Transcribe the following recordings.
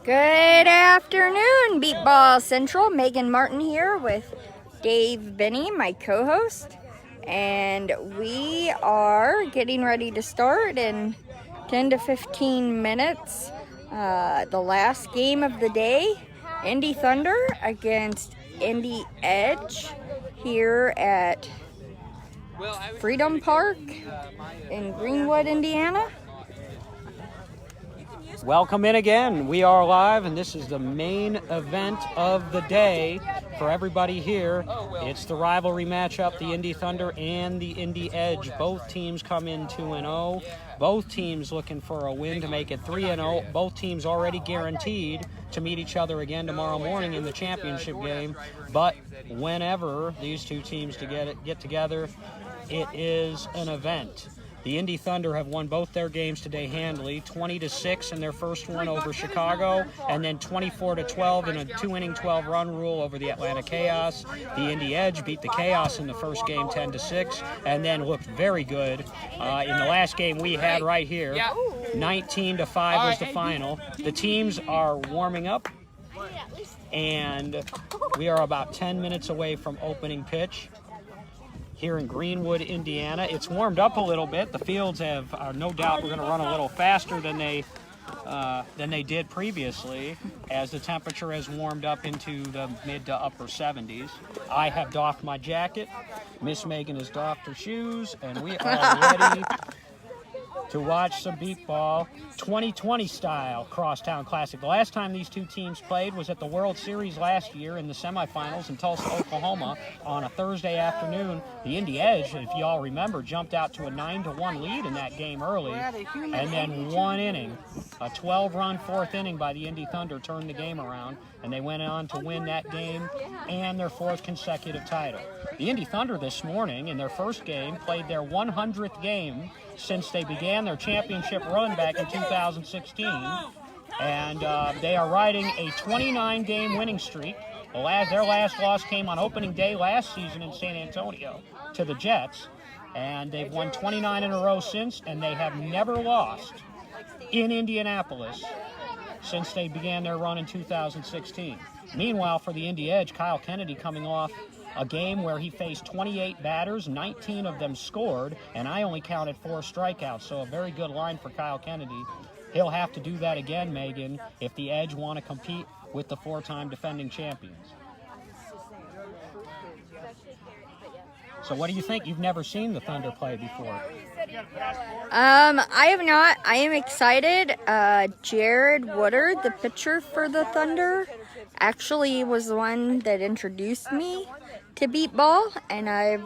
Good afternoon, Beatball Central. Megan Martin here with Dave Binney, my co-host. And we are getting ready to start in 10 to 15 minutes. The last game of the day, Indy Thunder against Indy Edge here at Freedom Park in Greenwood, Indiana. Welcome in again. We are live, and this is the main event of the day for everybody here. It's the rivalry matchup, the Indy Thunder and the Indy Edge. Both teams come in 2-0. Both teams looking for a win to make it 3-0. Both teams already guaranteed to meet each other again tomorrow morning in the championship game. But whenever these two teams get together, it is an event. The Indy Thunder have won both their games today handily, 20-6 in their first one over Chicago, and then 24-12 in a 2-inning 12-run rule over the Atlanta Chaos. The Indy Edge beat the Chaos in the first game 10-6, and then looked very good in the last game we had right here. 19-5 was the final. The teams are warming up, and we are about 10 minutes away from opening pitch here in Greenwood, Indiana. It's warmed up a little bit. The fields are no doubt we're going to run a little faster than they did previously, as the temperature has warmed up into the mid to upper 70s. I have doffed my jacket. Miss Megan has doffed her shoes, and we are ready to watch some beatball, 2020 style Crosstown Classic. The last time these two teams played was at the World Series last year in the semifinals in Tulsa, Oklahoma on a Thursday afternoon. The Indy Edge, if you all remember, jumped out to a 9-1 lead in that game early, and then one inning, a 12-run fourth inning by the Indy Thunder turned the game around, and they went on to win that game and their fourth consecutive title. The Indy Thunder this morning, in their first game, played their 100th game since they began their championship run back in 2016, and they are riding a 29-game winning streak. Their last loss came on opening day last season in San Antonio to the Jets, and they've won 29 in a row since, and they have never lost in Indianapolis since they began their run in 2016. Meanwhile, for the Indy Edge, Kyle Kennedy coming off a game where he faced 28 batters, 19 of them scored, and I only counted 4 strikeouts, so a very good line for Kyle Kennedy. He'll have to do that again, Megan, if the Edge want to compete with the 4-time defending champions. So what do you think? You've never seen the Thunder play before. I have not. I am excited. Jared Woodard, the pitcher for the Thunder, actually was the one that introduced me to beatball, and I've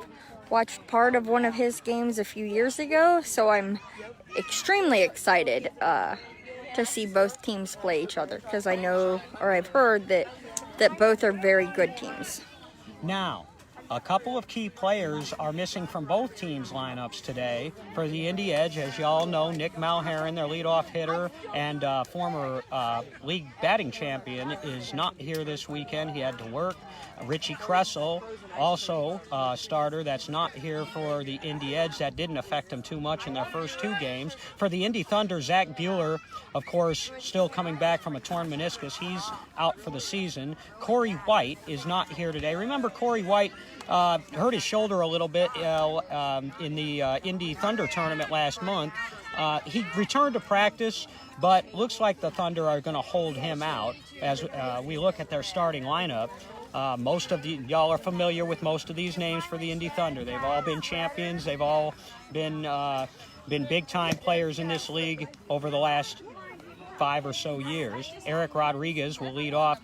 watched part of one of his games a few years ago, so I'm extremely excited to see both teams play each other, because I know, or I've heard, that both are very good teams. Now, a couple of key players are missing from both teams' lineups today. For the Indy Edge, as you all know, Nick Malherin, their leadoff hitter and former league batting champion, is not here this weekend. He had to work. Richie Kressel, also a starter that's not here for the Indy Edge. That didn't affect him too much in their first 2 games. For the Indy Thunder, Zach Buehler, of course, still coming back from a torn meniscus. He's out for the season. Corey White is not here today. Remember, Corey White hurt his shoulder a little bit in the Indy Thunder tournament last month. He returned to practice, but looks like the Thunder are going to hold him out as we look at their starting lineup. Most of y'all are familiar with most of these names for the Indy Thunder. They've all been champions. They've all been big-time players in this league over the last 5 or so years. Eric Rodriguez will lead off,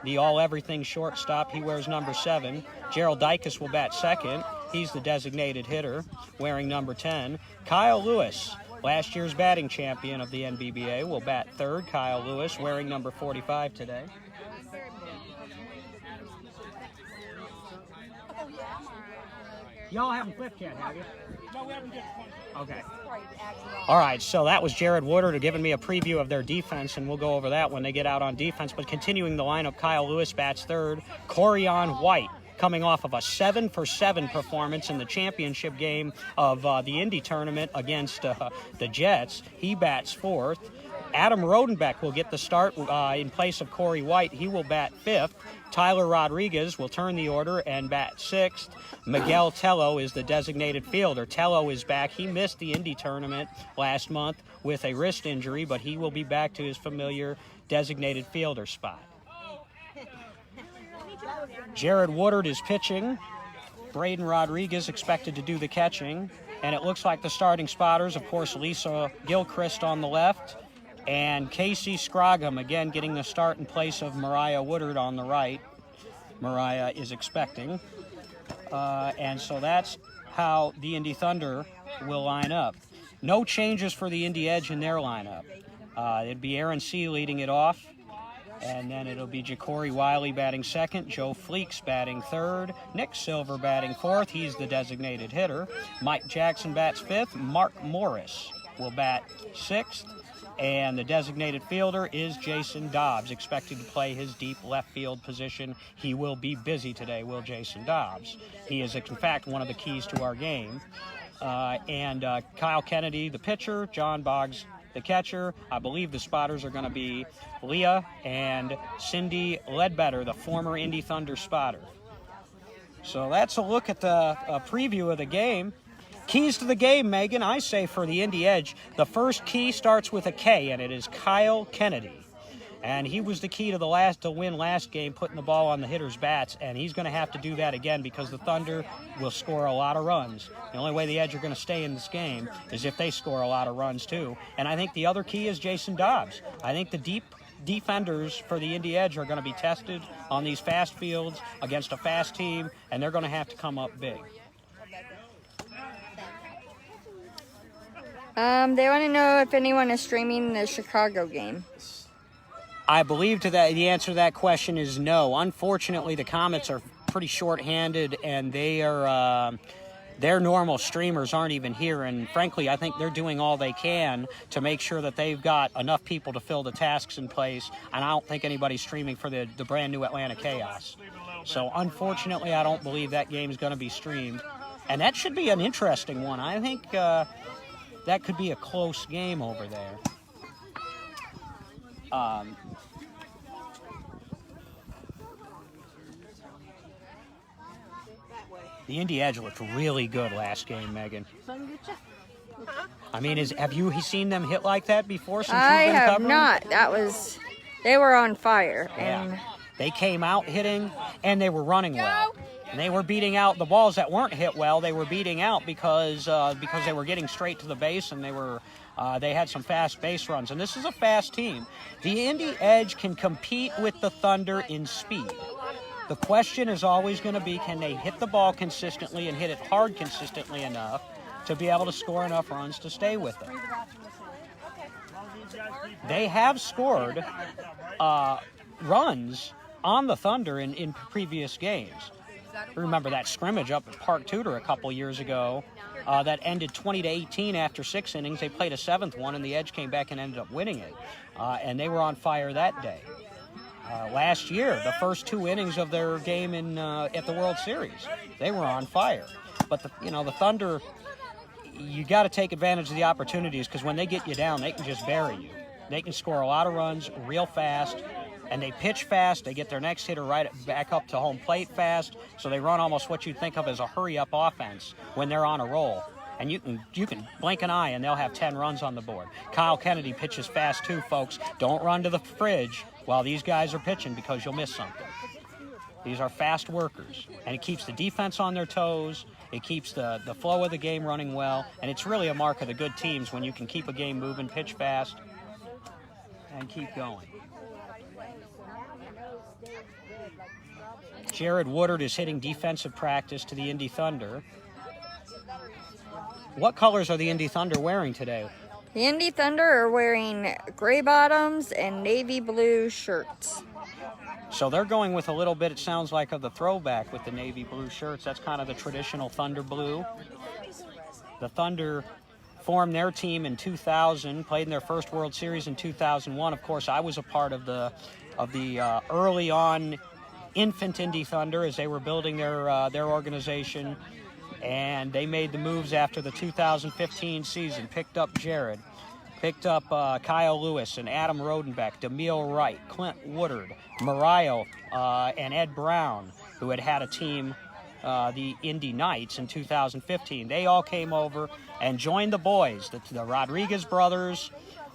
the all-everything shortstop. He wears number 7. Gerald Dykes will bat second. He's the designated hitter, wearing number 10. Kyle Lewis, last year's batting champion of the NBBA, will bat third. Kyle Lewis, wearing number 45 today. Y'all haven't flipped yet, have you? No, we haven't yet. Okay. All right, so that was Jared Woodard giving me a preview of their defense, and we'll go over that when they get out on defense. But continuing the lineup, Kyle Lewis bats third. Corian White, coming off of a 7-for-7 performance in the championship game of the Indy tournament against the Jets. He bats fourth. Adam Rodenbeck will get the start in place of Corey White. He will bat 5th. Tyler Rodriguez will turn the order and bat 6th. Miguel Tello is the designated fielder. Tello is back. He missed the Indy tournament last month with a wrist injury, but he will be back to his familiar designated fielder spot. Jared Woodard is pitching. Braden Rodriguez expected to do the catching. And it looks like the starting spotters, of course, Lisa Gilchrist on the left, and Casey Scroggum, again, getting the start in place of Mariah Woodard on the right. Mariah is expecting. And so that's how the Indy Thunder will line up. No changes for the Indy Edge in their lineup. It'd be Aaron C. leading it off. And then it'll be Ja'Cory Wiley batting 2nd, Joe Fleeks batting 3rd, Nick Silver batting 4th. He's the designated hitter. Mike Jackson bats 5th. Mark Morris will bat 6th. And the designated fielder is Jason Dobbs, expected to play his deep left field position. He will be busy today, will Jason Dobbs. He is, in fact, one of the keys to our game. And Kyle Kennedy, the pitcher, John Boggs, the catcher. I believe the spotters are going to be Leah and Cindy Ledbetter, the former Indy Thunder spotter. So that's a look at the preview of the game. Keys to the game, Megan, I say for the Indy Edge, the first key starts with a K, and it is Kyle Kennedy. And he was the key to the win last game, putting the ball on the hitter's bats, and he's going to have to do that again because the Thunder will score a lot of runs. The only way the Edge are going to stay in this game is if they score a lot of runs too. And I think the other key is Jason Dobbs. I think the deep defenders for the Indy Edge are going to be tested on these fast fields against a fast team, and they're going to have to come up big. They want to know if anyone is streaming the Chicago game. I believe the answer to that question is no. Unfortunately, the Comets are pretty short-handed, and they are their normal streamers aren't even here. And frankly, I think they're doing all they can to make sure that they've got enough people to fill the tasks in place. And I don't think anybody's streaming for the brand new Atlanta Chaos. So unfortunately, I don't believe that game is going to be streamed. And that should be an interesting one. I think that could be a close game over there. The Indy Edge looked really good last game, Megan. I mean, have you seen them hit like that before since you've been covering? I have not. They were on fire. And yeah. They came out hitting, and they were running well. And they were beating out the balls that weren't hit well. They were beating out because they were getting straight to the base, and they had some fast base runs. And this is a fast team. The Indy Edge can compete with the Thunder in speed. The question is always going to be, can they hit the ball consistently and hit it hard consistently enough to be able to score enough runs to stay with it? They have scored runs on the Thunder in previous games. Remember that scrimmage up at Park Tudor a couple years ago that ended 20-18 after 6 innings. They played a 7th one, and the Edge came back and ended up winning it. And they were on fire that day. Last year, the first 2 innings of their game at the World Series, they were on fire. But the Thunder, you got to take advantage of the opportunities, because when they get you down, they can just bury you. They can score a lot of runs real fast, and they pitch fast. They get their next hitter right back up to home plate fast, so they run almost what you'd think of as a hurry-up offense when they're on a roll. And you can blink an eye, and they'll have 10 runs on the board. Kyle Kennedy pitches fast too, folks. Don't run to the fridge while these guys are pitching, because you'll miss something. These are fast workers, and it keeps the defense on their toes. It keeps the flow of the game running well, and it's really a mark of the good teams when you can keep a game moving, pitch fast, and keep going. Jared Woodard is hitting defensive practice to the Indy Thunder. What colors are the Indy Thunder wearing today? The Indy Thunder are wearing gray bottoms and navy blue shirts. So they're going with a little bit, it sounds like, of the throwback with the navy blue shirts. That's kind of the traditional Thunder blue. The Thunder formed their team in 2000, played in their first World Series in 2001. Of course, I was a part of the early on infant Indy Thunder as they were building their organization. And they made the moves after the 2015 season, picked up Jared, Picked up Kyle Lewis and Adam Rodenbeck, Demille Wright, Clint Woodard, Mario, and Ed Brown, who had a team, the Indy Knights, in 2015. They all came over and joined the boys, the Rodriguez brothers.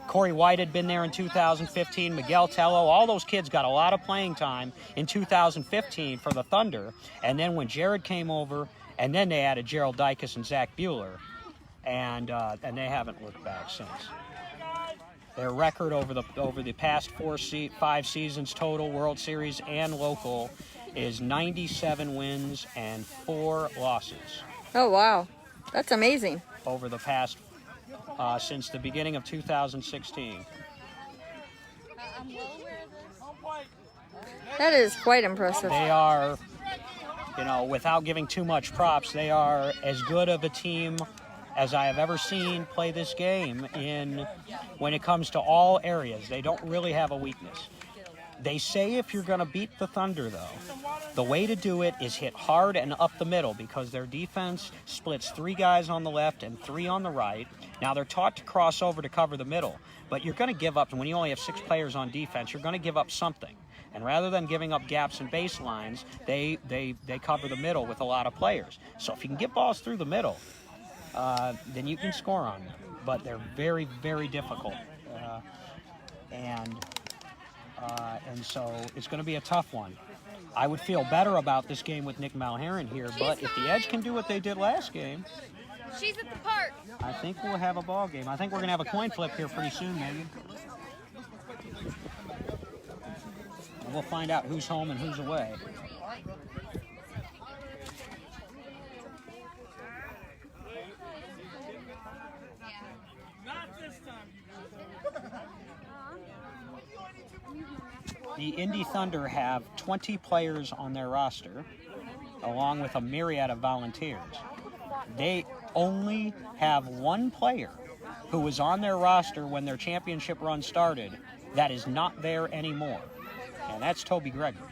Corey White had been there in 2015, Miguel Tello. All those kids got a lot of playing time in 2015 for the Thunder. And then when Jared came over, and then they added Gerald Dykes and Zach Bueller, and they haven't looked back since. Their record over the past 5 seasons total, World Series and local, is 97 wins and 4 losses. Oh, wow. That's amazing. Over the past, since the beginning of 2016. That is quite impressive. They are, without giving too much props, they are as good of a team as I have ever seen play this game when it comes to all areas. They don't really have a weakness. They say if you're going to beat the Thunder, though, the way to do it is hit hard and up the middle, because their defense splits 3 guys on the left and 3 on the right. Now, they're taught to cross over to cover the middle, but you're going to give up. When you only have 6 players on defense, you're going to give up something. And rather than giving up gaps and baselines, they cover the middle with a lot of players. So if you can get balls through the middle, then you can score on them. But they're very, very difficult. And so it's going to be a tough one. I would feel better about this game with Nick Malheron here, but if the Edge can do what they did last game, she's at the park. I think we'll have a ball game. I think we're going to have a coin flip here pretty soon, maybe. And we'll find out who's home and who's away. The Indy Thunder have 20 players on their roster, along with a myriad of volunteers. They only have 1 player who was on their roster when their championship run started that is not there anymore, and that's Toby Gregory.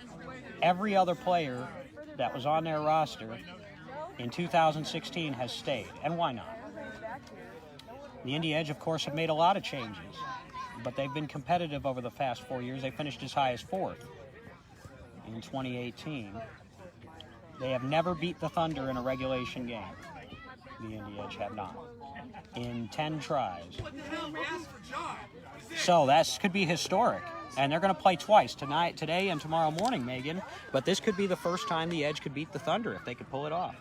Every other player that was on their roster in 2016 has stayed, and why not? The Indy Edge, of course, have made a lot of changes, but they've been competitive over the past 4 years. They finished as high as 4th in 2018. They have never beat the Thunder in a regulation game. The Indy Edge have not. In 10 tries. So that could be historic. And they're going to play twice, today and tomorrow morning, Megan. But this could be the first time the Edge could beat the Thunder if they could pull it off.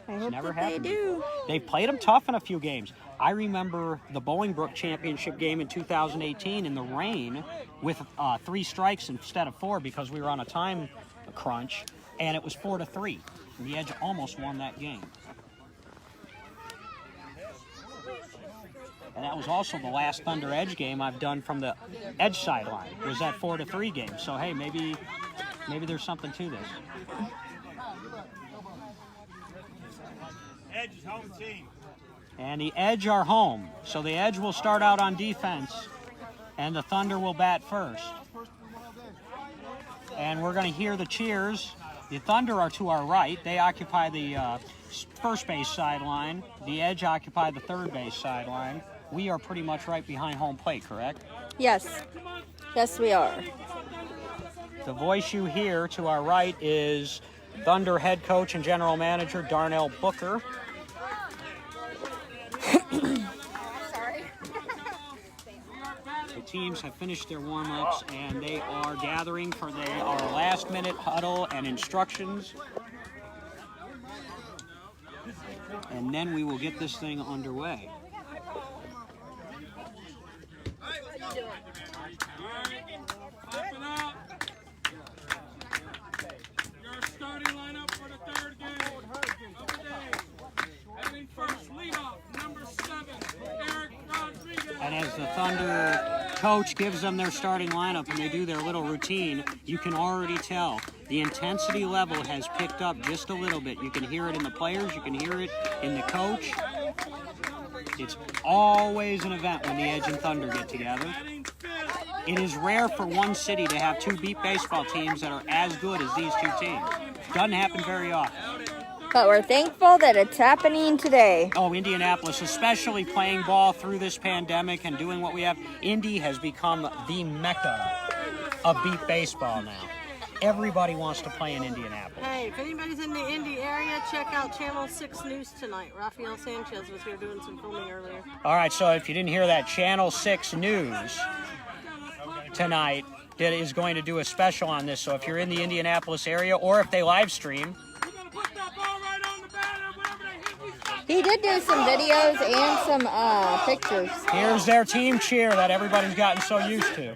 I hope never that happened they do. before. They've played them tough in a few games. I remember the Bolingbrook Championship game in 2018 in the rain with 3 strikes instead of 4 because we were on a time crunch, and it was 4-3. And the Edge almost won that game. And that was also the last Thunder Edge game I've done from the Edge sideline. Was that 4-3 game? So hey, maybe there's something to this. Edge is home team. And the Edge are home. So the Edge will start out on defense, and the Thunder will bat first. And we're going to hear the cheers. The Thunder are to our right. They occupy the first base sideline. The Edge occupy the third base sideline. We are pretty much right behind home plate, correct? Yes. Yes, we are. The voice you hear to our right is Thunder head coach and general manager Darnell Booker. The teams have finished their warm-ups, and they are gathering for our last-minute huddle and instructions. And then we will get this thing underway. Your starting lineup for the third game of the day. Having first leadoff, number 7, Eric Rodriguez. And as the Thunder coach gives them their starting lineup and they do their little routine, you can already tell the intensity level has picked up just a little bit. You can hear it in the players, you can hear it in the coach. It's always an event when the Edge and Thunder get together. It is rare for one city to have 2 beat baseball teams that are as good as these 2 teams. Doesn't happen very often. But we're thankful that it's happening today. Oh, Indianapolis, especially playing ball through this pandemic and doing what we have. Indy has become the mecca of beat baseball now. Everybody wants to play in Indianapolis. Hey, if anybody's in the Indy area, check out Channel 6 News tonight. Rafael Sanchez was here doing some filming earlier. All right, so if you didn't hear that, Channel 6 News tonight is going to do a special on this. So if you're in the Indianapolis area or if they live stream, He did do some videos and some pictures. here's their team cheer that everybody's gotten so used to.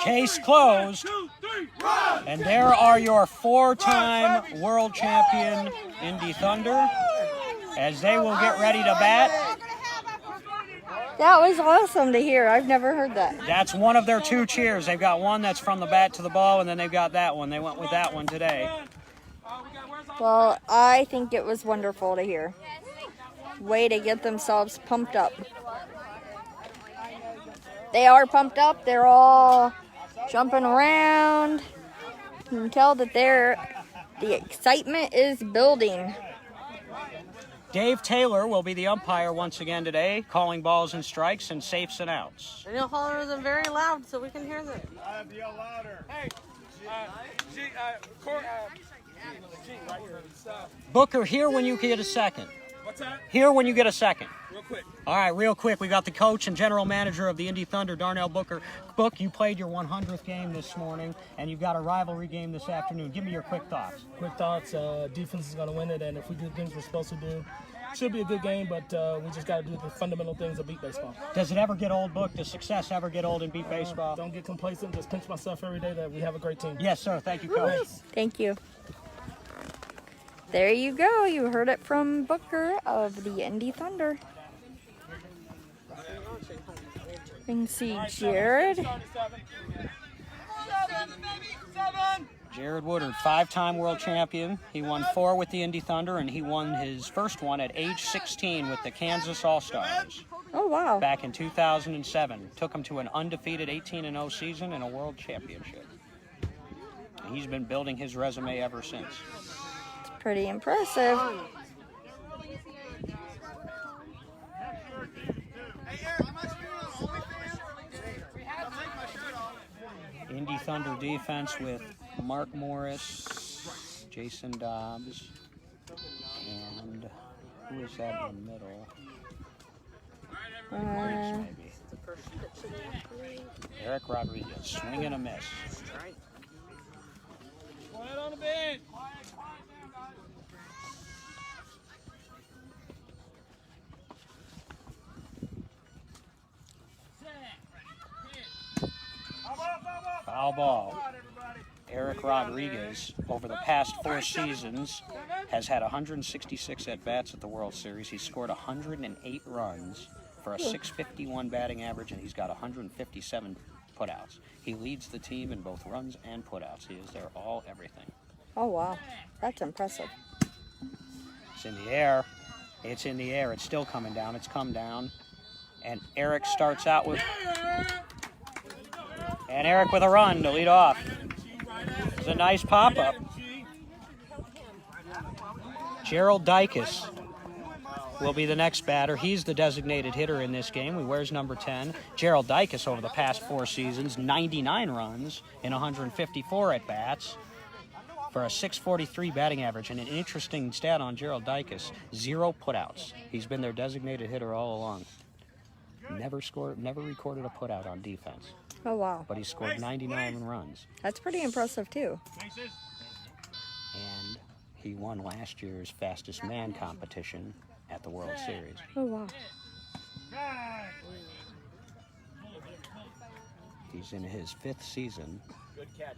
Case closed. And there are your 4-time world champion Indy Thunder as they will get ready to bat. That was awesome to hear. I've never heard that. That's one of their 2 cheers. They've got one that's from the bat to the ball, and then they've got that one. They went with that one today. Well, I think it was wonderful to hear. Way to get themselves pumped up. They are pumped up. They're all jumping around. You can tell that the excitement is building. Dave Taylor will be the umpire once again today, calling balls and strikes and safes and outs. And you'll holler them very loud so we can hear them. I have to yell louder. Hey, Booker, here when you get a second. what's that? Here when you get a second. Real quick. All right, real quick, we got the coach and general manager of the Indy Thunder, Darnell Booker. Book, you played your 100th game this morning, and you've got a rivalry game this afternoon. Give me your quick thoughts. Quick thoughts, defense is going to win it, and if we do the things we're supposed to do, should be a good game, but we just got to do the fundamental things of beat baseball. Does it ever get old, Book? Does success ever get old in beat baseball? Don't get complacent, just pinch myself every day that we have a great team. Yes, sir. Thank you, Coach. Thank you. There you go. You heard it from Booker of the Indy Thunder. You can see Jared. Jared Woodard, 5-time world champion. He won 4 with the Indy Thunder, and he won his first one at age 16 with the Kansas All-Stars Oh, wow. back in 2007. Took him to an undefeated 18-0 season and a world championship. And he's been building his resume ever since. It's pretty impressive. Indy Thunder defense with Mark Morris, Jason Dobbs, and who is that in the middle? Maybe. Eric Rodriguez, swing and a miss. Quiet on the bench. Foul ball. Eric Rodriguez, over the past 4 seasons, has had 166 at-bats at the World Series. He's scored 108 runs for a .651 batting average, and he's got 157 putouts. He leads the team in both runs and putouts. He is their all everything. Oh, wow. That's impressive. It's in the air. It's in the air. It's still coming down. It's come down. And Eric starts out with... And Eric with a run to lead off. It's a nice pop-up. Gerald Dykes will be the next batter. He's the designated hitter in this game. He wears number 10. Gerald Dykes, over the past 4 seasons, 99 runs in 154 at-bats for a .643 batting average. And an interesting stat on Gerald Dykes, 0 putouts. He's been their designated hitter all along. Never recorded a putout on defense. Oh, wow. But he scored 99 runs. That's pretty impressive, too. And he won last year's fastest man competition at the World Series. Oh, wow. He's in his 5th season.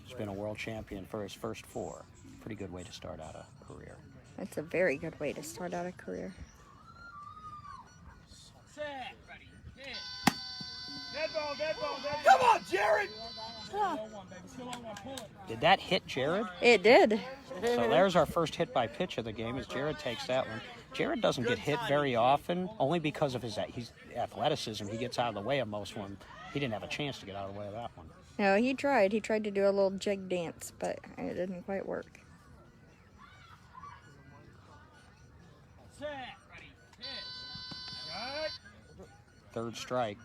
He's been a world champion for his first 4. Pretty good way to start out a career. That's a very good way to start out a career. Come on, Jared! Did that hit Jared? It did. So there's our first hit by pitch of the game as Jared takes that one. Jared doesn't get hit very often, only because of his athleticism. He gets out of the way of most ones. He didn't have a chance to get out of the way of that one. No, he tried. He tried to do a little jig dance, but it didn't quite work. Third strike.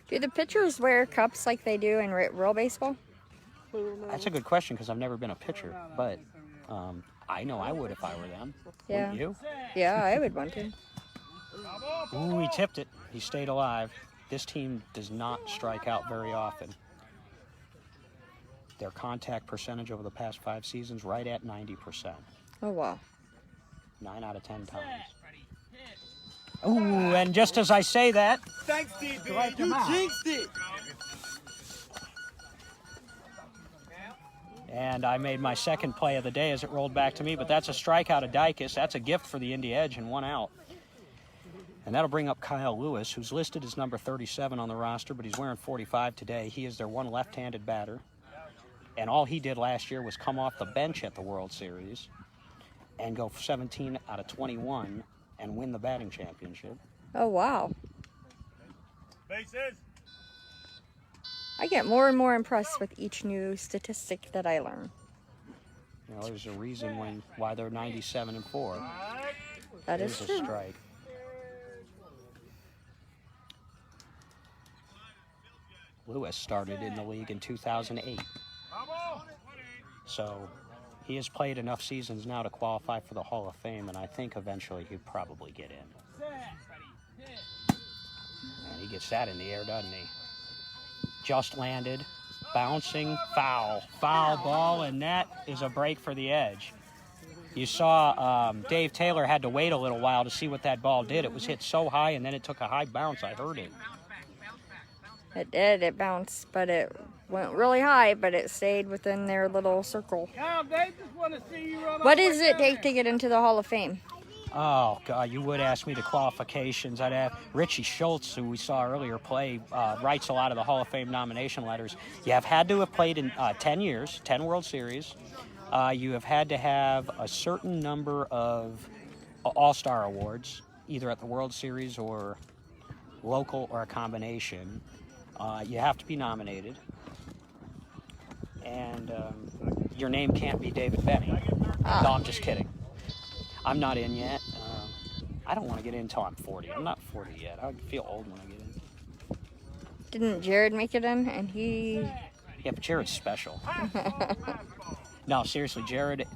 Do the pitchers wear cups like they do in real baseball? That's a good question because I've never been a pitcher, but I know I would if I were them. Yeah. Wouldn't you? Yeah, I would want to. Ooh, he tipped it. He stayed alive. This team does not strike out very often. Their contact percentage over the past 5 seasons right at 90%. Oh, wow. 9 out of 10 times. Ooh, and just as I say that, Thanks, DB. You jinxed it. and I made my second play of the day as it rolled back to me, but that's a strikeout of Dykes. That's a gift for the Indy Edge and 1 out. And that'll bring up Kyle Lewis, who's listed as number 37 on the roster, but he's wearing 45 today. He is their one left-handed batter. And all he did last year was come off the bench at the World Series and go 17 out of 21 and win the batting championship. Oh, wow. Bases. I get more and more impressed with each new statistic that I learn. You know, there's a reason why they're 97-4. That is There's a true. strike. Lewis started in the league in 2008. So he has played enough seasons now to qualify for the Hall of Fame, and I think eventually he'd probably get in. And he gets that in the air, doesn't he? Just landed, bouncing, foul ball, and that is a break for the Edge. You saw Dave Taylor had to wait a little while to see what that ball did. It was hit so high, and then it took a high bounce. I heard it. It did. It bounced, but it went really high, but it stayed within their little circle. What does it take to get into the Hall of Fame? Oh, God, you would ask me the qualifications. I'd have Richie Schultz, who we saw earlier play, writes a lot of the Hall of Fame nomination letters. You have had to have played in 10 years, 10 World Series. You have had to have a certain number of All-Star awards, either at the World Series or local or a combination. You have to be nominated. And your name can't be David Benny. No, I'm just kidding. I'm not in yet. I don't want to get in until I'm 40. I'm not 40 yet. I feel old when I get in. Didn't Jared make it in? And he... Yeah, but Jared's special. No, seriously, Jared,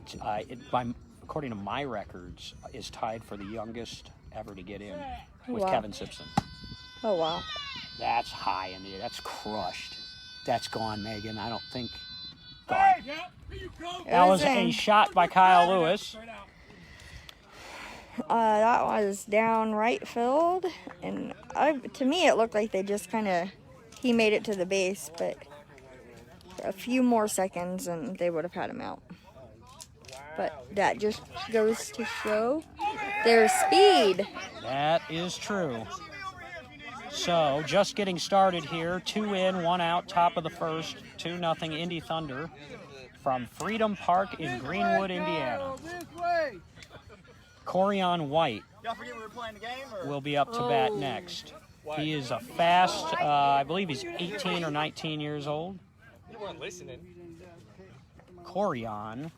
according to my records, is tied for the youngest ever to get in with Wow. Kevin Simpson. Oh, wow. That's high in the air. That's crushed. That's gone, Megan. I don't think... Hey, Gone. here you go. That was in. a shot by Kyle Lewis. That was down right field, and to me it looked like they just he made it to the base, but a few more seconds and they would have had him out. But that just goes to show their speed. That is true. So, just getting started here. 2 in, 1 out, top of the first. 2-0 Indy Thunder from Freedom Park in Greenwood, Indiana. Corian White Y'all forget we were playing the game, or? will be up to bat next. He is a fast, I believe he's 18 or 19 years old. You weren't listening. Corian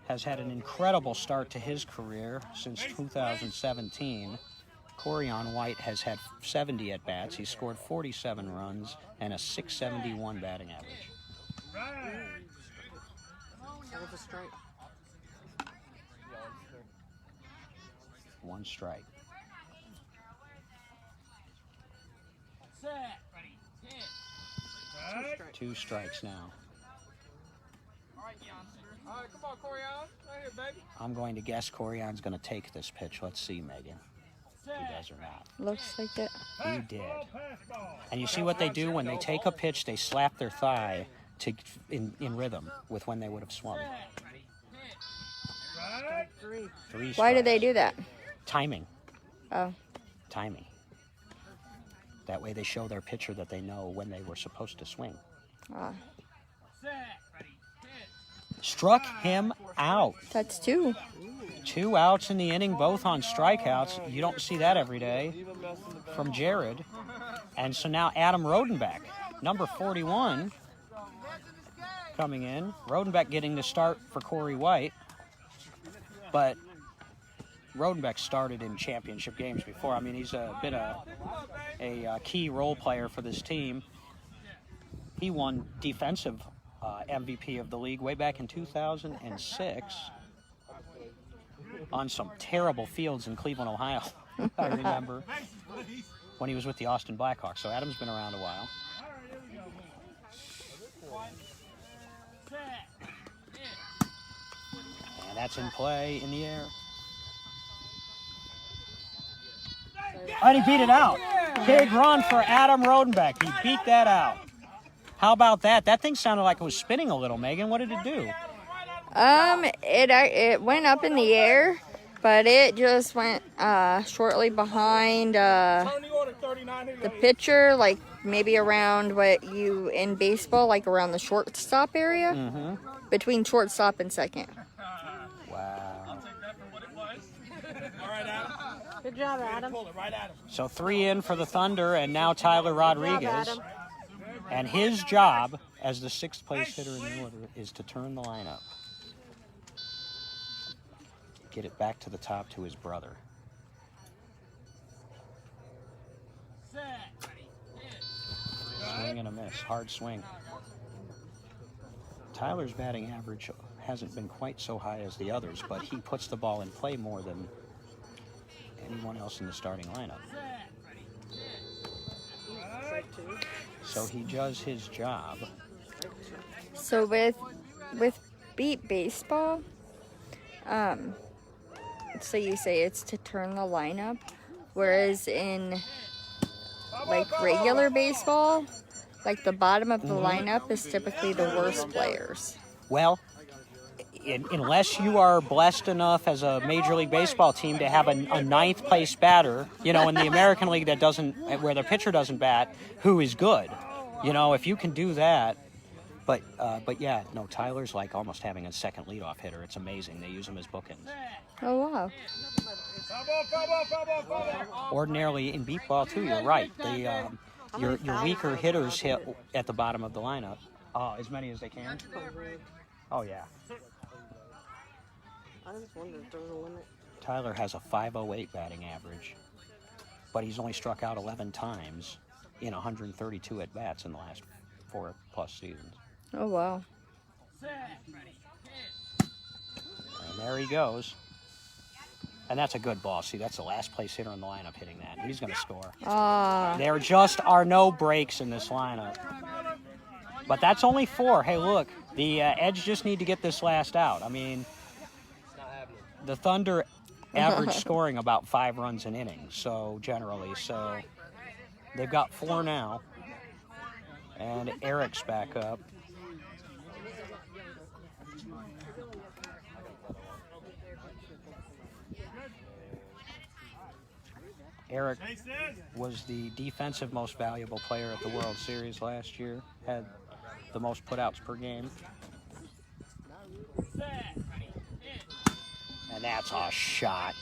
has had an incredible start to his career since 2017. Corian White has had 70 at-bats. He's scored 47 runs and a .671 batting average. That was a strike. 1 strike. Right. 2 strikes now. All right, come on, Corian. Right here, baby. I'm going to guess Corian's going to take this pitch. Let's see, Megan, if he does or not. Looks like it. He did. And you see what they do when they take a pitch, they slap their thigh in rhythm with when they would have swung. Right. 3 Why do they strikes. do that? Timing. Oh, Timing. That way they show their pitcher that they know when they were supposed to swing. Struck him out. That's 2. 2 outs in the inning, both on strikeouts. You don't see that every day from Jared. And so now Adam Rodenbeck, number 41, coming in. Rodenbeck getting the start for Corey White. But Rodenbeck started in championship games before. I mean, he's been a key role player for this team. He won defensive MVP of the league way back in 2006 on some terrible fields in Cleveland, Ohio. I remember when he was with the Austin Blackhawks. So Adam's been around a while. And that's in play in the air. And he beat it out. Big run for Adam Rodenbeck. He beat that out. How about that? That thing sounded like it was spinning a little, Megan. What did it do? It went up in the air, but it just went shortly behind the pitcher, like maybe around what you in baseball, like around the shortstop area, between shortstop and second. Wow. Good job, Adam. So 3 in for the Thunder, and now Tyler Rodriguez. And his job as the 6th place hitter in the order is to turn the lineup. Get it back to the top to his brother. Swing and a miss. Hard swing. Tyler's batting average hasn't been quite so high as the others, but he puts the ball in play more than anyone else in the starting lineup. So he does his job. So with beat baseball, so you say it's to turn the lineup, whereas in like regular baseball, like the bottom of the lineup is typically the worst players. Well, unless you are blessed enough as a Major League Baseball team to have a 9th place batter, you know, in the American League that doesn't, where the pitcher doesn't bat, who is good. You know, if you can do that. But yeah, no, Tyler's like almost having a second leadoff hitter. It's amazing. They use him as bookends. Oh, wow. Ordinarily in beat ball too, you're right. Your weaker hitters hit at the bottom of the lineup. As many as they can. Oh yeah. I just wondered if there was a limit. Tyler has a 508 batting average, but he's only struck out 11 times in 132 at bats in the last 4+ seasons. Oh, wow. And there he goes. And that's a good ball. See, that's the last place hitter in the lineup hitting that. He's going to score. There just are no breaks in this lineup. But that's only 4. Hey, look, the Edge just need to get this last out. I mean, the Thunder average scoring about 5 runs an inning, so generally. So they've got 4 now. And Eric's back up. Eric was the defensive most valuable player at the World Series last year. Had the most putouts per game. And that's a shot.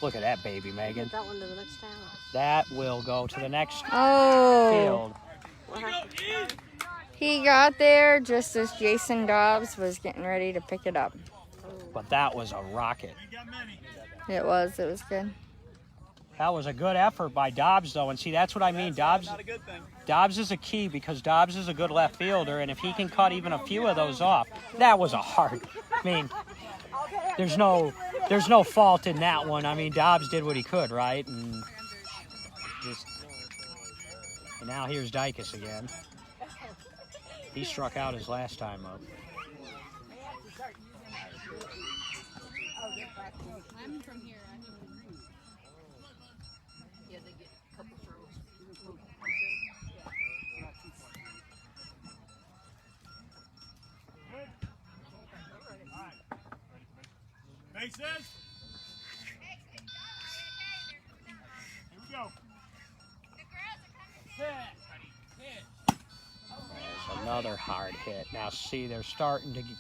Look at that baby, Megan. That one to the next town. That will go to the next Oh. field. He got there just as Jason Dobbs was getting ready to pick it up. But that was a rocket. It was good. That was a good effort by Dobbs, though. And see, that's what I mean. Dobbs is a key because Dobbs is a good left fielder, and if he can cut even a few of those off, that was a hard. I mean, there's no fault in that one. I mean, Dobbs did what he could, right? And now here's Dicus again. He struck out his last time up. I'm from here. Yeah, they get a couple throws. Bases. Here we go. Another hard hit. Now see, they're starting to get...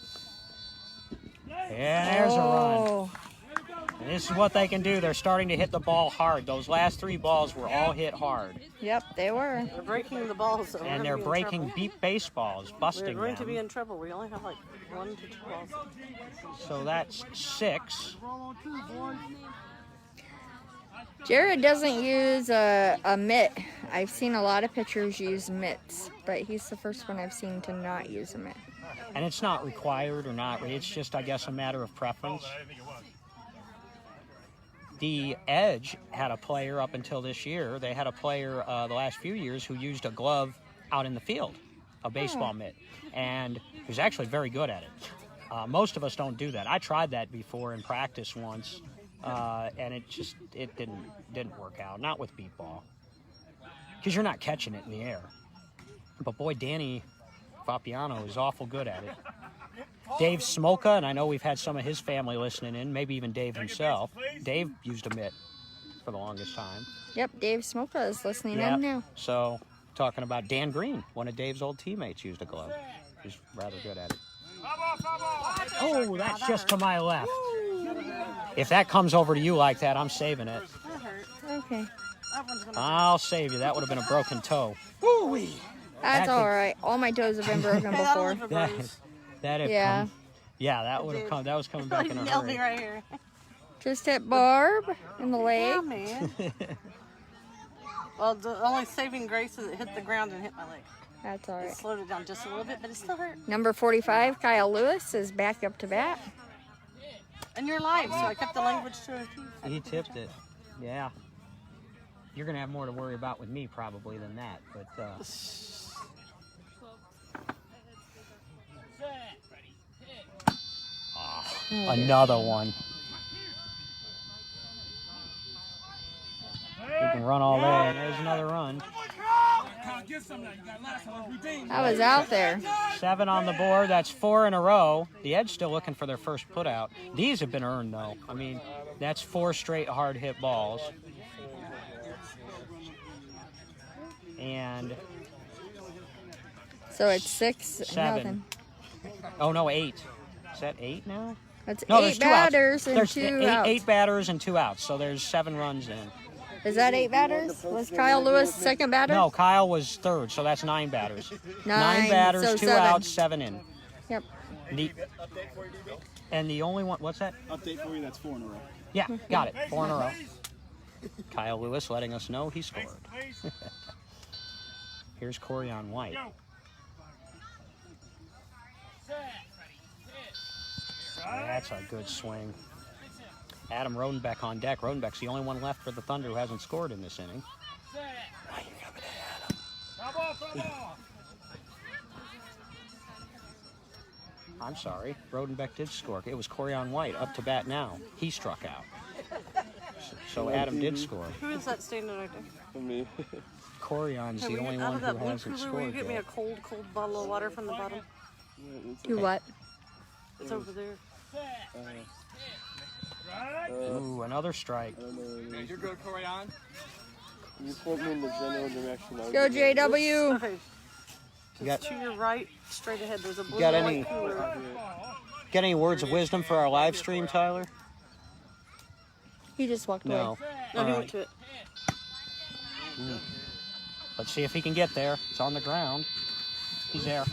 Yeah, there's a run. Oh, And this is what they can do. They're starting to hit the ball hard. Those last 3 balls were all hit hard. yep, they were. They're breaking the balls. So And they're breaking beep baseballs, We're busting going to be them. in trouble. We only have like 1 to 2 balls. So that's 6. Jared doesn't use a mitt. I've seen a lot of pitchers use mitts, but he's the first one I've seen to not use a mitt. And it's not required or not. It's just, I guess, a matter of preference. The Edge had a player up until this year. They had a player the last few years who used a glove out in the field, a baseball mitt, and he was actually very good at it. Most of us don't do that. I tried that before in practice once, and it didn't work out. Not with beat ball, because you're not catching it in the air. But boy, Danny Vapiano is awful good at it. Dave Smoka, and I know we've had some of his family listening in, maybe even Dave himself. Dave used a mitt for the longest time. Yep, Dave Smoka is listening Yeah. in now. So, talking about Dan Green, one of Dave's old teammates, used a glove. He's rather good at it. Oh, that's just to my left. If that comes over to you like that, I'm saving it. That hurt. Okay, That one's gonna I'll save you. That would have been a broken toe. that's That all could- right. All my toes have been broken Hey, that before. was a That, bruise. that had Yeah. come. Yeah, that would have come. That was coming back in a Nailed me hurry. right here. Just hit Barb in the Yeah, leg. man. Well, the only saving grace is it hit the ground and hit my leg. That's all It right. slowed it down just a little bit, but it still hurt. Number 45, Kyle Lewis, is back up to bat. And you're live, so I kept the language to a T. He tipped it. Yeah. You're going to have more to worry about with me probably than that. But another one. We can run all day. And there's another run. I was out there. 7 on the board. That's 4 in a row. The Edge still looking for their first put out. These have been earned, though. I mean, that's 4 straight hard hit balls. And So it's 6, 7. nothing. Oh no, 8. Is that 8 now? That's No, 8 there's 2 batters outs. and There's 2 outs. 8 batters and 2 outs. So there's 7 runs in. Is that 8 batters? Was Kyle Lewis second batter? No, Kyle was third, so that's 9 batters. 9 9, batters, so 2 7. outs, 7 in. Yep. And the only one, what's that? Update for you, that's 4 in a row. Yeah, got it. 4 in a row. Kyle Lewis letting us know he scored. Here's Corian White. That's a good swing. Adam Rodenbeck on deck. Rodenbeck's the only one left for the Thunder who hasn't scored in this inning. I'm sorry. Rodenbeck did score. It was Corian White up to bat now. He struck out. So Adam did score. Who is that standing right there? For me. Corian's Hey, the will only you get out one of that who blue hasn't cooler? Will you scored get me a yet. cold bottle of water from the bottom? Do what? It's over there. Ooh, another strike. You're good, Corian. You point me in the general direction. I would Go do. JW. Okay. You got, Just to your right, straight ahead. There's a blue got and any- white cooler. got any words of wisdom for our live stream, Tyler? He just walked No. away. No, All he right. went to it. Let's see if he can get there. It's on the ground. He's there.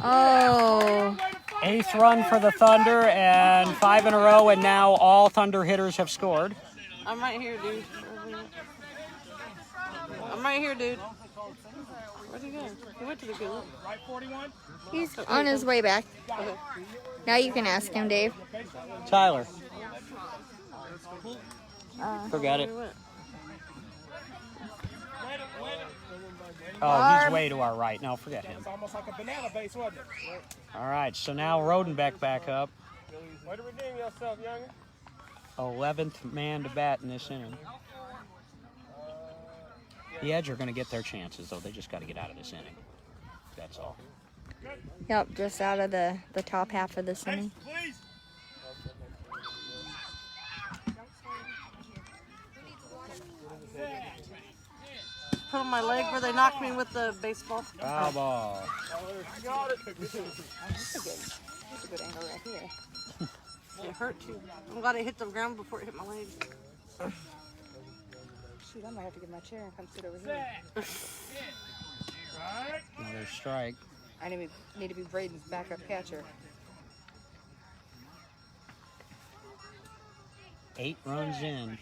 Oh, 8th run for the Thunder and 5 in a row, and now all Thunder hitters have scored. I'm right here, dude. I'm right here, dude. Where'd he go? He went to the cooler. he's on his way back. Okay. Now you can ask him, Dave. Tyler. Forget it. Where he went? Oh, he's way to our right. No, forget him. It's almost like a banana base, wasn't it? All right, so now Rodenbeck back up. Way to redeem yourself, youngin'. 11th man to bat in this inning. The Edge are going to get their chances, though. They just got to get out of this inning. That's all. Yep, just out of the top half of this inning. put on my leg where they knocked me with the baseball. Foul ball. That's a good angle right here. It hurt too. I'm glad it hit the ground before it hit my leg. Shoot, I might have to get my chair and come sit over here. Another strike. I need to be Braden's backup catcher. 8 runs in.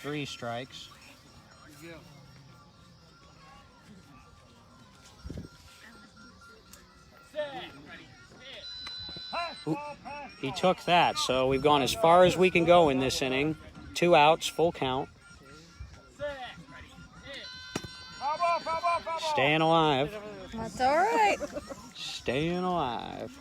3 strikes. Ooh, he took that, so we've gone as far as we can go in this inning. 2 outs, full count. Staying alive. That's all right. Staying alive.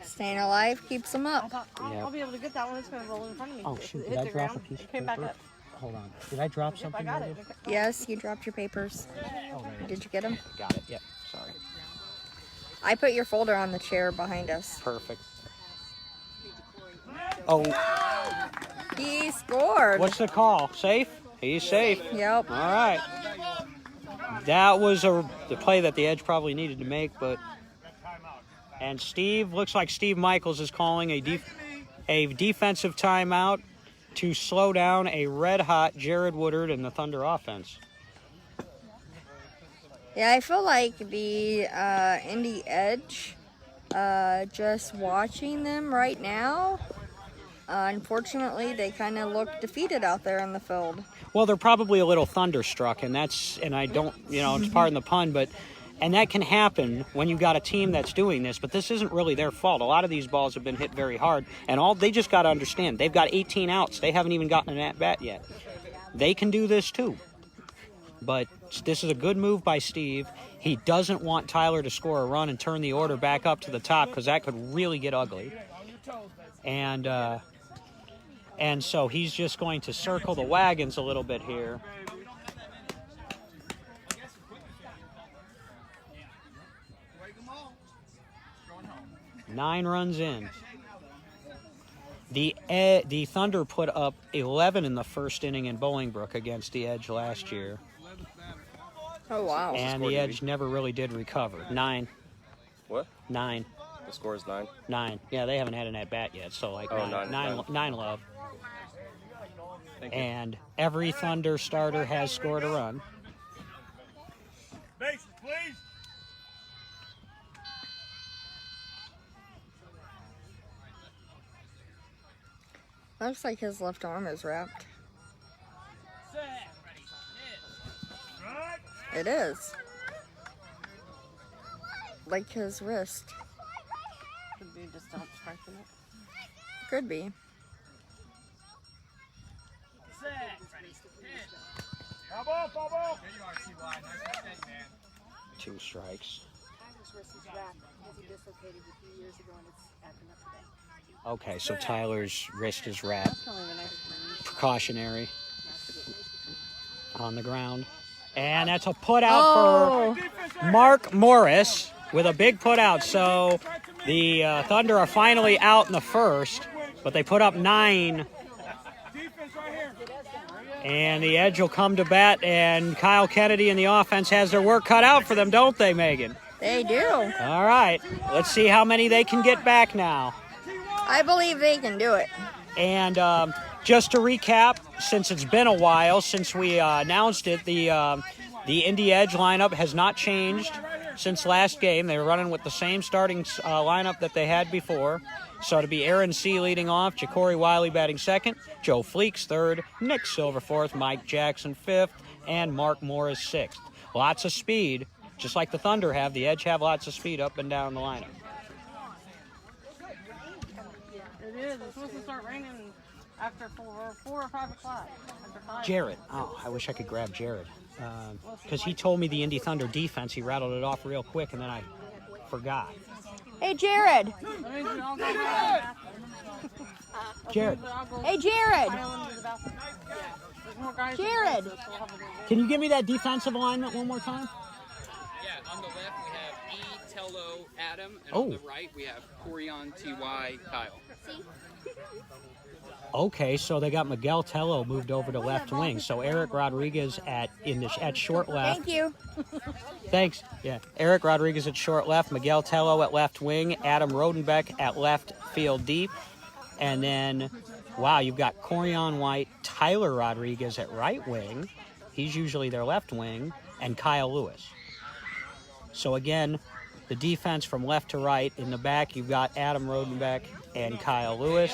Staying alive keeps them up. I'll be able to get that one. It's going to roll in front of me. Oh, It shoot. hit Did I the drop ground. a piece It of came back paper? up. Hold on. Did I drop I something? got it. Megan? Yes, you dropped your papers. Oh, there it Did you get them? is. Got it. Yep. Sorry. I put your folder on the chair behind us. Perfect. Oh, He scored. what's the call? Safe? He's safe. Yep. All right. That was the play that the Edge probably needed to make, but. And looks like Steve Michaels is calling a defensive timeout to slow down a red-hot Jared Woodard and the Thunder offense. Yeah, I feel like the Indy Edge, just watching them right now, unfortunately, they kind of look defeated out there in the field. Well, they're probably a little thunderstruck, and I don't, it's pardon the pun, but, and that can happen when you got a team that's doing this, but this isn't really their fault. A lot of these balls have been hit very hard, and they just got to understand, they've got 18 outs. They haven't even gotten an at-bat yet. They can do this too. But this is a good move by Steve. He doesn't want Tyler to score a run and turn the order back up to the top because that could really get ugly. And so he's just going to circle the wagons a little bit here. Nine runs in. The Thunder put up 11 in the first inning in Bolingbrook against the Edge last year. Oh, wow. And the Edge never really did recover. 9. What? 9. The score is 9. 9. Yeah, they haven't had an at-bat yet, so like Oh, 9 love. Thank you. And every Thunder starter has scored a run. Bases, please. Looks like his left arm is wrapped. It is. Like his wrist. Could be just don't strengthen it. Could be. Foul ball, foul ball. 2 strikes. Okay, so Tyler's wrist is wrapped. Precautionary. On the ground. And that's a put out for Mark Morris with a big put out. So the Thunder are finally out in the first, but they put up 9. And the Edge will come to bat, and Kyle Kennedy and the offense has their work cut out for them, don't they, Megan? They do. All right, let's see how many they can get back now. I believe they can do it. And just to recap, since it's been a while since we announced it, the Indy Edge lineup has not changed since last game. They were running with the same starting lineup that they had before. So to be Aaron C. leading off, Ja'Cory Wiley batting second, Joe Fleeks third, Nick Silver fourth, Mike Jackson fifth, and Mark Morris sixth. Lots of speed, just like the Thunder have. The Edge have lots of speed up and down the lineup. It is. It's supposed to start raining after 4 or 5 o'clock. After 5. Jared. Oh, I wish I could grab Jared. Because he told me the Indy Thunder defense. He rattled it off real quick, and then I forgot. Hey, Jared. Jared. Hey, Jared. Jared. Can you give me that defensive alignment one more time? Yeah, on the left we have E, Tello, Adam, and Oh. on the right we have Corian, T.Y., Kyle. Okay, so they got Miguel Tello moved over to left wing. So Eric Rodriguez at short left. Thank you. Thanks. Yeah, Eric Rodriguez at short left, Miguel Tello at left wing, Adam Rodenbeck at left field deep, and then, wow, you've got Corian White, Tyler Rodriguez at right wing. He's usually their left wing, and Kyle Lewis. So again, the defense from left to right. In the back, you've got Adam Rodenbeck and Kyle Lewis.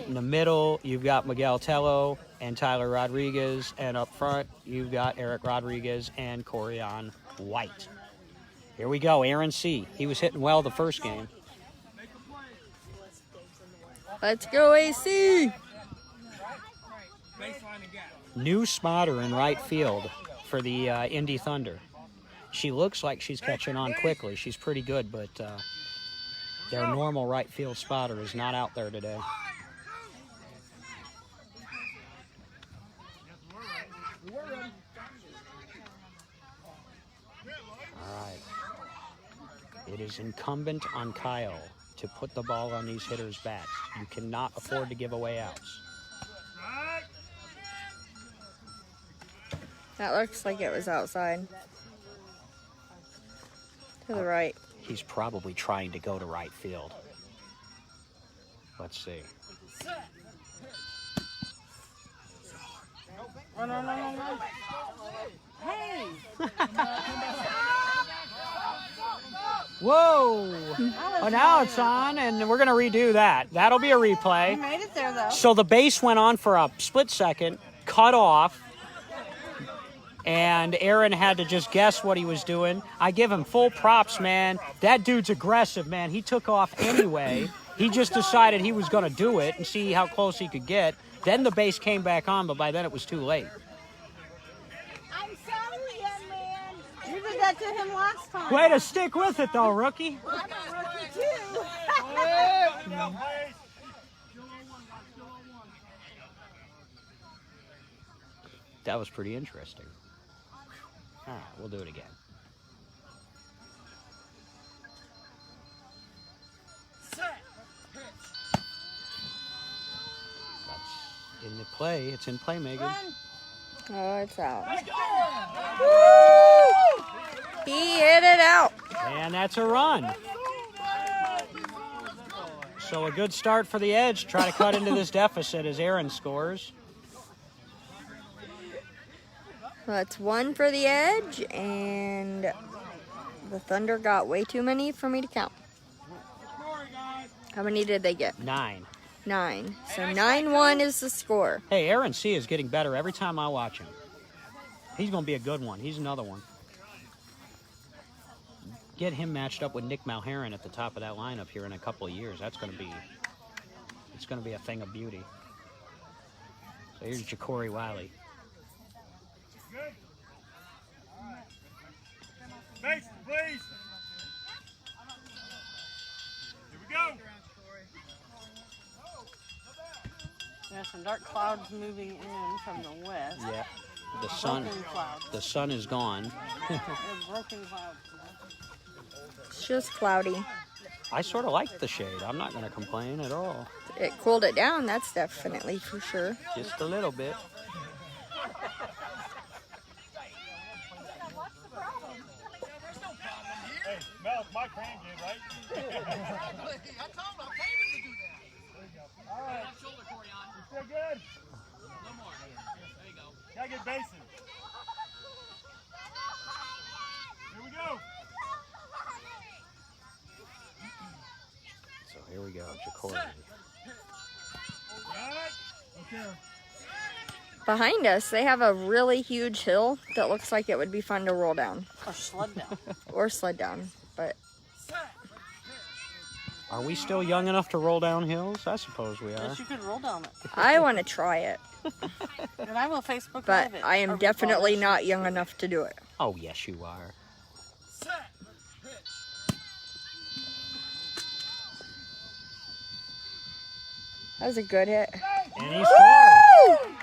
In the middle, you've got Miguel Tello and Tyler Rodriguez. And up front, you've got Eric Rodriguez and Corian White. Here we go, Aaron C. He was hitting well the first game. Let's go, AC. New spotter in right field for the Indy Thunder. She looks like she's catching on quickly. She's pretty good, but their normal right field spotter is not out there today. All right. It is incumbent on Kyle to put the ball on these hitters' bats. You cannot afford to give away outs. That looks like it was outside. To the right. He's probably trying to go to right field. Let's see. Hey! Whoa! Oh, now it's on, and we're going to redo that. That'll be a replay. You made it there, though. So the base went on for a split second, cut off, and Aaron had to just guess what he was doing. I give him full props, man. That dude's aggressive, man. He took off anyway. He just decided he was going to do it and see how close he could get. Then the base came back on, but by then it was too late. I'm sorry, young man. You did that to him last time. Way to stick with it, though, rookie. I'm a rookie, too. That was pretty interesting. All right, we'll do it again. That's in the play. It's in play, Megan. Oh, it's out. Woo! He hit it out. And that's a run. So a good start for the Edge. Try to cut into this deficit as Aaron scores. That's one for the Edge, and the Thunder got way too many for me to count. How many did they get? 9. 9. So 9-1 is the score. Hey, Aaron C. is getting better every time I watch him. He's going to be a good one. He's another one. Get him matched up with Nick Malherin at the top of that lineup here in a couple of years. That's going to be, it's going to be a thing of beauty. So here's Ja'Cory Wiley. Base, please. Here we go. There's some dark clouds moving in from the west. Yeah, the sun. Broken clouds. The sun is gone. They're broken clouds. It's just cloudy. I sort of like the shade. I'm not going to complain at all. It cooled it down, that's definitely for sure. Just a little bit. Hey, Mel, my hand did, right? I told him I'm paying him to do that. There you go. All right. Left shoulder, Corian. You still good? No more. There you go. Gotta get bases. Here we go. So here we go, Ja'Cory. All right. Okay. Behind us, they have a really huge hill that looks like it would be fun to roll down. Or sled down. Or sled down, but Are we still young enough to roll down hills? I suppose we are. Yes, you could roll down it. I want to try it. And I will Facebook But Live it. I am Or definitely Ballers. not young enough to do it. Oh, yes, you are. That was a good hit. And he scores.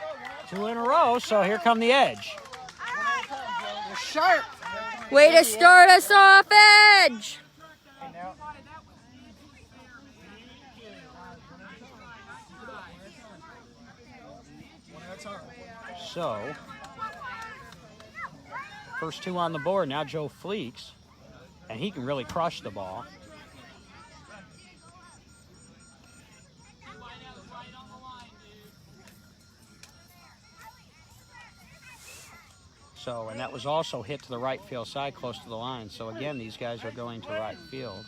2 in a row, so here come the Edge. You're sharp. Way to start us off, Edge! So, first two on the board. Now Joe Fleeks, and he can really crush the ball. So, and that was also hit to the right field side close to the line. So again, these guys are going to right field.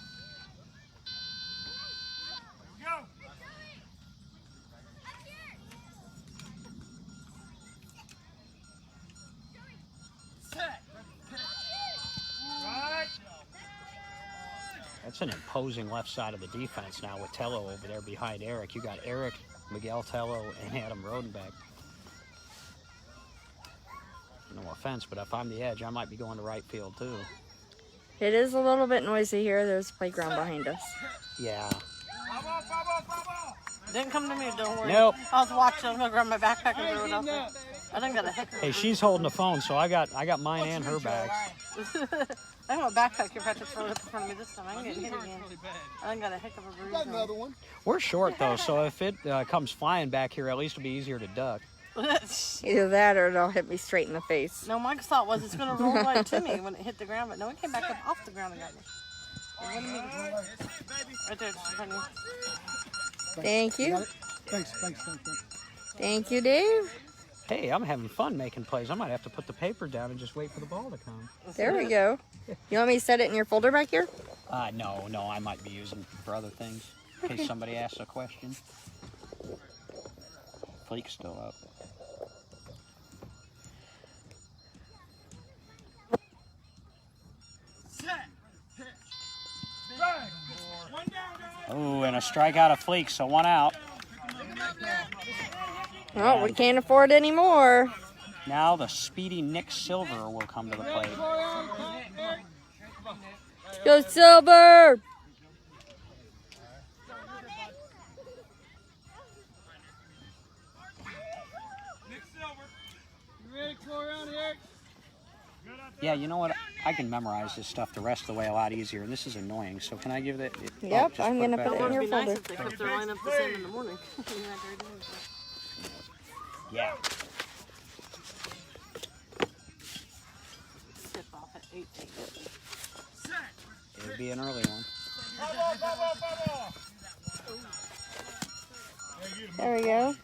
That's an imposing left side of the defense now with Tello over there behind Eric. You got Eric, Miguel Tello, and Adam Rodenbeck. No offense, but if I'm the edge, I might be going to right field too. It is a little bit noisy here. There's a playground behind us. Yeah. Didn't come to me, don't worry. Nope. I was watching. I'm gonna grab my backpack and throw it out there. I didn't got a heck of a Hey, she's holding the phone, so I got mine and her bags. I have a backpack here, Patrick, throw it up in front of me this time. I ain't getting hit again. I didn't got a heck of a bruise. Got another one. We're short though, so if it comes flying back here, at least it'll be easier to duck. Either that or it'll hit me straight in the face. No, my thought was it's gonna roll right to me when it hit the ground, but no, it came back up off the ground and got me. Right there, just in front of you. Thank you. Thanks. Thank you, Dave. Hey, I'm having fun making plays. I might have to put the paper down and just wait for the ball to come. There we go. You want me to set it in your folder back here? No, I might be using it for other things in case somebody asks a question. Fleek's still up. Oh, and a strikeout of Fleek, so one out. Oh, we can't afford any more. Now the speedy Nick Silver will come to the plate. Go Silver! Yeah, you know what? I can memorize this stuff the rest of the way a lot easier, and this is annoying. So can I give it? Yep, just I'm put gonna back put it there. in your It'd be nice folder. if they kept their lineup the same in the morning. Yeah. Tip off at 8. It'll be an early one. There we go.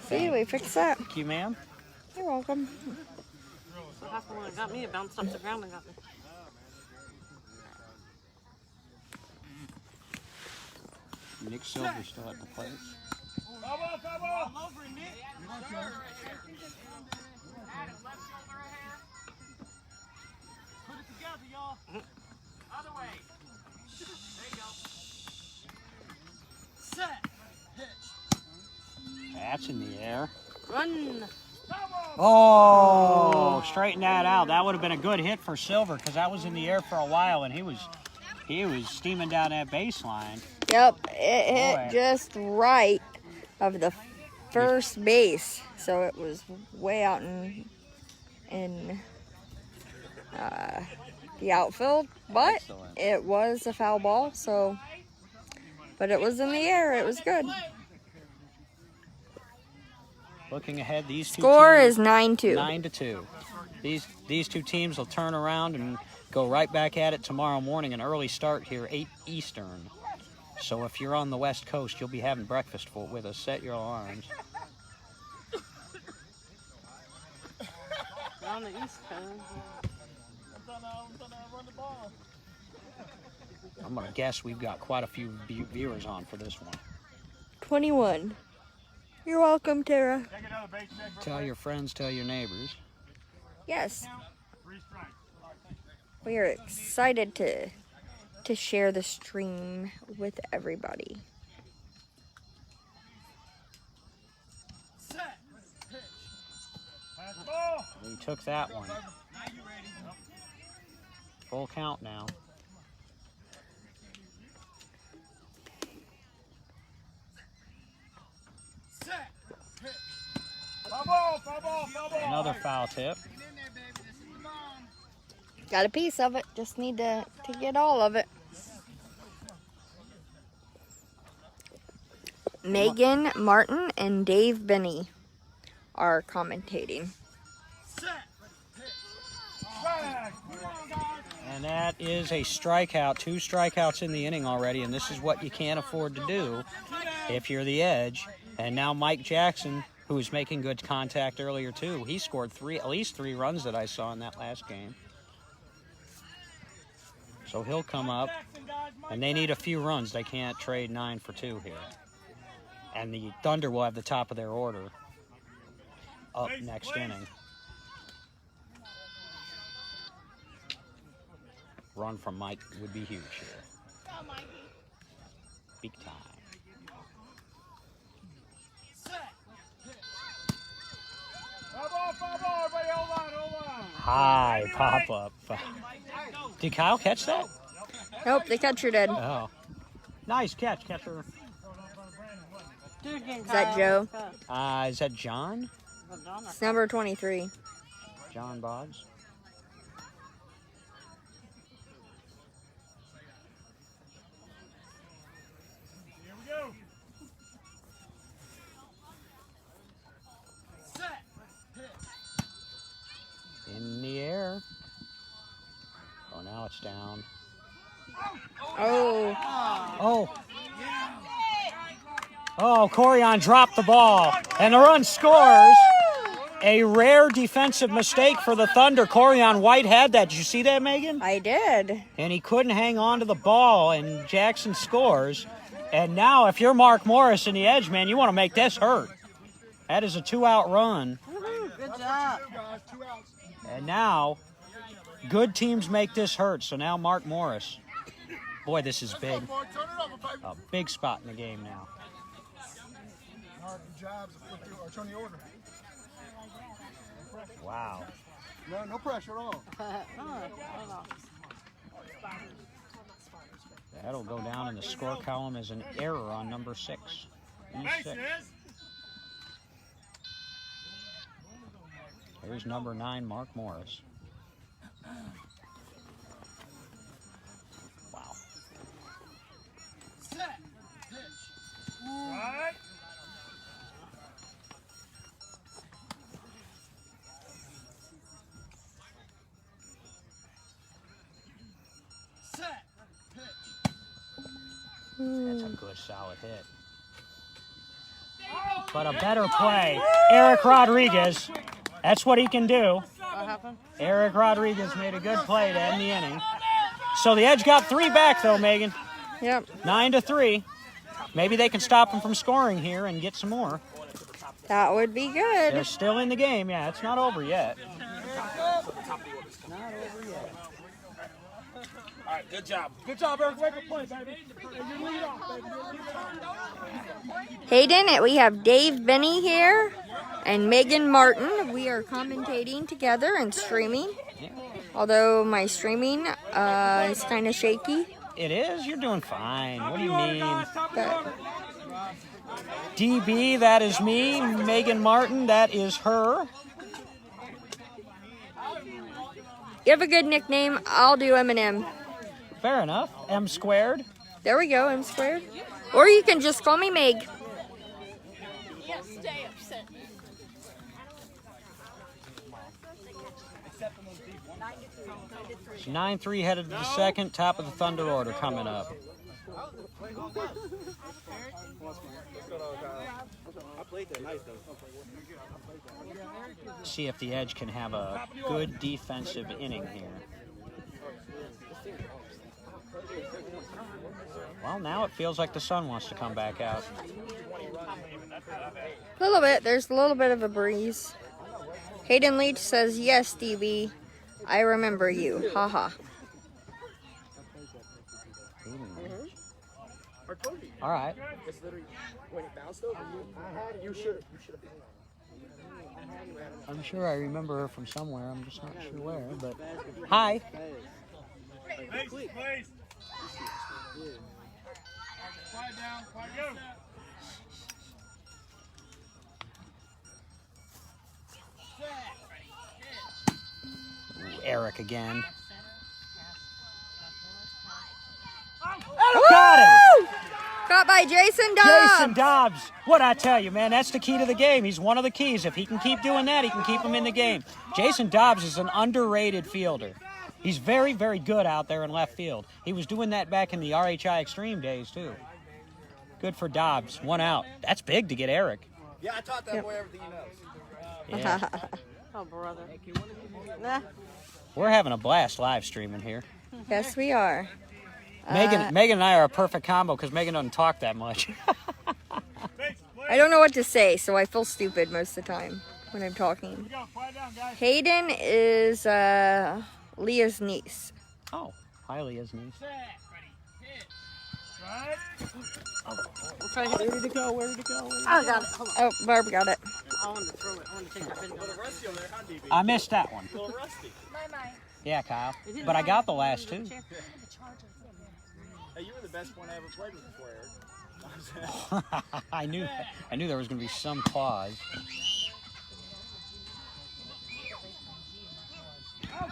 See, we fixed that. Thank you, ma'am. You're welcome. So half when it got me, it bounced off the ground and got me. Nick Silver still at the plate. That's in the air. Run! Oh, straighten that out. That would have been a good hit for Silver because that was in the air for a while, and he was steaming down that baseline. Yep, it hit Boy. just right of the first base, so it was way out in the outfield, but Excellent. it was a foul ball, so, but it was in the air. It was good. Looking ahead, these two Score teams, is 9-2. 9-2. These two teams will turn around and go right back at it tomorrow morning. An early start here, 8 Eastern. So if you're on the West Coast, you'll be having breakfast with us. Set your alarms. On the East Coast. I'm going to guess we've got quite a few viewers on for this one. 21. You're welcome, Tara. Tell your friends, tell your neighbors. Yes. We are excited to share the stream with everybody. We took that one. Full count now. Another foul tip. Got a piece of it. Just need to get all of it. Megan Martin and Dave Benny. are commentating. And that is a strikeout. 2 strikeouts in the inning already, and this is what you can't afford to do if you're the Edge. And now Mike Jackson, who was making good contact earlier too, he scored at least 3 runs that I saw in that last game. So he'll come up, and they need a few runs. They can't trade 9 for 2 here. And the Thunder will have the top of their order up next inning. Run from Mike would be huge here. Big time. High pop up. Did Kyle catch that? Nope, the catcher did. Oh. Nice catch, catcher. Is that Joe? Is that John? It's number 23. John Boggs? In the air. Oh, now it's down. Oh. Oh. Oh, Corian dropped the ball. And the run scores. A rare defensive mistake for the Thunder. Corian White had that. Did you see that, Megan? I did. And he couldn't hang on to the ball, and Jackson scores. And now, if you're Mark Morris in the Edge, man, you want to make this hurt. That is a 2-out run. Good job. And now, good teams make this hurt. So now Mark Morris. Boy, this is big. A big spot in the game now. Wow. No pressure at all. That'll go down in the score column as an error on number 6. E6. Here's number 9, Mark Morris. Wow. Right. That's a good, solid hit. But a better play. Eric Rodriguez. That's what he can do. What happened? Eric Rodriguez made a good play to end the inning. So the Edge got 3 back, though, Megan. Yep. 9-3. Maybe they can stop them from scoring here and get some more. That would be good. They're still in the game. Yeah, it's not over yet. All right, good job. Good job, Eric. Make a play, baby. You lead off, baby. Hayden, we have Dave Benny here and Megan Martin. We are commentating together and streaming. Although my streaming is kind of shaky. It is? You're doing fine. What do you mean? But DB, that is me. Megan Martin, that is her. you have a good nickname. I'll do Eminem. Fair enough. M squared. There we go, M squared. Or you can just call me Meg. Yes, stay upset. It's 9-3 headed to the second. Top of the Thunder order coming up. See if the Edge can have a good defensive inning here. Well, now it feels like the sun wants to come back out. A little bit. There's a little bit of a breeze. Hayden Leach says, yes, DB. I remember you. Haha. All right. I'm sure I remember her from somewhere. I'm just not sure where. But hi. Please. Quiet down. Quiet, go. Ooh, Eric again. Got him! Got by guy, Jason Dobbs. Jason Dobbs. What'd I tell you, man? That's the key to the game. He's one of the keys. If he can keep doing that, he can keep him in the game. Jason Dobbs is an underrated fielder. He's very, very good out there in left field. He was doing that back in the RHI Extreme days, too. Good for Dobbs. 1 out. That's big to get Eric. Yeah, I taught that boy everything he knows. Yeah. Oh, brother. Nah. We're having a blast live streaming here. Yes, we are. Megan and I are a perfect combo because Megan doesn't talk that much. I don't know what to say, so I feel stupid most of the time when I'm talking. Hayden is Leah's niece. Oh, hi, Leah's niece. Where did it go? I got it. Hold on. Oh, Barb got it. I wanted to throw it. I wanted to take that video. I missed that one. A little rusty. Yeah, Kyle. But I got the last two. Hey, you were the best one I ever played with before, Eric. I knew there was going to be some pause.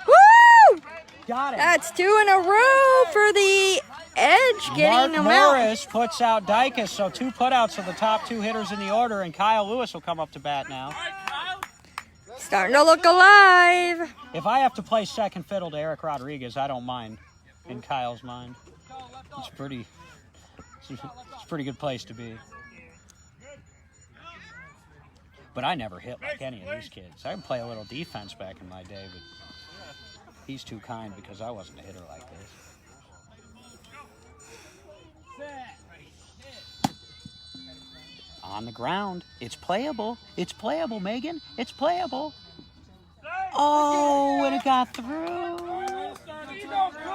Woo! Got it. That's 2 in a row for the Edge getting them out. Morris puts out Dykus, so 2 putouts of the top 2 hitters in the order, and Kyle Lewis will come up to bat now. Starting to look alive. If I have to play second fiddle to Eric Rodriguez, I don't mind. In Kyle's mind, it's a pretty good place to be. But I never hit like any of these kids. I can play a little defense back in my day, but he's too kind because I wasn't a hitter like this. On the ground. It's playable. It's playable, Megan. It's playable. Oh, and it got through.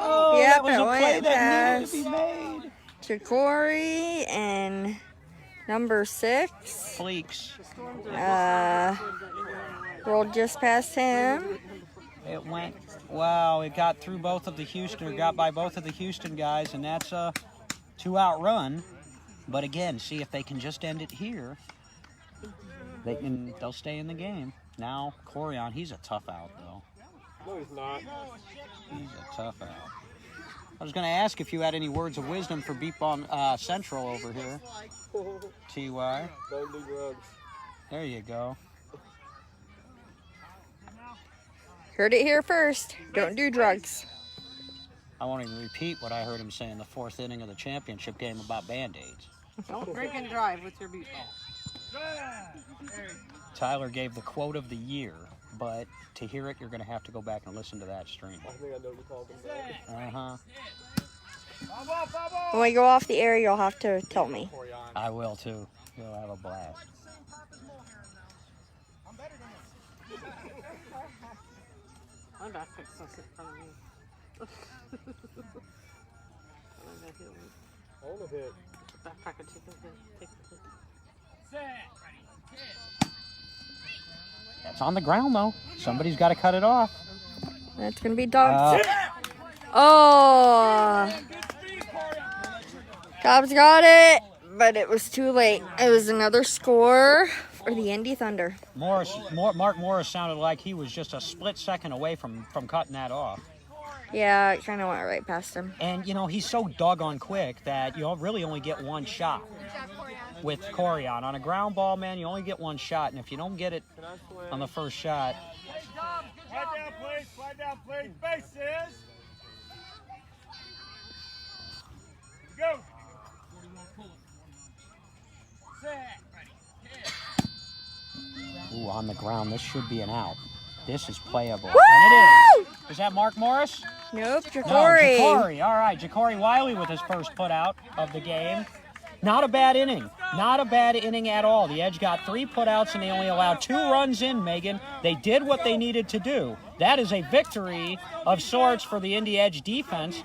Oh, Yep, that was a it play went that needed past to be made. Ja'Cory and number 6. Fleeks. Rolled just past him. It went, wow, it got through both of the Houston, or got by both of the Houston guys, and that's a 2-out run. But again, see if they can just end it here. They'll stay in the game. Now, Corion, he's a tough out, though. No, he's not. He's a tough out. I was going to ask if you had any words of wisdom for Beat Ball Central over here. TY. Don't do drugs. There you go. Heard it here first. Don't do drugs. I won't even repeat what I heard him say in the 4th inning of the championship game about Band-Aids. Don't drink and drive with your beat ball. Tyler gave the quote of the year, but to hear it, you're going to have to go back and listen to that stream. I think I know what you're talking about. When we go off the air, you'll have to tell me. I will, too. You'll have a blast. My backpack's so in front of me. Hold a hit. Backpack and take the hit. That's on the ground, though. Somebody's got to cut it off. That's going to be Dobbs. Oh. Dobbs got it, but it was too late. It was another score for the Indy Thunder. Mark Morris sounded like he was just a split second away from cutting that off. Yeah, it kind of went right past him. And, you know, he's so doggone quick that you really only get one shot with Corion. On a ground ball, man, you only get one shot. And if you don't get it on the first shot. Slide down, please. Bases. Go. Ooh, on the ground. This should be an out. This is playable. Woo! And it is. Is that Mark Morris? Nope, No, Ja'Cory. Ja'Cory. All right, Ja'Cory Wiley with his first putout of the game. Not a bad inning. Not a bad inning at all. The Edge got 3 putouts and they only allowed 2 runs in, Megan. They did what they needed to do. That is a victory of sorts for the Indy Edge defense.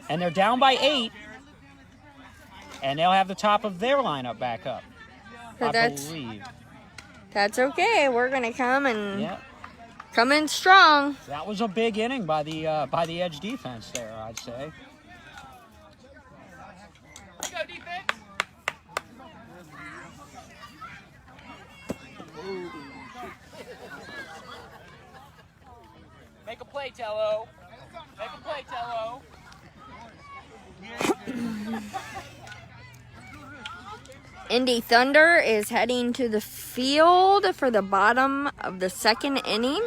And they're down by 8. And they'll have the top of their lineup back up, But I believe. That's okay. We're going to come and Yeah. come in strong. That was a big inning by the Edge defense there, I'd say. Go defense. Make a play, Tello. Make a play, Tello. Indy Thunder is heading to the field for the bottom of the second inning.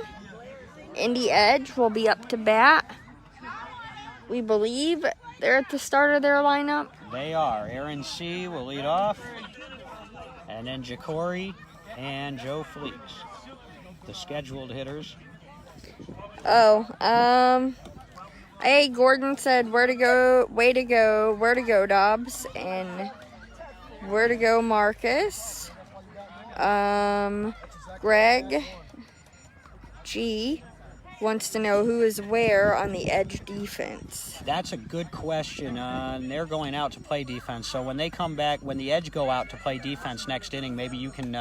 Indy Edge will be up to bat. We believe they're at the start of their lineup. They are. Aaron C. will lead off. And then Jacory and Joe Fleeks, the scheduled hitters. Hey, Gordon said where to go, way to go, where to go, Dobbs, and where to go, Marcus. Greg G wants to know who is where on the Edge defense. That's a good question. They're going out to play defense. So when they come back, when the Edge go out to play defense next inning, maybe you can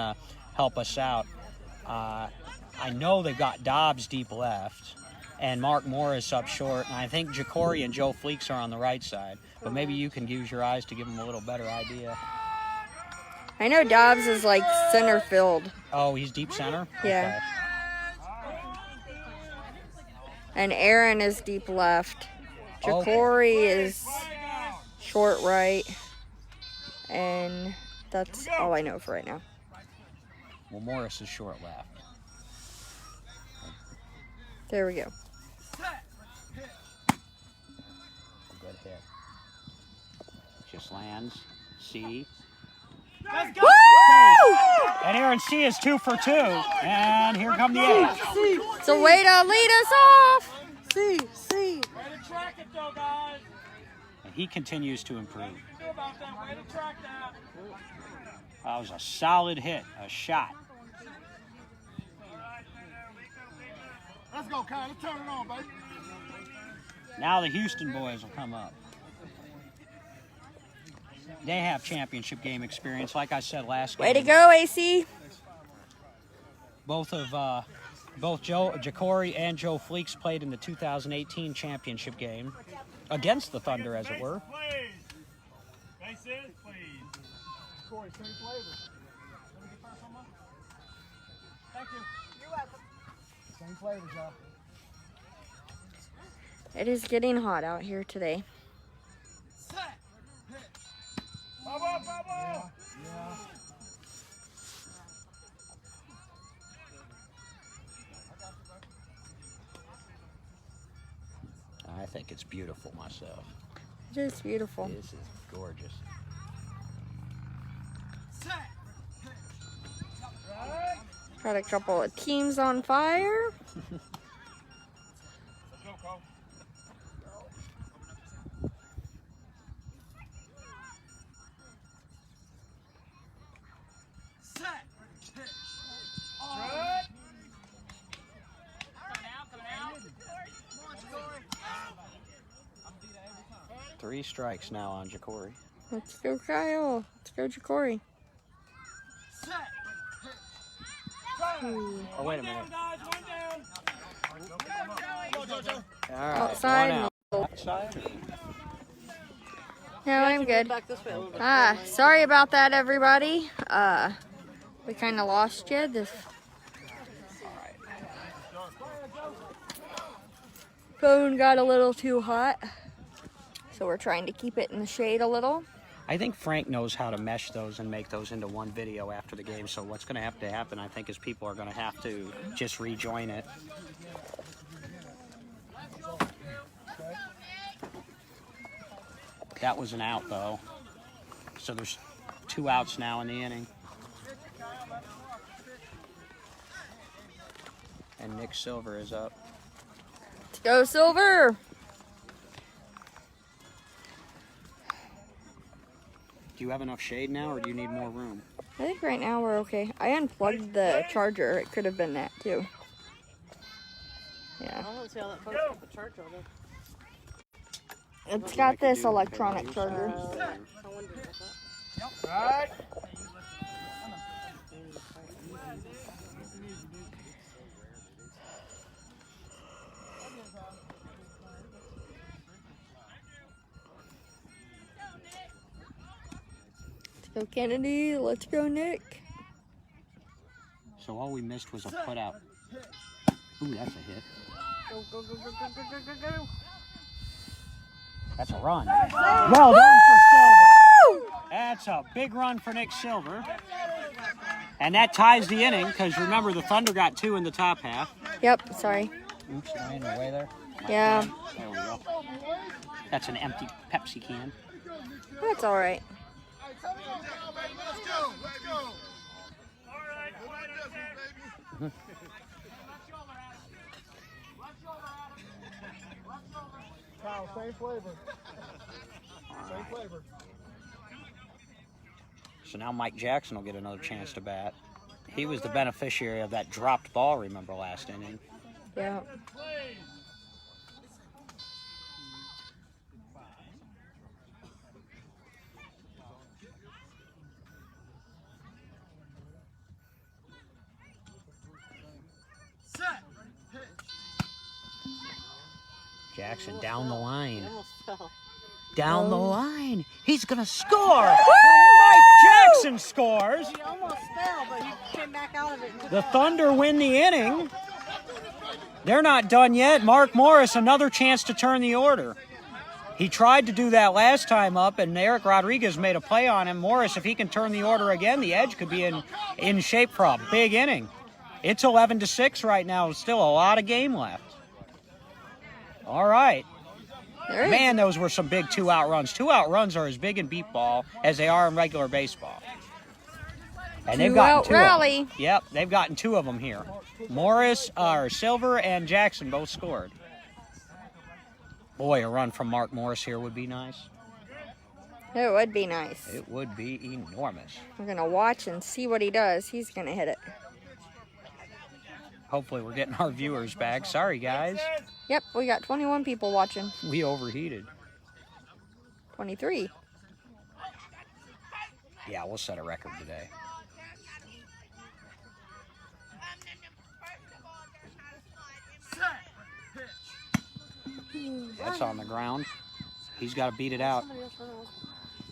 help us out. I know they've got Dobbs deep left and Mark Morris up short. And I think Jacory and Joe Fleeks are on the right side. But maybe you can use your eyes to give them a little better idea. I know Dobbs is like center field. Oh, he's deep center? Yeah. Okay. And Aaron is deep left. Jacory is short right. And that's all I know for right now. Well, Morris is short left. There we go. Good hit. Just lands. C. Let's go! Woo! And Aaron C is 2 for 2. And here come the Edge. So way to lead us off. See. Way to track it though, guys. And he continues to improve. What do you do about that? Way to track that. That was a solid hit, a shot. Let's go, Kyle. Let's turn it on, baby. Now the Houston boys will come up. They have championship game experience, like I said last game. Way to go, AC. Both Jacory and Joe Fleeks played in the 2018 championship game against the Thunder, as it were. Bases, please. Corey, same flavor. Let me get first on mine. Thank you. You're welcome. Same flavors, y'all. It is getting hot out here today. Yeah. I think it's beautiful myself. It is beautiful. This is gorgeous. Got a couple of teams on fire. Three strikes now on Jacory. Let's go, Kyle. Let's go, Jacory. Oh, wait a minute. All right. Outside. One out. Outside. No, I'm good. Back this way a little bit. Sorry about that, everybody. We kind of lost you. This phone got a little too hot, so we're trying to keep it in the shade a little. I think Frank knows how to mesh those and make those into one video after the game. So what's going to have to happen, I think, is people are going to have to just rejoin it. That was an out, though. So there's 2 outs now in the inning. And Nick Silver is up. Let's go, Silver. Do you have enough shade now, or do you need more room? I think right now we're okay. I unplugged the charger. It could have been that, too. Yeah. I don't see how that phone's got the charger on it. It's got this electronic charger. I wondered about that. Right. Let's go, Kennedy. Let's go, Nick. So all we missed was a putout. Ooh, that's a hit. Go, go, go, go, go, go, go, go, go. That's a run. Well done for Silver. That's a big run for Nick Silver. And that ties the inning because remember the Thunder got 2 in the top half. Yep, sorry. Oops, am I in the way there? Yeah, There we go. That's an empty Pepsi can. that's all right. Let's go. Let's go. Kyle, same flavor. Same flavor. So now Mike Jackson will get another chance to bat. He was the beneficiary of that dropped ball, remember, last inning. Yeah. Jackson down the line. Almost fell. Down the line. He's going to score. Mike Jackson scores. He almost fell, but he came back out of it. And The Thunder win the inning. They're not done yet. Mark Morris, another chance to turn the order. He tried to do that last time up, and Eric Rodriguez made a play on him. Morris, if he can turn the order again, the Edge could be in shape for a big inning. It's 11-6 right now. Still a lot of game left. All right. Man, those were some big 2-out runs. 2-out runs are as big in beat ball as they are in regular baseball. And they've gotten 2 rally. of them. Yep, they've gotten 2 of them here. Morris, or Silver, and Jackson both scored. Boy, a run from Mark Morris here would be nice. It would be nice. It would be enormous. We're going to watch and see what he does. He's going to hit it. Hopefully we're getting our viewers back. Sorry, guys. Yep, we got 21 people watching. We overheated. 23. Yeah, we'll set a record today. That's on the ground. He's got to beat it out.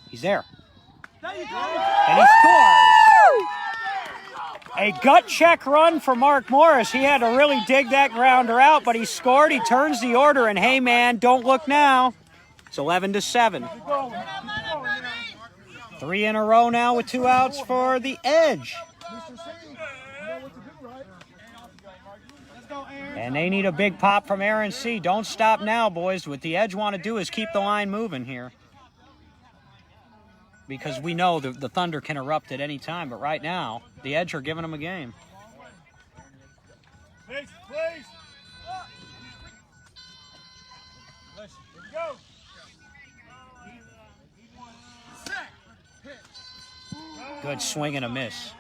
He's there. And he scores. A gut check run for Mark Morris. He had to really dig that grounder out, but he scored. He turns the order, and hey, man, don't look now. It's 11-7. 3 in a row now with 2 outs for the Edge. And they need a big pop from Aaron C. Don't stop now, boys. What the Edge want to do is keep the line moving here. Because we know the Thunder can erupt at any time, but right now, the Edge are giving them a game. Please, please. Go. Good swing and a miss.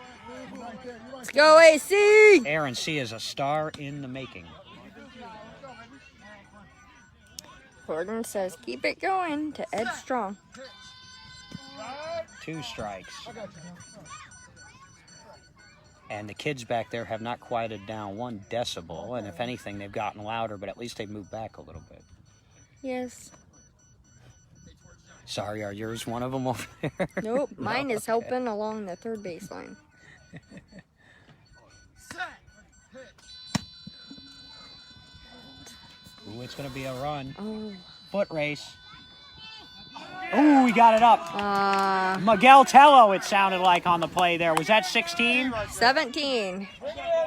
Let's go, AC! Aaron C. is a star in the making. Gordon says, keep it going to Edge Strong. 2 strikes. And the kids back there have not quieted down 1 decibel, and if anything, they've gotten louder, but at least they've moved back a little bit. Yes. Sorry, are yours one of them over there? Nope, mine is Okay. helping along the third baseline. Ooh, it's going to be a run. Oh. Foot race. Ooh, he got it up. Uh, Miguel Tello, it sounded like on the play there. Was that 16? 17.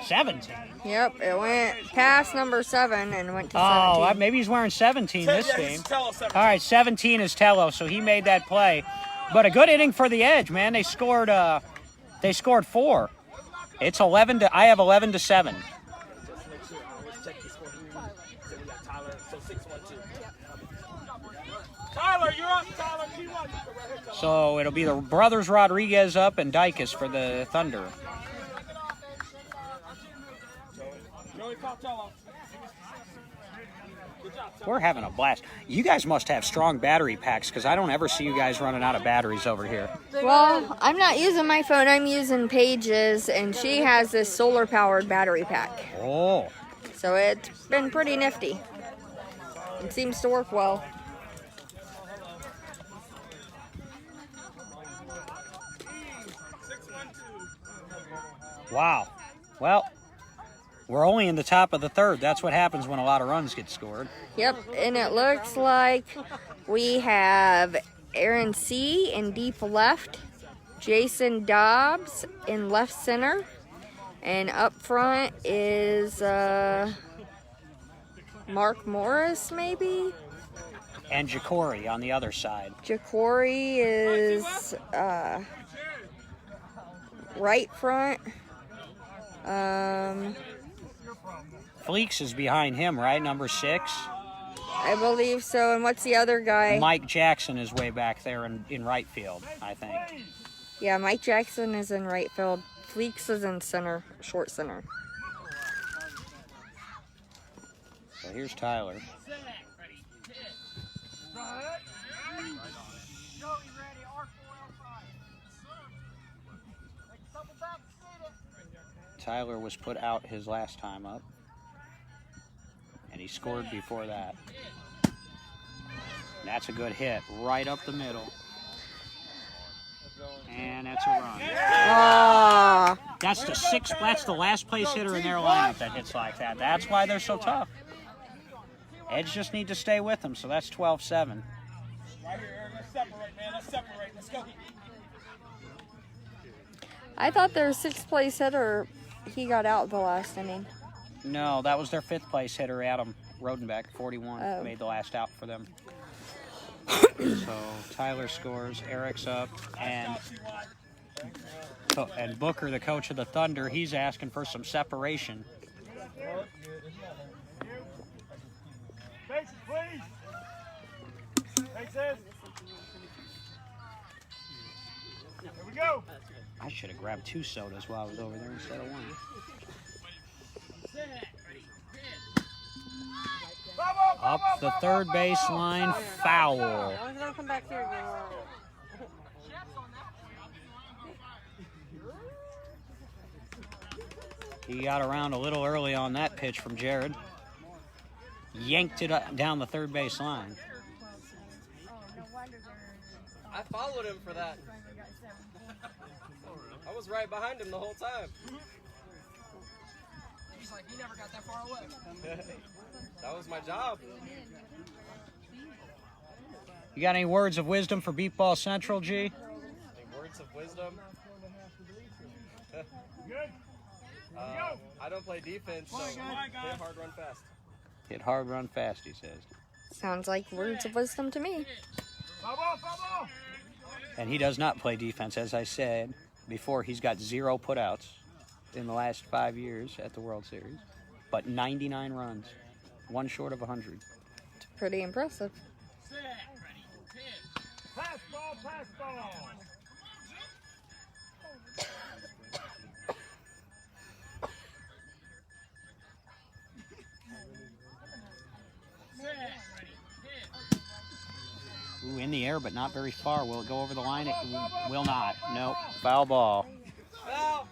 17? Yep, it went past number 7 and went to 17. Oh, maybe he's wearing 17 this game. All right, 17 is Tello, so he made that play. But a good inning for the Edge, man. They scored 4. It's 11 to I have 11-7. Tyler, you're up, Tyler. So it'll be the brothers Rodriguez up and Dykes for the Thunder. Joey Costello. We're having a blast. You guys must have strong battery packs because I don't ever see you guys running out of batteries over here. Well, I'm not using my phone. I'm using Paige's, and she has this solar-powered battery pack. Oh. So it's been pretty nifty. It seems to work well. Wow. Well, we're only in the top of the third. That's what happens when a lot of runs get scored. Yep, and it looks like we have Aaron C. in deep left, Jason Dobbs in left center, and up front is Mark Morris, maybe? And Jacory on the other side. Jacory is right front. Fleeks is behind him, right? Number 6. I believe so. And what's the other guy? Mike Jackson is way back there in right field, I think. Yeah, Mike Jackson is in right field. Fleeks is in center, short center. So here's Tyler. Tyler was put out his last time up, and he scored before that. And that's a good hit right up the middle. And that's a run. Ah, That's the last place hitter in their lineup that hits like that. That's why they're so tough. Edge just need to stay with them, so that's 12-7. Right here, Eric. Let's separate, man. Let's separate. Let's go. I thought their 6th place hitter, he got out the last inning. No, that was their 5th place hitter, Adam Rodenbeck, 41, Oh. made the last out for them. So Tyler scores, Eric's up, and Booker, the coach of the Thunder, he's asking for some separation. Faces, please. Faces. Here we go. I should have grabbed 2 sodas while I was over there instead of 1. Up the third baseline, foul. I'm gonna come back here again. He got around a little early on that pitch from Jared. Yanked it down the third base line. I followed him for that. I was right behind him the whole time. He's like, he never got that far away. That was my job. You got any words of wisdom for Beat Ball Central, G? Any words of wisdom? I don't play defense, so hit hard, run fast. Hit hard, run fast, he says. Sounds like words of wisdom to me. And he does not play defense, as I said before. He's got 0 putouts in the last 5 years at the World Series, but 99 runs, 1 short of 100. It's pretty impressive. Pass ball, pass ball. Ooh, in the air, but not very far. Will it go over the line? It will not. Nope. Foul ball. Foul.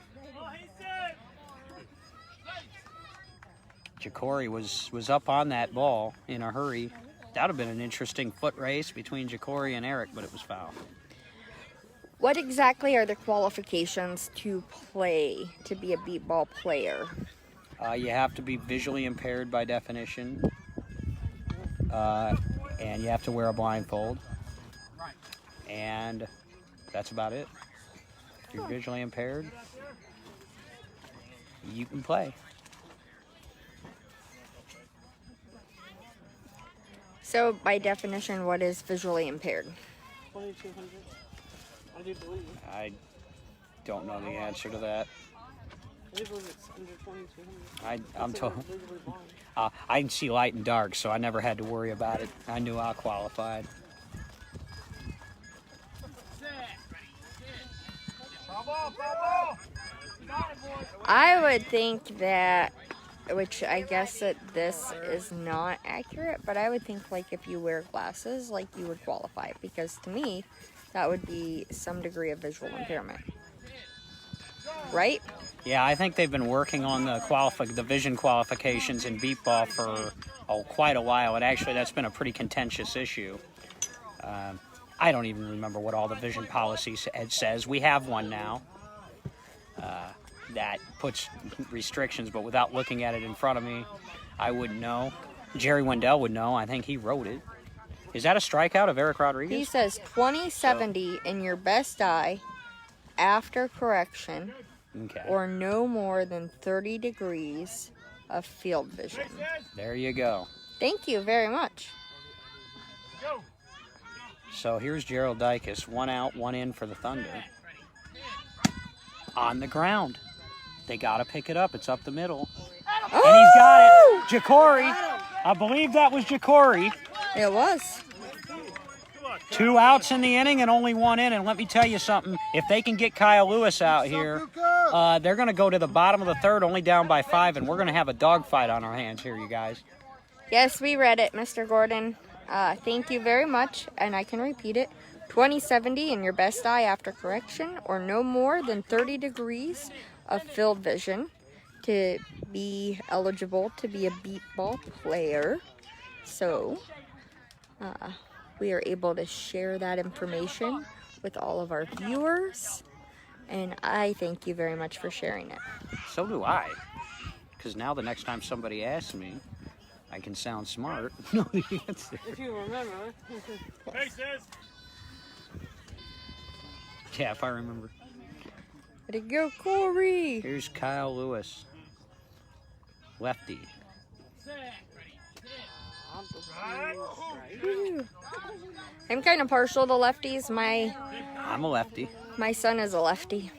Jacory was up on that ball in a hurry. That would have been an interesting foot race between Jacory and Eric, but it was foul. What exactly are the qualifications to play, to be a beat ball player? You have to be visually impaired by definition, and you have to wear a blindfold, and that's about it. If you're visually impaired, you can play. So, by definition, what is visually impaired? 2200. I do believe. I don't know the answer to that. I do believe it's under 2200. I'm told. Legally blind. I can see light and dark, so I never had to worry about it. I knew I qualified. I would think that, which I guess that this is not accurate, but I would think like if you wear glasses, like you would qualify, because to me, that would be some degree of visual impairment. Right? Yeah, I think they've been working on the vision qualifications in beat ball for quite a while, and actually that's been a pretty contentious issue. I don't even remember what all the vision policy says. We have one now that puts restrictions, but without looking at it in front of me, I wouldn't know. Jerry Wendell would know. I think he wrote it. Is that a strikeout of Eric He Rodriguez? says 20/70 in your best eye after correction Okay. or no more than 30 degrees of field vision. There you go. Thank you very much. So here's Gerald Dykes. 1 out, 1 in for the Thunder. On the ground. They got to pick it up. It's up the middle. And he's got it. Jacory. I believe that was Jacory. It was. 2 outs in the inning and only 1 in. And let me tell you something. If they can get Kyle Lewis out here, they're going to go to the bottom of the third, only down by 5, and we're going to have a dogfight on our hands here, you guys. Yes, we read it, Mr. Gordon. Thank you very much, and I can repeat it. 20/70 in your best eye after correction, or no more than 30 degrees of field vision to be eligible to be a beat ball player. So, we are able to share that information with all of our viewers, and I thank you very much for sharing it. So do I. Because now the next time somebody asks me, I can sound smart. No, the answer. If you remember. Yeah, if I remember. Way to go, Corey! Here's Kyle Lewis. Lefty. I'm kind of partial to lefties. I'm a lefty. My son is a lefty.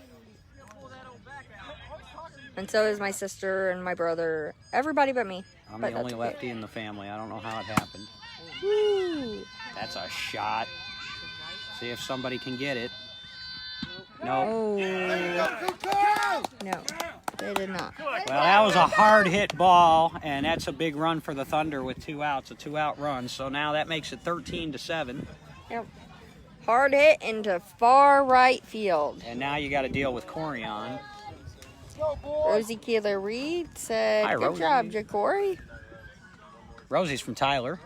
And so is my sister and my brother. Everybody but me. I'm But the only that's lefty in the family. I don't know how it happened. Woo. That's a shot. See if somebody can get it. No. Oh. No, they did not. Well, that was a hard hit ball, and that's a big run for the Thunder with 2 outs, a 2-out run. So now that makes it 13-7. Yep. Hard hit into far right field. And now you got to deal with Corian. Rosie Keeler Reed said, Hi, "Good Rosie. job, Jacory." Rosie's from Tyler.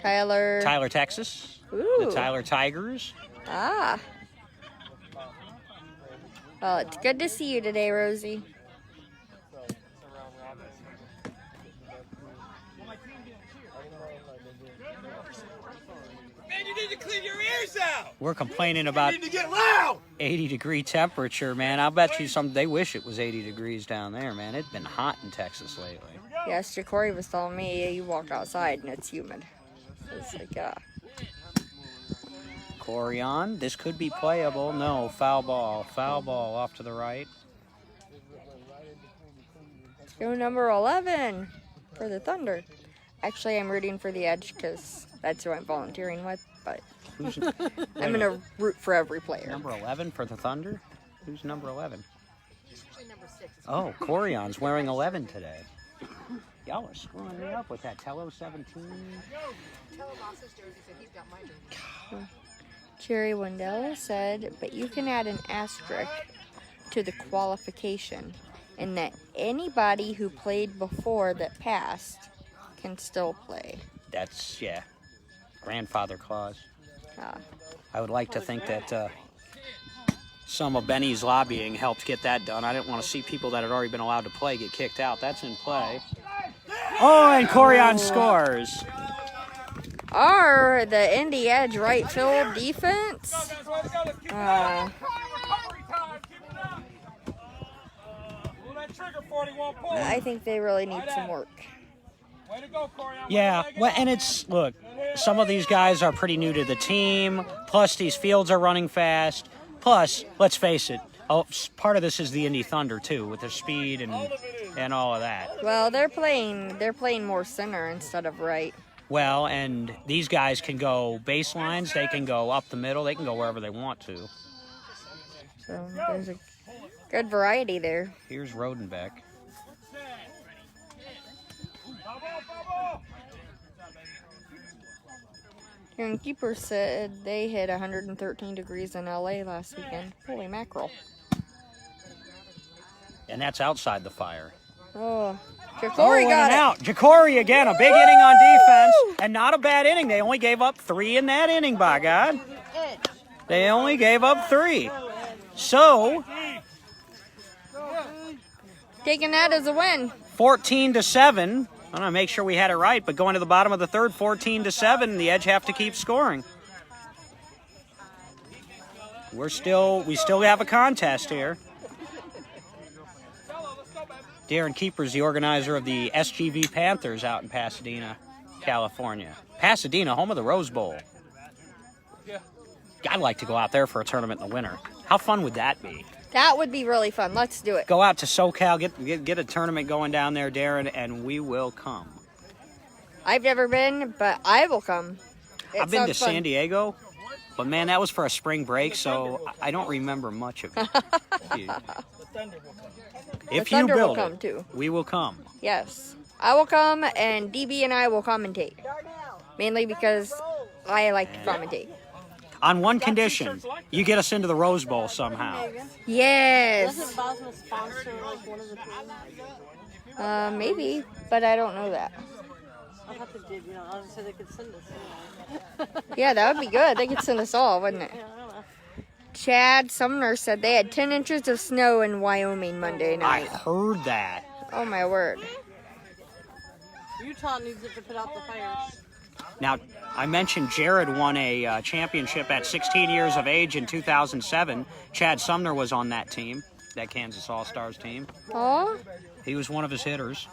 Tyler, Texas. Ooh. The Tyler Tigers. Ah. Well, it's good to see you today, Rosie. Man, you need to clean your ears out. We're complaining about You need to get loud. 80-degree temperature, man. I'll bet you they wish it was 80 degrees down there, man. It's been hot in Texas lately. Yes, Jacory was telling me you walk outside and it's humid. It's like, Corian, this could be playable. No, foul ball. Foul ball off to the right. go number 11 for the Thunder. Actually, I'm rooting for the Edge because that's who I'm volunteering with, but I'm going to root for every player. Number 11 for the Thunder? Who's number 11? Oh, Corian's wearing 11 today. Y'all are screwing me up with that Tello 17. Jerry Wendell said, but you can add an asterisk to the qualification in that anybody who played before that passed can still play. That's, yeah, grandfather clause. Ah. I would like to think that some of Benny's lobbying helped get that done. I didn't want to see people that had already been allowed to play get kicked out. That's in play. Oh, and Corian scores. The Indy Edge right field defense. I think they really need some work. Yeah, well, and it's, look, some of these guys are pretty new to the team. Plus, these fields are running fast. Plus, let's face it, part of this is the Indy Thunder, too, with their speed and all of that. Well, they're playing more center instead of right. Well, and these guys can go baselines. They can go up the middle. They can go wherever they want to. So there's a good variety there. Here's Rodenbeck. Karen Keeper said they hit 113 degrees in LA last weekend. Holy mackerel. And that's outside the fire. Oh, Jacory got it. it. Out. Jacory again, a big inning on defense, and not a bad inning. They only gave up 3 in that inning, by God. They only gave up 3. So, taking that as a win. 14-7. I want to make sure we had it right, but going to the bottom of the third, 14-7, the Edge have to keep scoring. We still have a contest here. Darren Keeper's the organizer of the SGV Panthers out in Pasadena, California. Pasadena, home of the Rose Bowl. I'd like to go out there for a tournament in the winter. How fun would that be? That would be really fun. Let's do it. Go out to SoCal, get a tournament going down there, Darren, and we will come. I've never been, but I will come. I've been to San Diego, but man, that was for a spring break, so I don't remember much of it. If you build it, too. we will come. Yes. I will come, and DB and I will commentate. Mainly because I like to commentate. On one condition, you get us into the Rose Bowl somehow. Yes. Doesn't Bosma sponsor like one of the teams? Maybe, but I don't know that. I'll have to dig, obviously they could send us anyway. Yeah, that would be good. They could send us all, wouldn't it? Yeah, I don't know. Chad Sumner said they had 10 inches of snow in Wyoming Monday I night. heard that. Oh, my word. Utah needs it to put out the fires. Now, I mentioned Jared won a championship at 16 years of age in 2007. Chad Sumner was on that team, that Kansas All-Stars team. Oh? He was one of his hitters.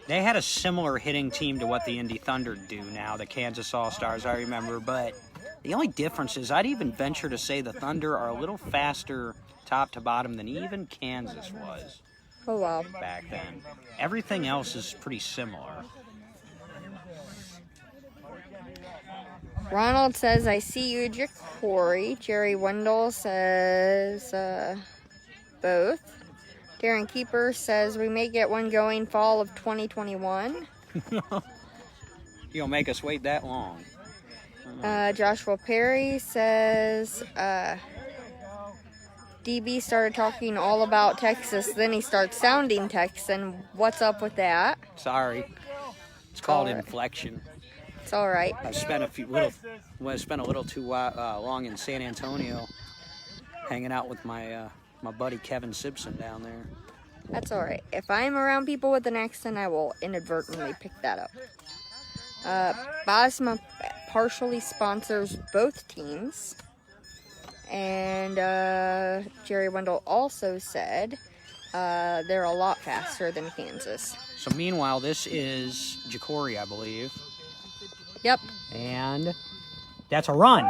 They had a similar hitting team to what the Indy Thunder do now, the Kansas All-Stars, I remember. But the only difference is I'd even venture to say the Thunder are a little faster top to bottom than even Kansas was. Oh, wow. Back then. Everything else is pretty similar. Ronald says, I see you, Jacory. Jerry Wendell says, both. Darren Keeper says, we may get one going fall of 2021. You'll make us wait that long. Joshua Perry says, DB started talking all about Texas, then he starts sounding Texan. What's up with that? Sorry. It's called inflection. It's all right. I spent a little too long in San Antonio, hanging out with my buddy Kevin Simpson down there. That's all right. If I'm around people with an accent, I will inadvertently pick that up. Bosma partially sponsors both teams. And Jerry Wendell also said they're a lot faster than Kansas. So meanwhile, this is Jacory, I believe. Yep. And that's a run.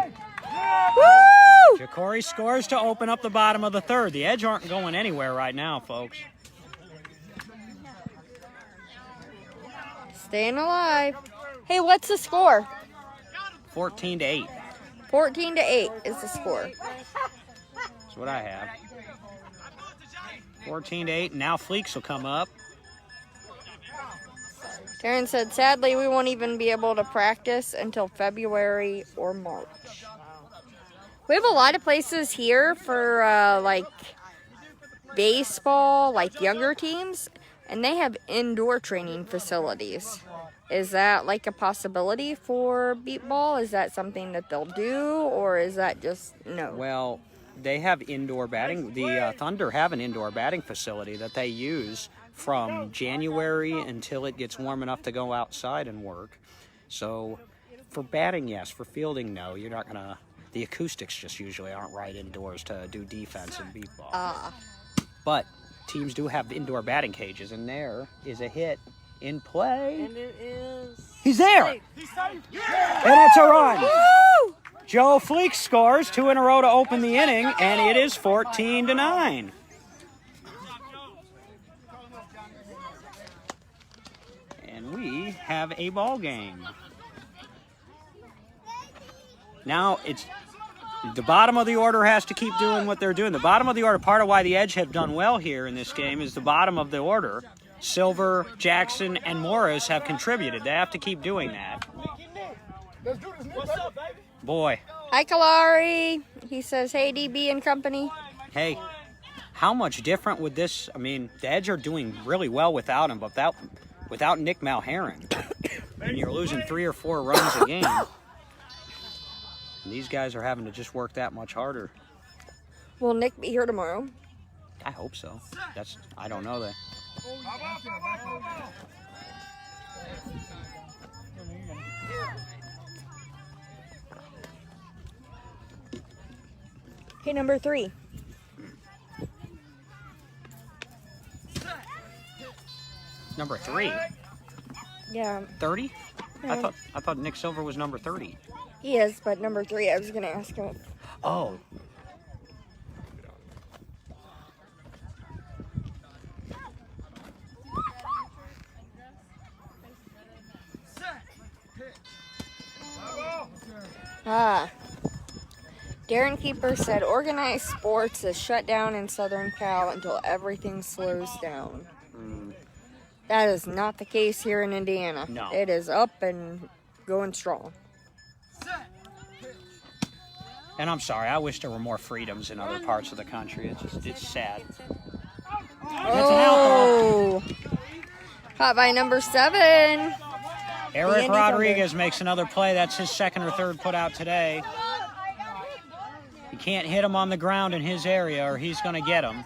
Woo! Jacory scores to open up the bottom of the third. The Edge aren't going anywhere right now, folks. Staying alive. Hey, what's the score? 14-8. 14-8 is the score. That's what I have. 14-8. Now Fleeks will come up. Darren said, sadly, we won't even be able to practice until February or March. We have a lot of places here for, like, baseball, like, younger teams, and they have indoor training facilities. Is that, like, a possibility for beat ball? Is that something that they'll do, or is that just no? Well, they have indoor batting. The Thunder have an indoor batting facility that they use from January until it gets warm enough to go outside and work. So for batting, yes. For fielding, no. You're not going to... The acoustics just usually aren't right indoors to do defense and beat ball. But teams do have indoor batting cages, and there is a hit in play. And it is... He's there! And it's a run! Woo! Joe Fleek scores 2 in a row to open the inning, and it is 14-9. And we have a ball game. Now it's the bottom of the order has to keep doing what they're doing. The bottom of the order, part of why the Edge have done well here in this game is the bottom of the order. Silver, Jackson, and Morris have contributed. They have to keep doing that. Boy. Hi, Kalari. He says, hey, DB and company. Hey, how much different would this... I mean, the Edge are doing really well without him, but without Nick Malheron. And you're losing 3 or 4 runs a game. And these guys are having to just work that much harder. Will Nick be here tomorrow? I hope so. I don't know that. Okay, number 3. Number 3. Yeah, 30? Yeah. I thought Nick Silver was number 30. he is, but number 3, I was gonna ask him. Oh. Darren Keeper said organized sports is shut down in Southern Cal until everything slows down. That is not the case here in Indiana. No. It is up and going strong. And I'm sorry, I wish there were more freedoms in other parts of the country. It's sad. Oh! Caught by number 7. Eric Indy Rodriguez makes another play. That's his second or third put out today. You can't hit him on the ground in his area or he's going to get him.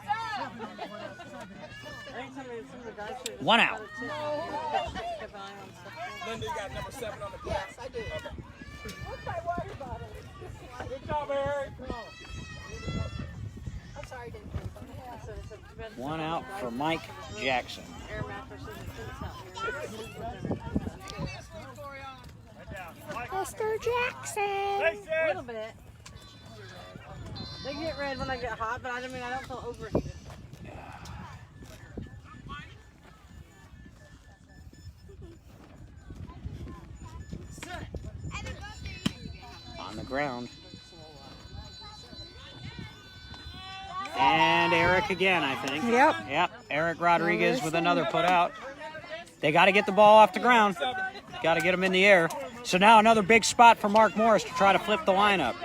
1 out. Linda, you got number 7 on the plate. Yes, I do. What's my water bottle? Good job, Eric. I'm sorry, I didn't drink it. 1 out for Mike Jackson. Air mattress is a Mr. Jackson. A little bit. They get red when I get hot, but I don't feel overheated. On the ground. And Eric again, I think. Yep. Eric Rodriguez with another put out. They got to get the ball off the ground. Got to get them in the air. So now another big spot for Mark Morris to try to flip the lineup.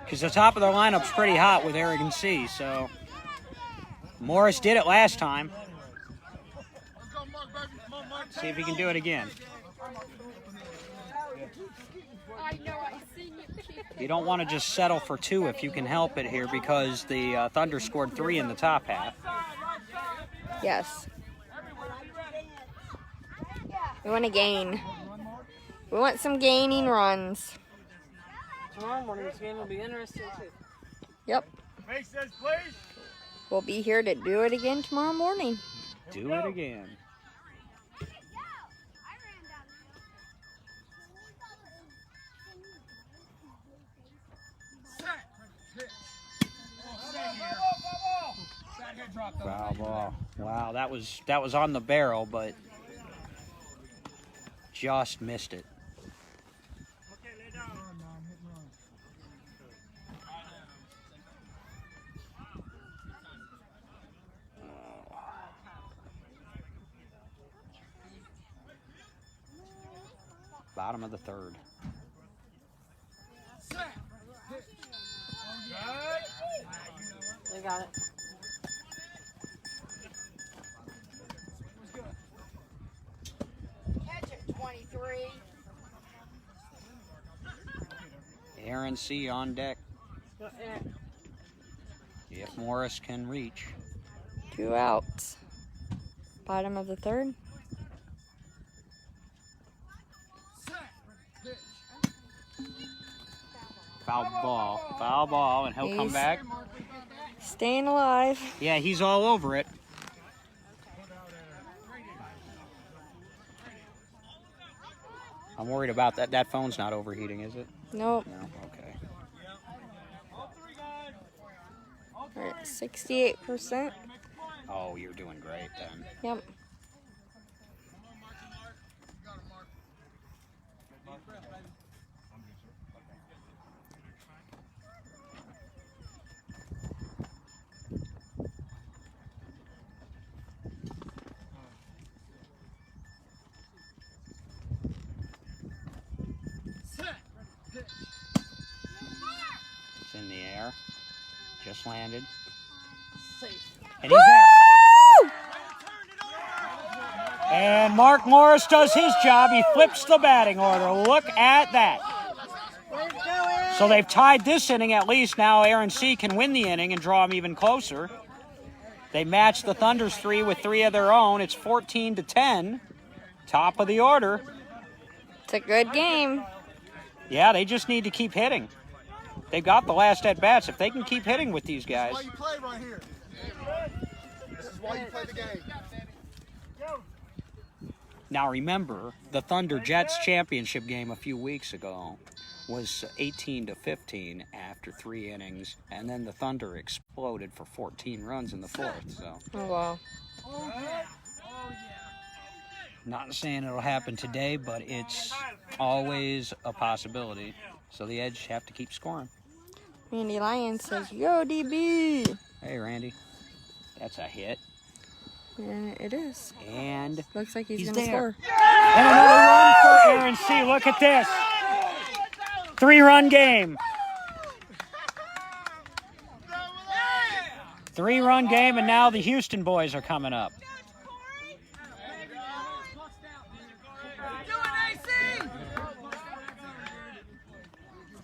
Because the top of their lineup's pretty hot with Eric and C. So Morris did it last time. See if he can do it again. You don't want to just settle for 2 if you can help it here because the Thunder scored 3 in the top half. Yes. We want to gain. We want some gaining runs. Tomorrow morning's game will be interesting too. Yep. Make sense, please. We'll be here to do it again tomorrow morning. Do it again. Foul ball. Wow, that was on the barrel, but just missed it. Bottom of the 3rd. They got it. Catch it, 23. Aaron C. on deck. If Morris can reach. 2 outs. Bottom of the 3rd. Foul ball, and he'll come back. Staying alive. Yeah, he's all over it. I'm worried about that. That phone's not overheating, is it? Nope. No, okay. We're at 68%. Oh, you're doing great then. Yep. It's in the air. Just landed. Safe. And he's there. And Mark Morris does his job. He flips the batting order. Look at that. So they've tied this inning at least. Now Aaron C. can win the inning and draw them even closer. They matched the Thunder's 3 with 3 of their own. It's 14-10. Top of the order. It's a good game. Yeah, they just need to keep hitting. They got the last at-bats. If they can keep hitting with these guys. This is why you play right here. This is why you play the game. Now remember, the Thunder Jets championship game a few weeks ago was 18-15 after 3 innings, and then the Thunder exploded for 14 runs in the 4th. So, Oh, wow. not saying it'll happen today, but it's always a possibility. So the Edge have to keep scoring. Randy Lyons says, "Yo, DB." Hey, Randy, that's a hit. Yeah, it is. And Looks like he's he's gonna there. score. And another run for Aaron C. Look at this. 3-run game. 3-run game, and now the Houston boys are coming up.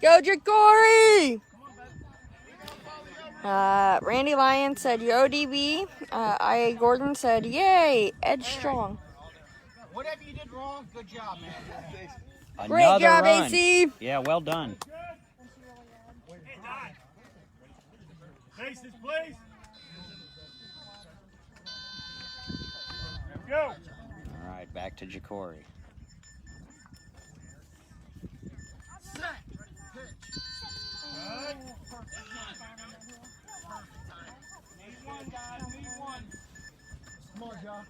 Go, Jacory! Randy Lyons said, "Yo, DB." I.A. Gordon said, "Yay, Edge strong." Whatever you did wrong, good job, man. Great Another job, run. AC. Yeah, well done. Faces, please. There we go. All right, back to Jacory. Need one, guys. Need one. Come on, John.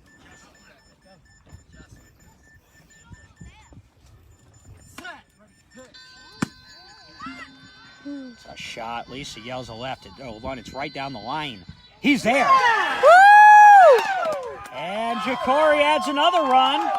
It's a shot. Lisa yells a left. Oh, run. It's right down the line. He's there. And Jacory adds another run.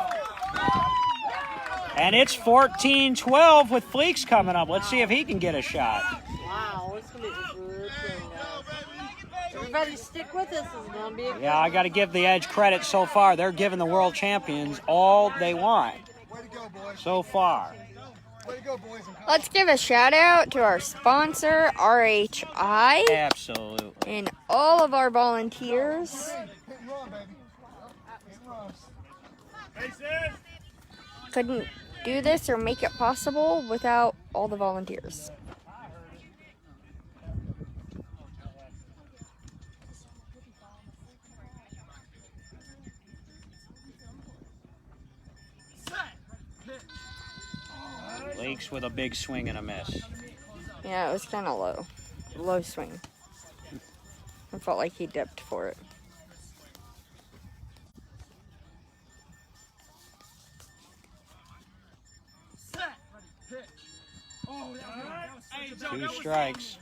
And it's 14-12 with Fleeks coming up. Let's see if he can get a shot. Wow, it's going to be a good thing, guys. Everybody stick with us. It's going to be a good Yeah, I got to give the Edge credit so far. They're giving the world champions all they want Way to go, boys. so far. Way to go, boys. Let's give a shout out to our sponsor, RHI, Absolutely. and all of our volunteers. Hit and run, baby. Hit and run. Faces. Couldn't do this or make it possible without all the volunteers. Lakes with a big swing and a miss. Yeah, it was kind of low. Low swing. I felt like he dipped for it. Two strikes.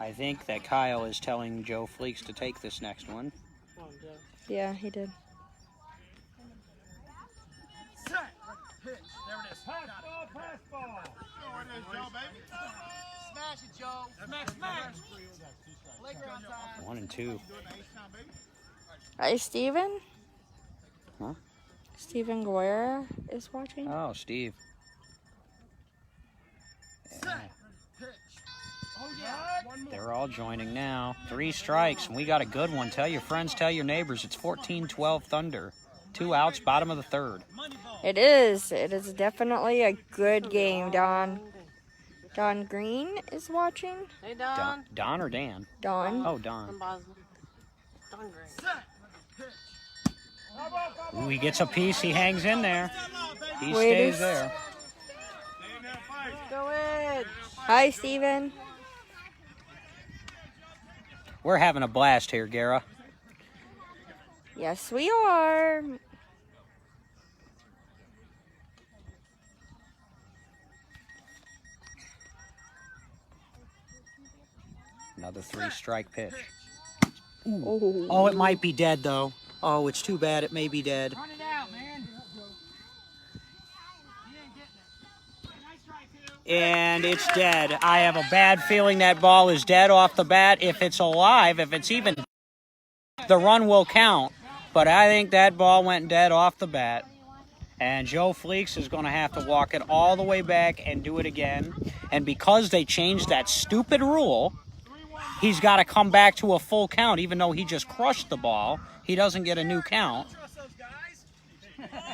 I think that Kyle is telling Joe Fleeks to take this next one. Yeah, he did. Pass ball. Smash it, Joe. Smash, smash. Playground time. 1 and 2. Hi, Steven. Huh? Steven Guerra is watching. Oh, Steve. Yeah. They're all joining now. 3 strikes, and we got a good one. Tell your friends, tell your neighbors. It's 14-12 Thunder. 2 outs, bottom of the 3rd. It is. It is definitely a good game, Don. Don Green is watching. Hey, Don. Don or Dan? Don. Oh, Don. From Boston. Don Gray. Ooh, he gets a piece. He hangs in there. He Waiters. stays there. Go Edge. Hi, Steven. We're having a blast here, Gara. Yes, we are. Another 3-strike pitch. Oh. Oh, it might be dead, though. Oh, it's too bad. It may be dead. Run it out, man. He ain't getting it. Nice try, too. And it's dead. I have a bad feeling that ball is dead off the bat. If it's alive, if it's even, the run will count. But I think that ball went dead off the bat. And Joe Fleeks is going to have to walk it all the way back and do it again. And because they changed that stupid rule, he's got to come back to a full count, even though he just crushed the ball. He doesn't get a new count.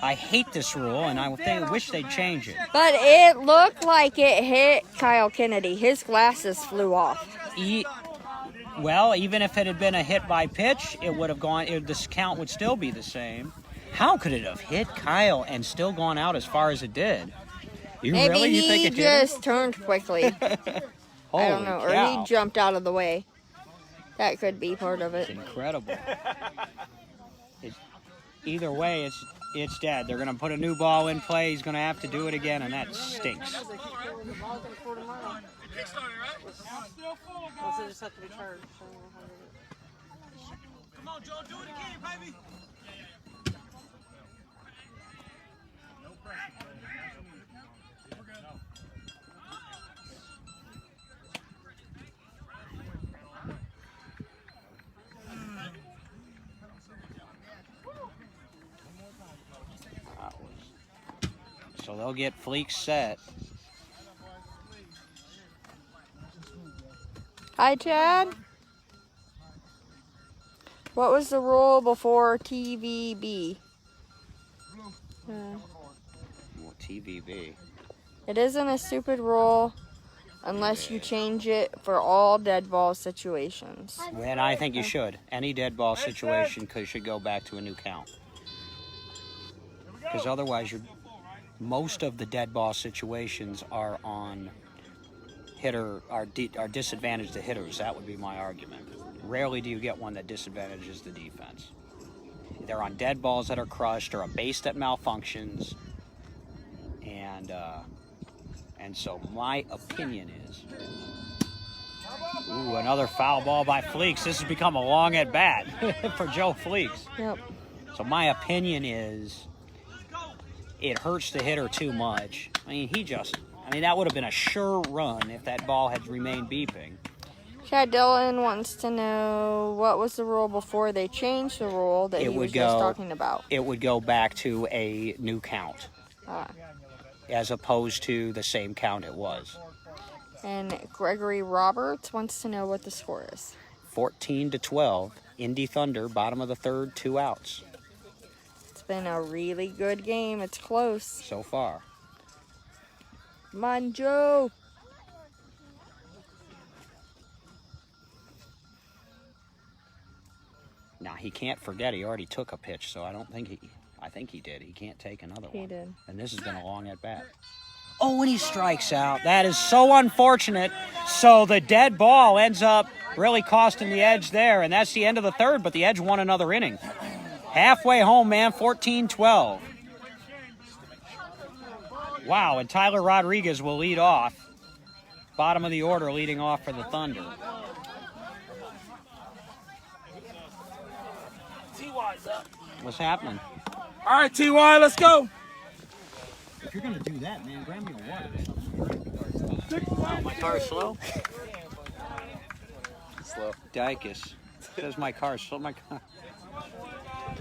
I hate this rule, and I wish they'd change it. But it looked like it hit Kyle Kennedy. His glasses flew off. Well, even if it had been a hit by pitch, it would have gone. This count would still be the same. How could it have hit Kyle and still gone out as far as it did? Maybe you think it just turned quickly. I don't know, or cow. he jumped out of the way. That could be part of it. It's incredible. Either way, it's dead. They're going to put a new ball in play. He's going to have to do it again, and that stinks. Unless they just have to be charged. Come on, Joe, do it again, baby. No pressure. We're good. So they'll get Fleeks set. Hi, Chad. What was the rule before TVB? TVB. It isn't a stupid rule unless you change it for all dead ball situations. And I think you should. Any dead ball situation should go back to a new count. Because otherwise, most of the dead ball situations are on are disadvantaged to hitters. That would be my argument. Rarely do you get one that disadvantages the defense. They're on dead balls that are crushed or a base that malfunctions. And so my opinion is, another foul ball by Fleeks. This has become a long at bat for Joe Fleeks. Yep. So my opinion is, it hurts the hitter too much. That would have been a sure run if that ball had remained beeping. Chad Dillon wants to know what was the rule before they changed the rule that he was just talking about. It would go back to a new count, as opposed to the same count it was. And Gregory Roberts wants to know what the score is. 14-12, Indy Thunder, bottom of the third, 2 outs. It's been a really good game. It's close. So far. Come on, Joe. Now, he can't forget he already took a pitch, so I think he did. He can't take another one. He did. And this has been a long at bat. Oh, and he strikes out. That is so unfortunate. So the dead ball ends up really costing the Edge there, and that's the end of the third, but the Edge won another inning. Halfway home, man, 14-12. Wow, and Tyler Rodriguez will lead off. Bottom of the order leading off for the Thunder. T.Y.'s up. What's happening? All right, T.Y., let's go. If you're going to do that, man, grab me a water. Wow, my car is slow? Slow. Dicus. Says my car is slow. My car.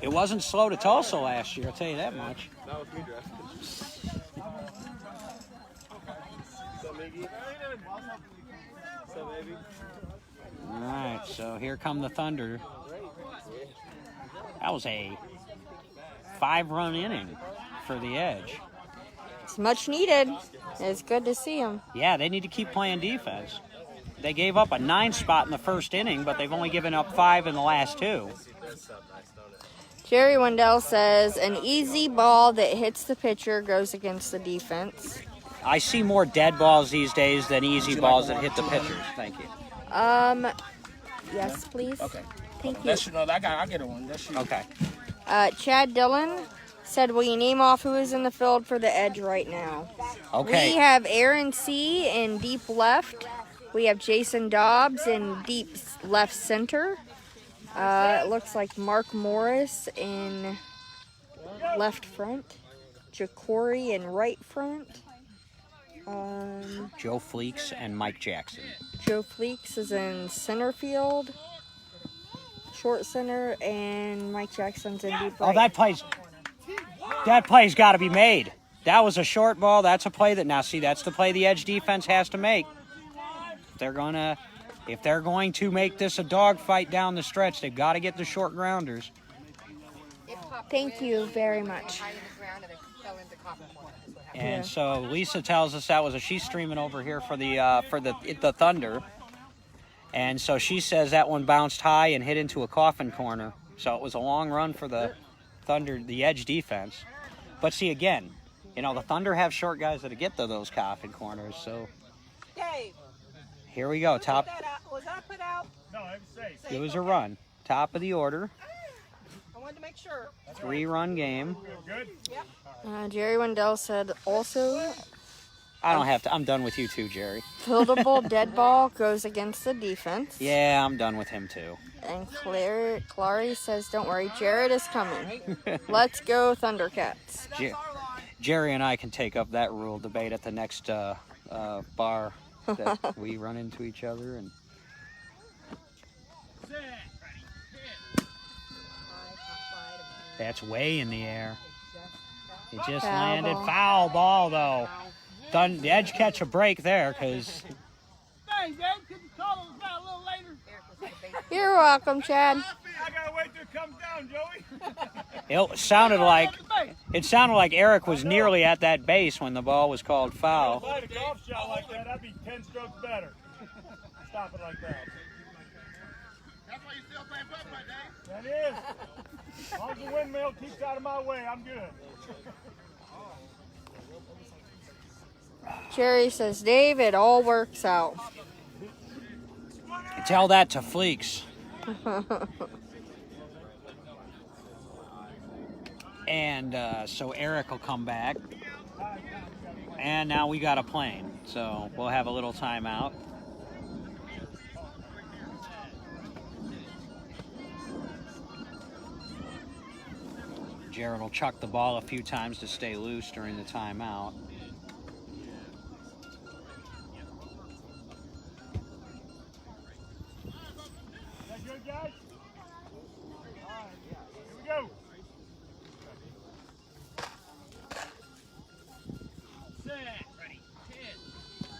It wasn't slow to Tulsa last year, I'll tell you that much. Not with me drafted. All right, so here come the Thunder. That was a 5-run inning for the Edge. It's much needed. It's good to see him. Yeah, they need to keep playing defense. They gave up a 9 spot in the first inning, but they've only given up 5 in the last 2. Jerry Wendell says an easy ball that hits the pitcher goes against the defense. I see more dead balls these days than easy balls that hit the pitchers. Thank you. Yes, please. Okay. Thank you. That's no, I get it one. That's you. Okay. Chad Dillon said, will you name off who is in the field for the Edge right now? Okay. We have Aaron C. in deep left. We have Jason Dobbs in deep left center. It looks like Mark Morris in left front. Jacory in right front. Joe Fleeks and Mike Jackson. Joe Fleeks is in center field, short center, and Mike Jackson's in deep right. Oh, that plays. That play's got to be made. That was a short ball. That's a play that now see that's the play the Edge defense has to make. If they're going to make this a dogfight down the stretch, they've got to get the short grounders. Thank you very much. And so Lisa tells us that was she's streaming over here for the Thunder. And so she says that one bounced high and hit into a coffin corner. So it was a long run for the Thunder, the Edge defense. But see, again, the Thunder have short guys that get to those coffin corners. So Dave, here we go. Top. was that put out? No, it was safe. It was a run. Top of the order. I wanted to make sure. 3-run game. Good? Jerry Wendell said also, I don't have to. I'm done with you too, Jerry. fieldable dead ball goes against the defense. Yeah, I'm done with him too. And Clary says, don't worry, Jared is coming. Let's go Thundercats. Jerry and I can take up that rule debate at the next bar that we run into each other. And that's way in the air. It just landed. Foul ball, though. The Edge catch a break there because Dang, Dave, could you call us out a little later? You're welcome, Chad. I gotta wait till it comes down, Joey. it sounded like Eric was nearly at that base when the ball was called foul. If I had a golf shot like that, I'd be 10 strokes better. Stop it like that. That's why you still play football, Dave. That is. As long as the windmill keeps out of my way, I'm good. Jerry says, Dave, it all works out. Tell that to Fleeks. And so Eric will come back. And now we got a plane. So we'll have a little timeout. Jared will chuck the ball a few times to stay loose during the timeout. Good, guys? All right, here we go. Set. Ready. Hit.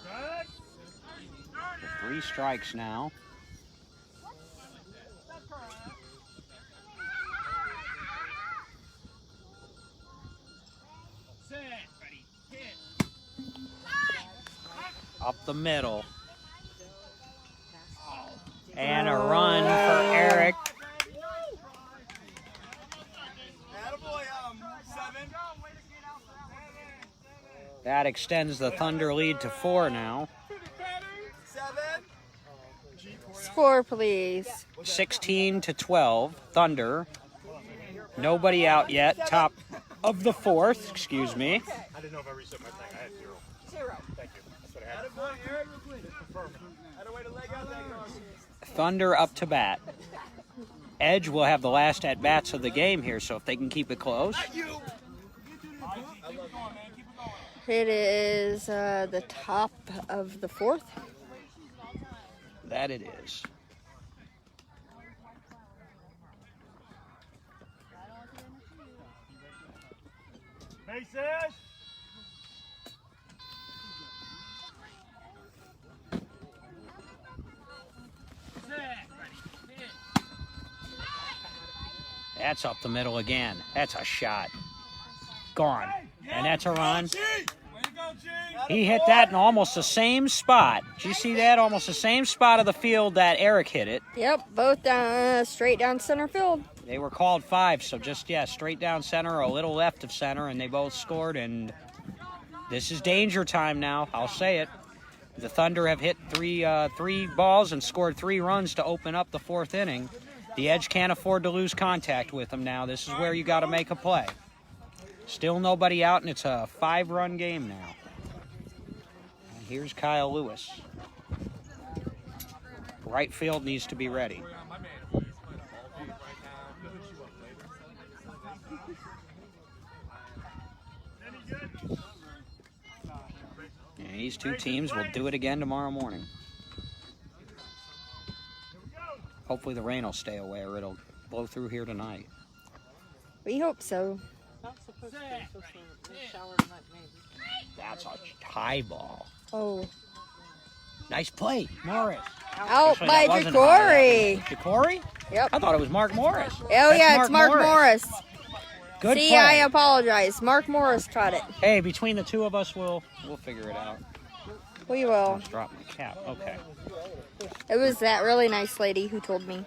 Good. 3 strikes now. Set. Ready. Hit. Up the middle. And a run for Eric. Attaboy, 7. That extends the Thunder lead to 4 now. 7. Score, please. 16-12. Thunder. Nobody out yet. Top of the 4th. Excuse me. I didn't know if I reset my thing. I had 0. Thank you. That's what I had. Attaboy, Eric. Confirm. Had a way to leg out that car. Thunder up to bat. Edge will have the last at-bats of the game here, so if they can keep it close. It is the top of the 4th. That it is. Bases. That's up the middle again. That's a shot. Gone. And that's a run. He hit that in almost the same spot. Did you see that? Almost the same spot of the field that Eric hit it. Yep, both straight down center field. They were called 5, so just, straight down center, a little left of center, and they both scored. And this is danger time now. I'll say it. The Thunder have hit three balls and scored 3 runs to open up the 4th inning. The Edge can't afford to lose contact with them now. This is where you got to make a play. Still nobody out, and it's a 5-run game now. And here's Kyle Lewis. Right field needs to be ready. And these two teams will do it again tomorrow morning. Hopefully the rain will stay away or it'll blow through here tonight. We hope so. Not supposed to. It's supposed to shower tonight, maybe. That's a high ball. Oh. Nice play, Morris. Out Actually, by that wasn't high. Jacory. Jacory? Yep. I thought it was Mark Morris. Oh, That's yeah, it's Mark Morris. Good See, play. I apologize. Mark Morris caught it. Hey, between the two of us, we'll figure it out. We will. Almost dropped my cap. Okay. It was that really nice lady who told me.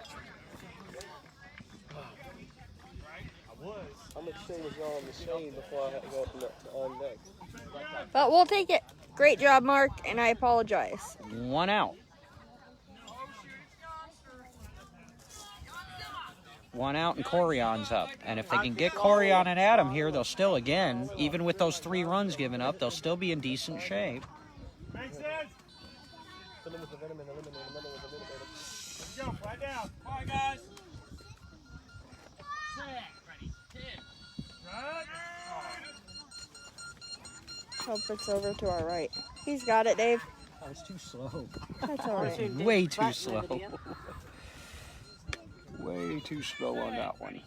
How much shade was on the shade before I had to go on next? But we'll take it. Great job, Mark, and I apologize. 1 out. 1 out and Corion's up. And if they can get Corion and Adam here, they'll still, again, even with those 3 runs given up, they'll still be in decent shape. Makes sense. Let's go. Flat down. All right, guys. Set. Ready. Hit. Right. Hope it's over to our right. He's got it, Dave. Oh, it's too slow. That's all right. Way too slow. Way too slow on that one.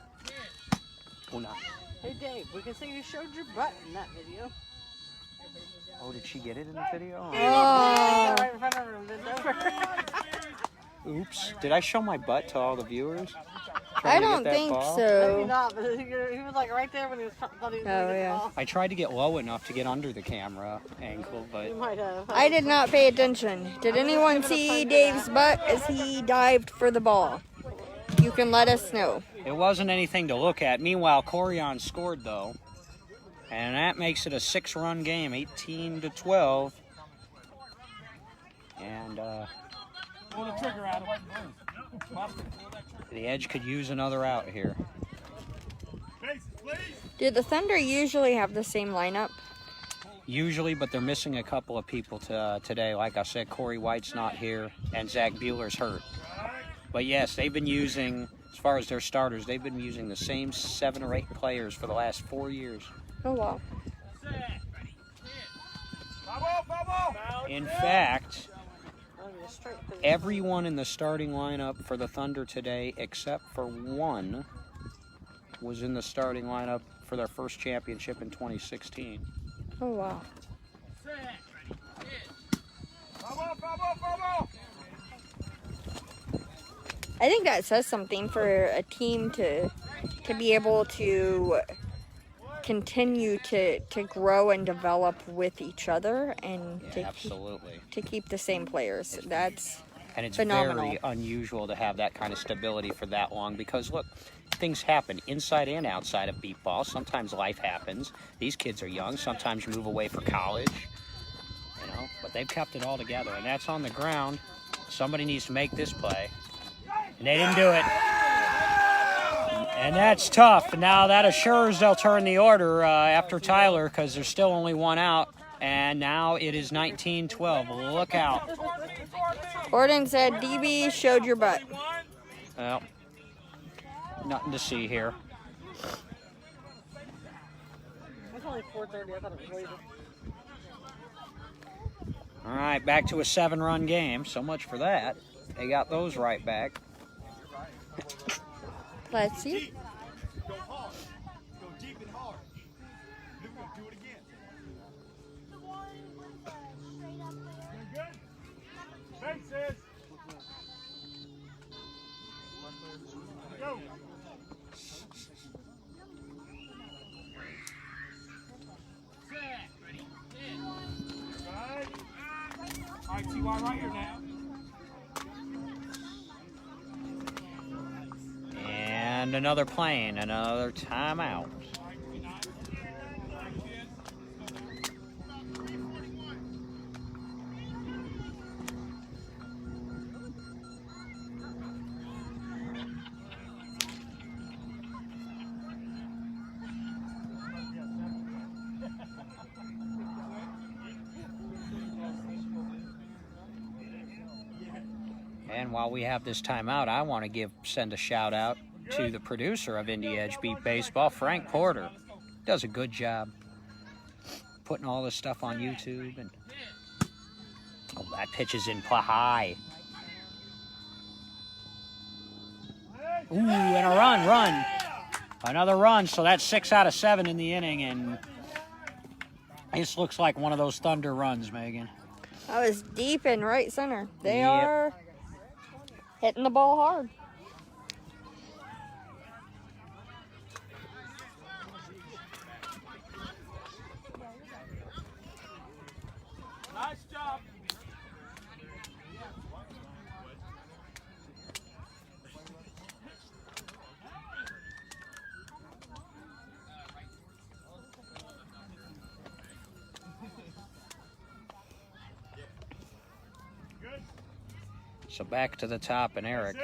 Oh, no. Hey, Dave, we can say you showed your butt in that video. Oh, did she get it in the video? Oh. Right in front of her and bent over. Oops. Did I show my butt to all the viewers? I Trying to get don't that think ball? Maybe so. not, but he was like right there when he was thought he was going to get the yeah. ball. I tried to get low enough to get under the camera angle, but You might have. I did not pay attention. Did anyone see Dave's butt as he dived for the ball? You can let us know. it wasn't anything to look at. Meanwhile, Corion scored, though. And that makes it a 6-run game, 18-12. And Pull the trigger, Adam. the Edge could use another out here. Bases, please. Do the Thunder usually have the same lineup? Usually, but they're missing a couple of people today. Like I said, Corey White's not here, and Zach Bueller's hurt. But yes, they've been using, as far as their starters, they've been using the same 7 or 8 players for the last 4 years. Oh, wow. In fact, everyone in the starting lineup for the Thunder today, except for one, was in the starting lineup for their first championship in 2016. Oh, wow. I think that says something for a team to be able to continue to grow and develop with each other and Absolutely. to keep the same players. That's And it's phenomenal. very unusual to have that kind of stability for that long because, look, things happen inside and outside of beat ball. Sometimes life happens. These kids are young. Sometimes you move away for college, you know, but they've kept it all together, and that's on the ground. Somebody needs to make this play, and they didn't do it. And that's tough. Now that assures they'll turn the order after Tyler because there's still only 1 out, and now it is 19-12. Look out. Gordon said, DB showed your butt. Well, nothing to see here. It's only 4:30. I thought it was later. All right, back to a 7-run game. So much for that. They got those right back. Let's see. Go hard. Go deep and hard. We're going to do it again. Good? Bases. Go. Right. All right, T.Y. right here now. And another plane, another timeout. And while we have this timeout, I want to send a shout out to the producer of Indy Edge Beat Baseball, Frank Porter. Does a good job putting all this stuff on YouTube. And oh, that pitch is in high. Ooh, and a run. Another run, so that's 6 out of 7 in the inning, and this looks like one of those Thunder runs, Megan. That was deep in right center. They Yep. are hitting the ball hard. Nice job. So back to the top and Eric.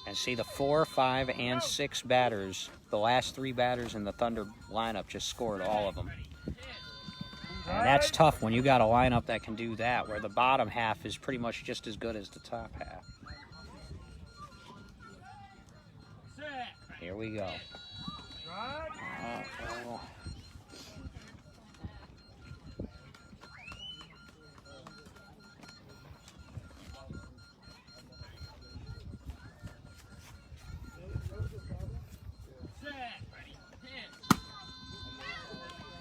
And see the 4, 5, and 6 batters. The last 3 batters in the Thunder lineup just scored all of them. And that's tough when you got a lineup that can do that, where the bottom half is pretty much just as good as the top half. Here we go. Uh-oh.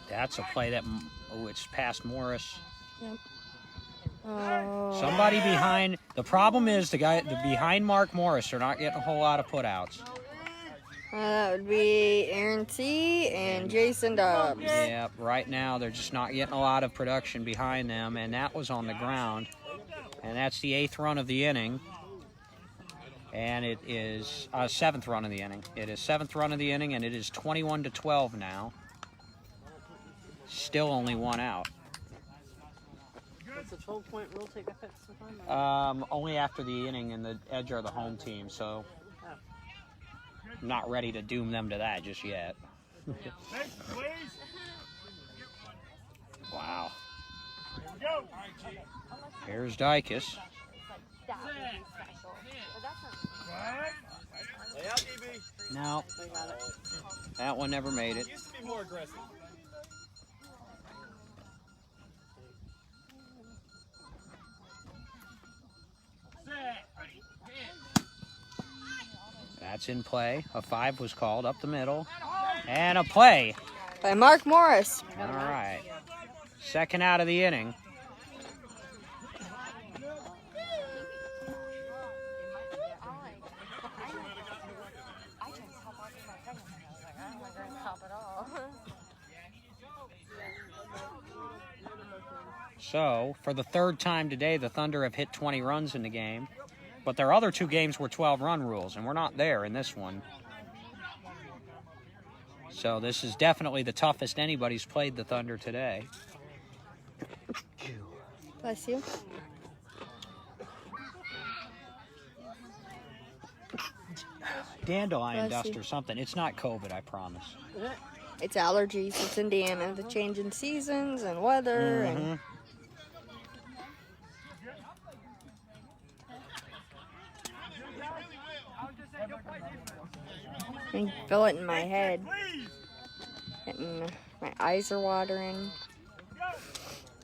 That's a play that, oh, it's past Morris. Yep. Oh. Somebody behind. The problem is the behind Mark Morris are not getting a whole lot of putouts. That would be Aaron C. and Jason Dobbs. Yeah, right now they're just not getting a lot of production behind them, and that was on the ground. And that's the 8th run of the inning. And it is 7th run of the inning. It is 7th run of the inning, and it is 21-12 now. Still only 1 out. Does the 12-point rule take effect sometime? Only after the inning, and the Edge are the home team, so I'm not ready to doom them to that just yet. Wow. Here's Dicus. No, that one never made it. Used to be more aggressive. That's in play. A 5 was called up the middle. And a play. By Mark Morris. All right. 2nd out of the inning. So, for the 3rd time today, the Thunder have hit 20 runs in the game. But their other 2 games were 12-run rules, and we're not there in this one. So this is definitely the toughest anybody's played the Thunder today. Bless you. Dandelion Bless dust you. or something. It's not COVID, I promise. It's allergies. It's Indiana. The change in seasons and weather. Mm-hmm. And I can feel it in my head. And my eyes are watering.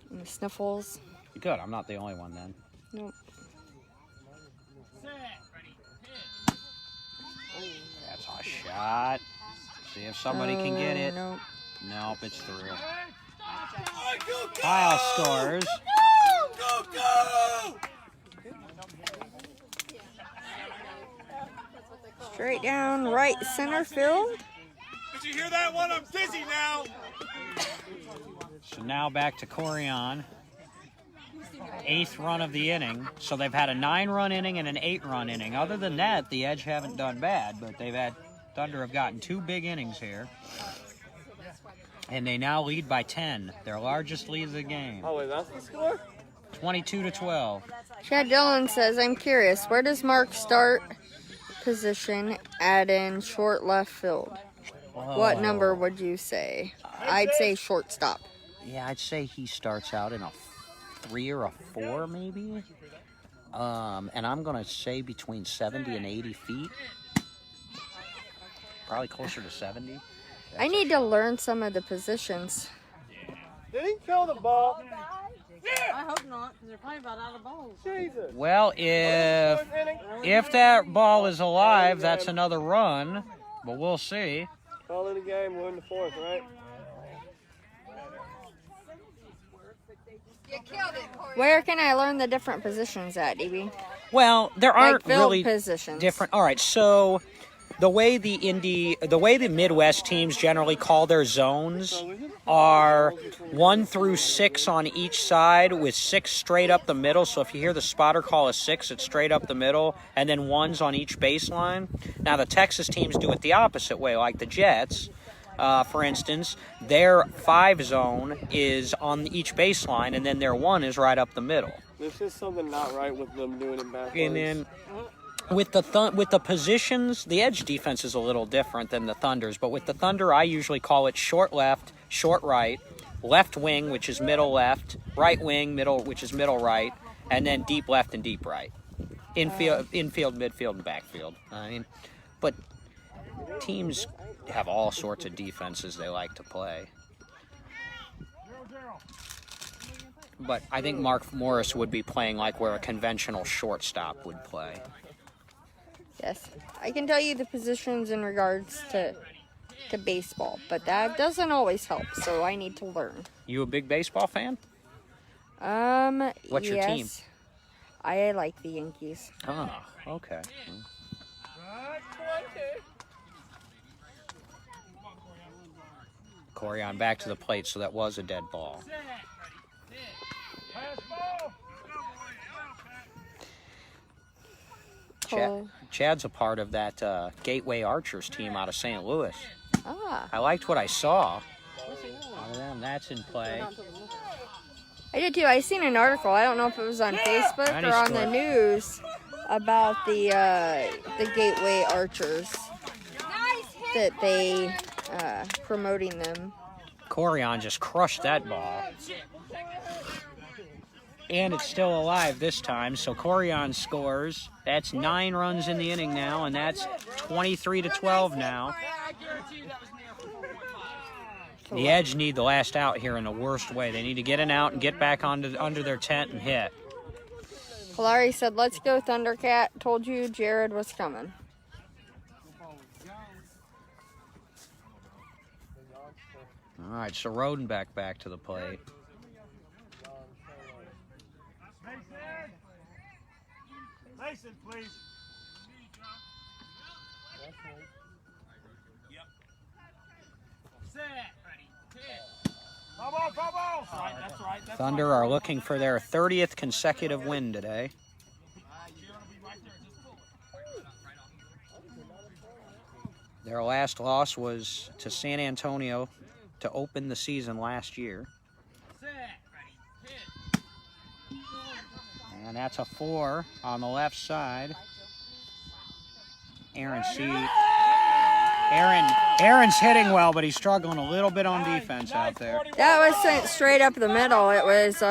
And the sniffles. Good, I'm not the only one then. Nope. That's a shot. See if somebody can get it. Nope. Nope, it's through. Kyle scores. Go, go! Straight down right center field. Did you hear that one? I'm dizzy now. So now back to Corian. 8th run of the inning. So they've had a 9-run inning and an 8-run inning. Other than that, the Edge haven't done bad, but Thunder have gotten 2 big innings here. And they now lead by 10, their largest lead of the game. Oh, wait, that's the score? 22-12. Chad Dillon says, I'm curious, where does Mark start position at in short left field? What number would you say? I'd say shortstop. Yeah, I'd say he starts out in a 3 or a 4, maybe. And I'm going to say between 70 and 80 feet. Probably closer to 70. I need to learn some of the positions. Did he kill the ball? I hope not, because they're probably about out of balls. Jesus. Well, if that ball is alive, that's another run, but we'll see. Call it a game. We're in the fourth, right? Where can I learn the different positions at, DB? Well, there aren't field really positions. different. All right, so the way the Midwest teams generally call their zones are 1 through 6 on each side, with 6 straight up the middle. So if you hear the spotter call a 6, it's straight up the middle, and then 1s on each baseline. Now the Texas teams do it the opposite way, like the Jets. For instance, their 5 zone is on each baseline, and then their 1 is right up the middle. There's just something not right with them doing it backwards. And then with the positions, the edge defense is a little different than the Thunder's. But with the Thunder, I usually call it short left, short right, left wing, which is middle left, right wing, middle, which is middle right, and then deep left and deep right. Infield, midfield, and backfield. I mean, but teams have all sorts of defenses they like to play. But I think Mark Morris would be playing like where a conventional shortstop would play. Yes, I can tell you the positions in regards to baseball, but that doesn't always help, so I need to learn. You a big baseball fan? What's your team? I like the Yankees. Oh, okay. Corian back to the plate, so that was a dead ball. Chad's a part of that Gateway Archers team out of St. Louis. Ah. I liked what I saw. Out of them, that's in play. I did too. I seen an article. I don't know if it was on Facebook or on the news about the Gateway Archers that they promoting them. Corian just crushed that ball. And it's still alive this time, so Corian scores. That's 9 runs in the inning now, and that's 23-12 now. The Edge need the last out here in the worst way. They need to get an out and get back under their tent and hit. Kalari said, "Let's go, Thundercat. Told you Jared was coming." All right, so Rodenbeck back to the plate. Mason, please. Yep. Set. Foul ball, foul ball. That's right. Thunder are looking for their 30th consecutive win today. Their last loss was to San Antonio to open the season last year. And that's a 4 on the left side. Aaron's hitting well, but he's struggling a little bit on defense out there. That was sent straight up the middle. It was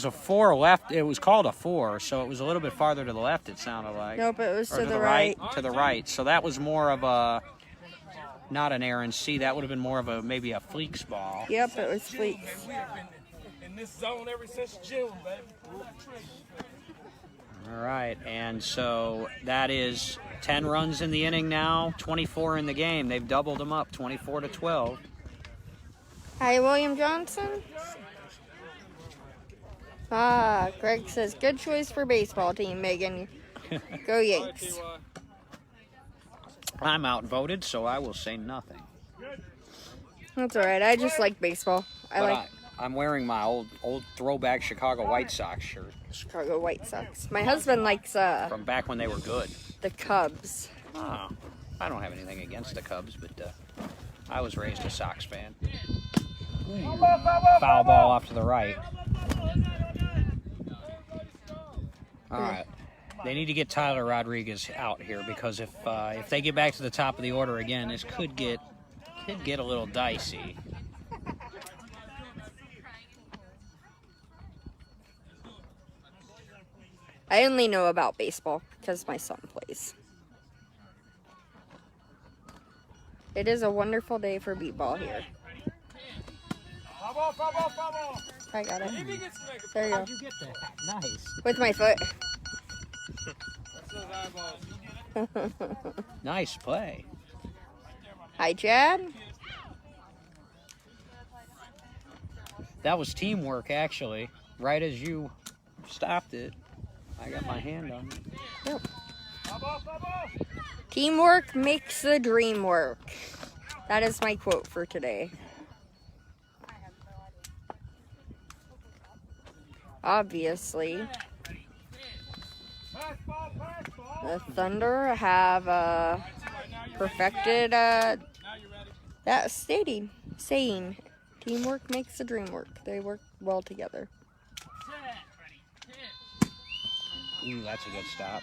a 4 left. It was called a 4, so it was a little bit farther to the left, it sounded like. Nope, it was or to the right. To the right. So that was more of a, not an Aaron C. That would have been more of maybe a Fleeks ball. Yep, it was Fleeks. We have been in this zone ever since June, baby. All right, and so that is 10 runs in the inning now, 24 in the game. They've doubled them up, 24-12. Hi, William Johnson. Greg says, "Good choice for baseball team, Megan. Go Yanks." I'm outvoted, so I will say nothing. That's all right. I just like baseball. I'm wearing my old throwback Chicago White Sox shirt. Chicago White Sox. My husband likes from back when they were good. The Cubs. Oh, I don't have anything against the Cubs, but I was raised a Sox fan. Foul ball off to the right. All right. They need to get Tyler Rodriguez out here, because if they get back to the top of the order again, this could get a little dicey. I only know about baseball because my son plays. It is a wonderful day for beat ball here. Foul ball, foul ball, foul ball. I got it. If he gets to make a There you go. How'd you get that? Nice. With my foot. That's those eyeballs. Nice play. Hi, Chad. That was teamwork, actually. Right as you stopped it, I got my hand on it. Yep. Teamwork makes the dream work. That is my quote for today. Obviously, the Thunder have perfected that saying, teamwork makes the dream work. They work well together. Ooh, that's a good stop.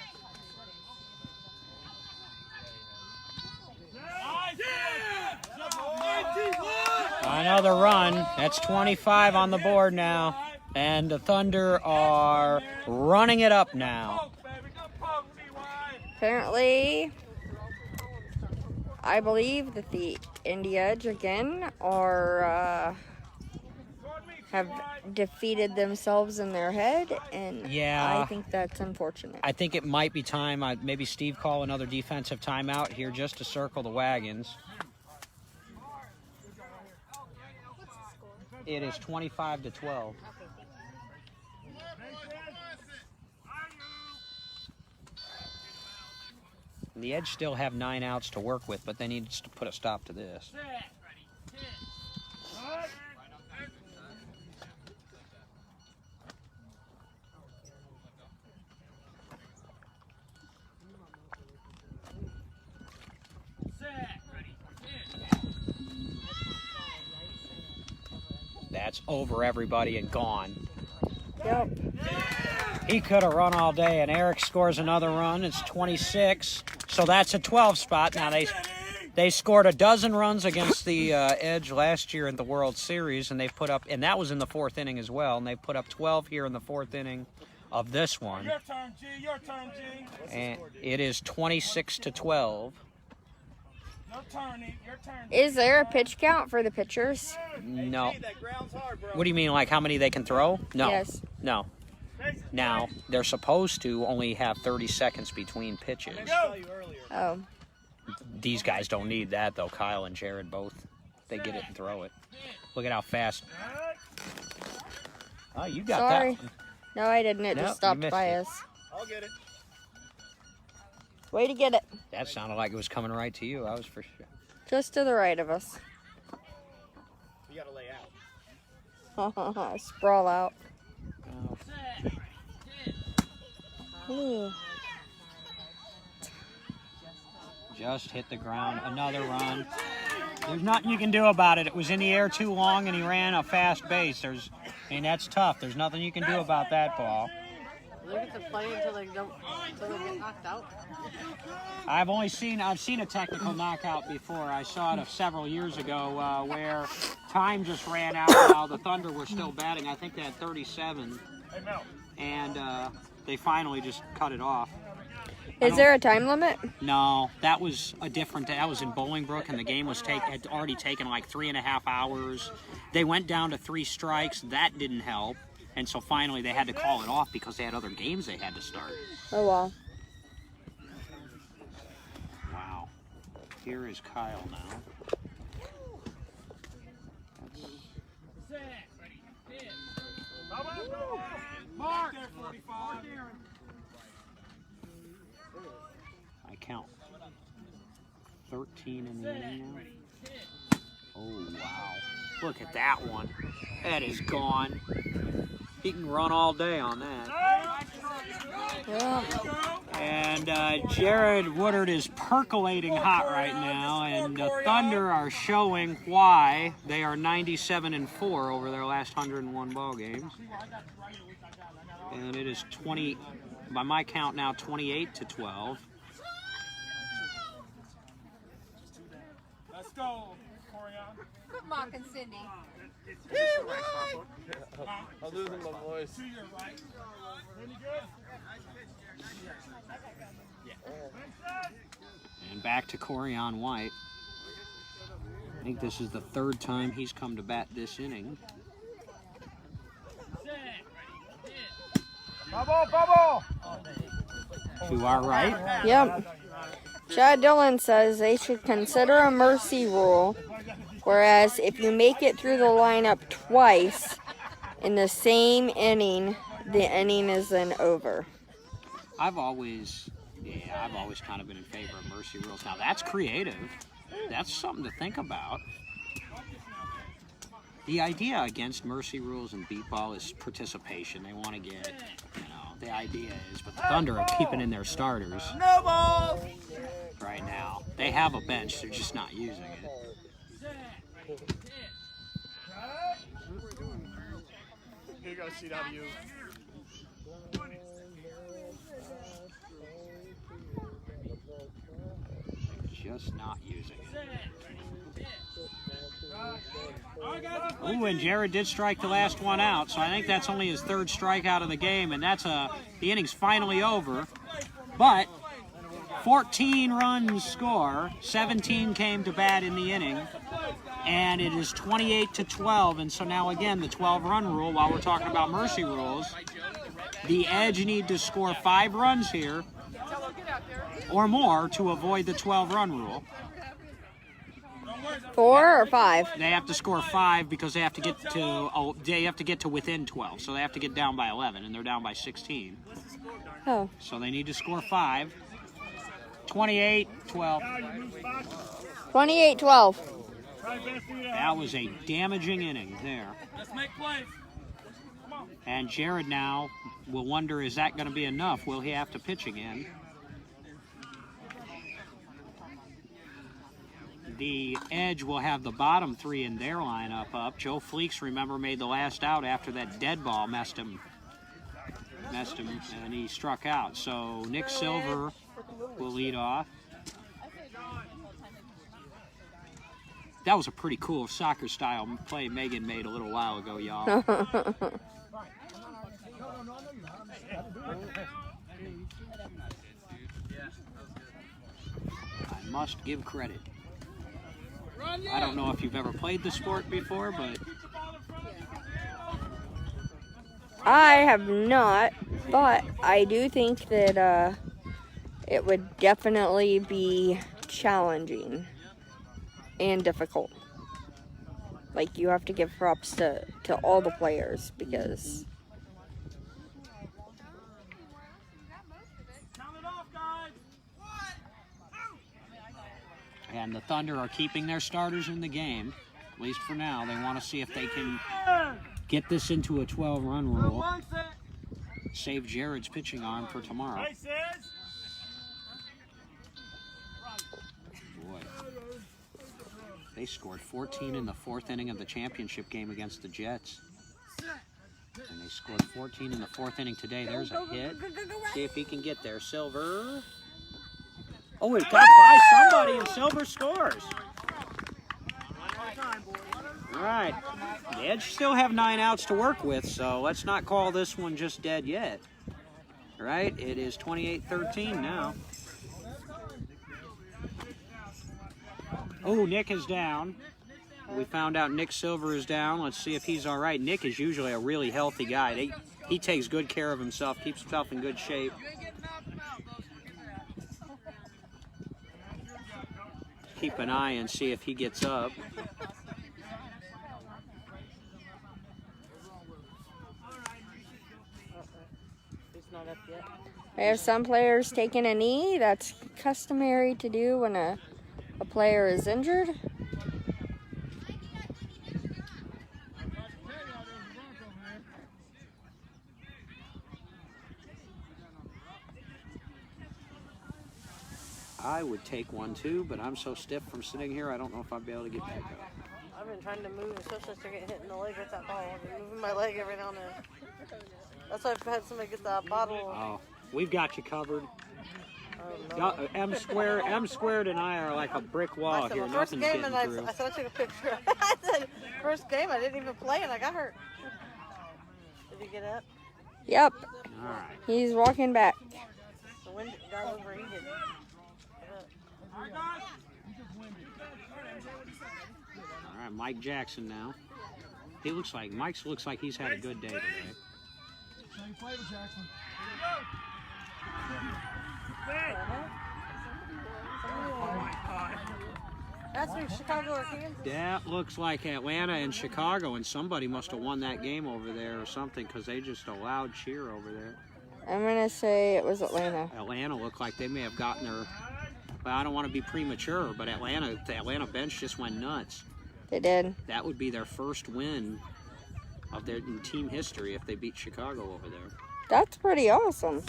Another run. That's 25 on the board now. And the Thunder are running it up now. Apparently, I believe that the Indy Edge again have defeated themselves in their head, and Yeah. I think that's unfortunate. I think it might be time. Maybe Steve call another defensive timeout here just to circle the wagons. It is 25-12. The Edge still have 9 outs to work with, but they need to put a stop to this. That's over everybody and gone. Yep. He could have run all day, and Eric scores another run. It's 26, so that's a 12 spot. Now they scored a dozen runs against the Edge last year in the World Series, and they've put up, and that was in the 4th inning as well, and they put up 12 here in the 4th inning of this one. Your turn, G. Your turn, G. And it is 26-12. Your turn, E. Your turn. Is there a pitch count for the pitchers? No. What do you mean, like how many they can throw? No. Yes. No. Now, they're supposed to only have 30 seconds between pitches. Oh. These guys don't need that, though. Kyle and Jared both. They get it and throw it. Look at how fast. Oh, you got Sorry. that one. No, I didn't. It Nope, just you stopped missed by it. us. I'll get it. Way to get it. That sounded like it was coming right to you. I was for sure. Just to the right of us. You gotta lay out. Sprawl out. Oh. Ooh. Just hit the ground. Another run. There's nothing you can do about it. It was in the air too long, and he ran a fast base. That's tough. There's nothing you can do about that ball. They get to play until they get knocked out. I've seen a technical knockout before. I saw it several years ago where time just ran out while the Thunder were still batting. I think they had 37, and they finally just cut it off. Is there a time limit? No, that was a different. That was in Bolingbrook, and the game had already taken like 3.5 hours. They went down to 3 strikes. That didn't help. And so finally they had to call it off because they had other games they had to start. Oh, wow. Wow. Here is Kyle now. Mark. I count 13 in the inning now. Oh, wow. Look at that one. That is gone. He can run all day on that. Yeah. And Jared Woodard is percolating hot right now, and the Thunder are showing why they are 97-4 over their last 101 ball games. And it is 20, by my count now, 28-12. Let's go, Corian. Quit mocking Cindy. I'm losing my voice. To your right. Really good. And back to Corian White. I think this is the 3rd time he's come to bat this inning. Bubble! To our right. Yep. Chad Dillon says they should consider a mercy rule, whereas if you make it through the lineup twice in the same inning, the inning is then over. I've always kind of been in favor of mercy rules. Now that's creative. That's something to think about. The idea against mercy rules in beat ball is participation. They want to get, the idea is, but the Thunder are keeping in their starters right now. They have a bench, they're just not using it. Here you go, CW. Just not using it. Ooh, and Jared did strike the last one out, so I think that's only his third strikeout of the game, and that's the inning's finally over. But 14 runs score, 17 came to bat in the inning, and it is 28-12. And so now again, the 12-run rule. While we're talking about mercy rules, the Edge need to score 5 runs here or more to avoid the 12-run rule. 4 or 5? They have to score 5 because they have to get to within 12. So they have to get down by 11, and they're down by 16. Oh. So they need to score 5. 28-12. 28-12. That was a damaging inning there. Let's make plays. And Jared now will wonder, is that going to be enough? Will he have to pitch again? The Edge will have the bottom 3 in their lineup up. Joe Fleeks, remember, made the last out after that dead ball messed him, and he struck out. So Nick Silver will lead off. That was a pretty cool soccer-style play Megan made a little while ago, y'all. I must give credit. I don't know if you've ever played the sport before, but I have not, but I do think that it would definitely be challenging and difficult. Like, you have to give props to all the players because and the Thunder are keeping their starters in the game, at least for now. They want to see if they can get this into a 12-run rule. Save Jared's pitching arm for tomorrow. Boy. They scored 14 in the 4th inning of the championship game against the Jets. And they scored 14 in the 4th inning today. There's a hit. See if he can get there. Silver. Oh, it got by somebody and Silver scores. All right. The Edge still have 9 outs to work with, so let's not call this one just dead yet. All right, it is 28-13 now. Oh, Nick is down. We found out Nick Silver is down. Let's see if he's all right. Nick is usually a really healthy guy. He takes good care of himself, keeps himself in good shape. Keep an eye and see if he gets up. He's not up yet. I have some players taking a knee. That's customary to do when a player is injured. I would take one too, but I'm so stiff from sitting here, I don't know if I'd be able to get back up. I've been trying to move, especially after getting hit in the leg with that ball. I've been moving my leg every now and then. That's why I've had somebody get that bottle. Oh, we've got you covered. Oh, no. M squared and I are like a brick wall I said, here. well, first Nothing's game, getting and through. I said I took a picture. I said, first game, I didn't even play, and I got hurt. Did he get up? Yep. All right. He's walking back. The wind got overheated. All right, Mike Jackson now. Mike looks like he's had a good day today. Same flavor, Jackson. That's from Chicago or Kansas. That looks like Atlanta and Chicago, and somebody must have won that game over there or something because they just a loud cheer over there. I'm gonna say it was Atlanta. Atlanta looked like they may have gotten their. Well, I don't want to be premature, but the Atlanta bench just went nuts. They did. That would be their first win of their team history if they beat Chicago over there. That's pretty awesome.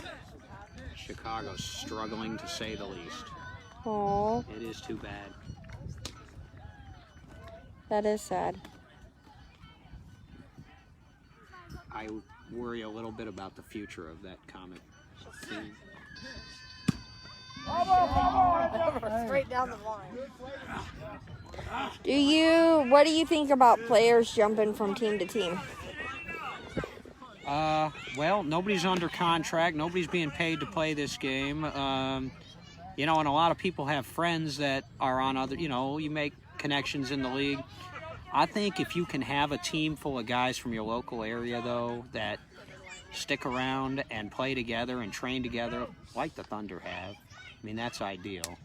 Chicago's struggling to say the least. Aw, It is too bad. that is sad. I worry a little bit about the future of that comic team. Straight down the line. What do you think about players jumping from team to team? Well, nobody's under contract. Nobody's being paid to play this game. You know, and a lot of people have friends that are on other, you know, you make connections in the league. I think if you can have a team full of guys from your local area, though, that stick around and play together and train together like the Thunder have, I mean, that's ideal.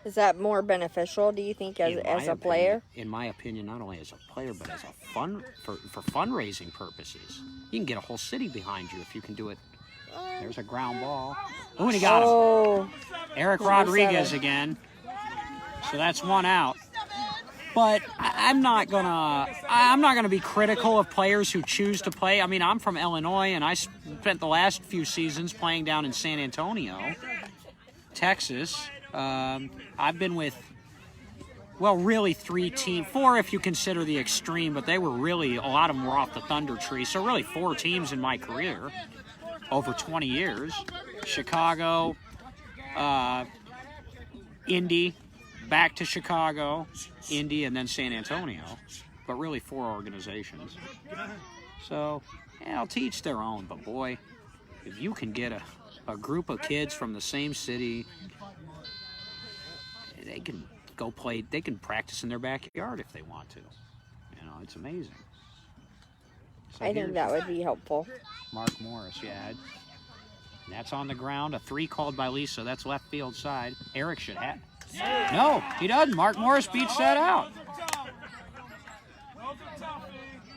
Is that more beneficial, do you think, as a player? In my opinion, not only as a player, but as a for fundraising purposes. You can get a whole city behind you if you can do it. There's a ground ball. Oh, and he got him. Eric Rodriguez again. So that's one out. But I'm not gonna be critical of players who choose to play. I mean, I'm from Illinois, and I spent the last few seasons playing down in San Antonio, Texas. I've been with, well, really 4 if you consider the extreme, but they were really, a lot of them were off the Thunder tree. So really 4 teams in my career over 20 years. Chicago, Indy, back to Chicago, Indy, and then San Antonio. But really 4 organizations. So, yeah, I'll teach their own. But boy, if you can get a group of kids from the same city, they can go play, they can practice in their backyard if they want to. You know, it's amazing. So I think that would be helpful. Mark Morris, yeah. And that's on the ground. A 3 called by Lisa. That's left field side. Eric should have. No, he doesn't. Mark Morris beats that out.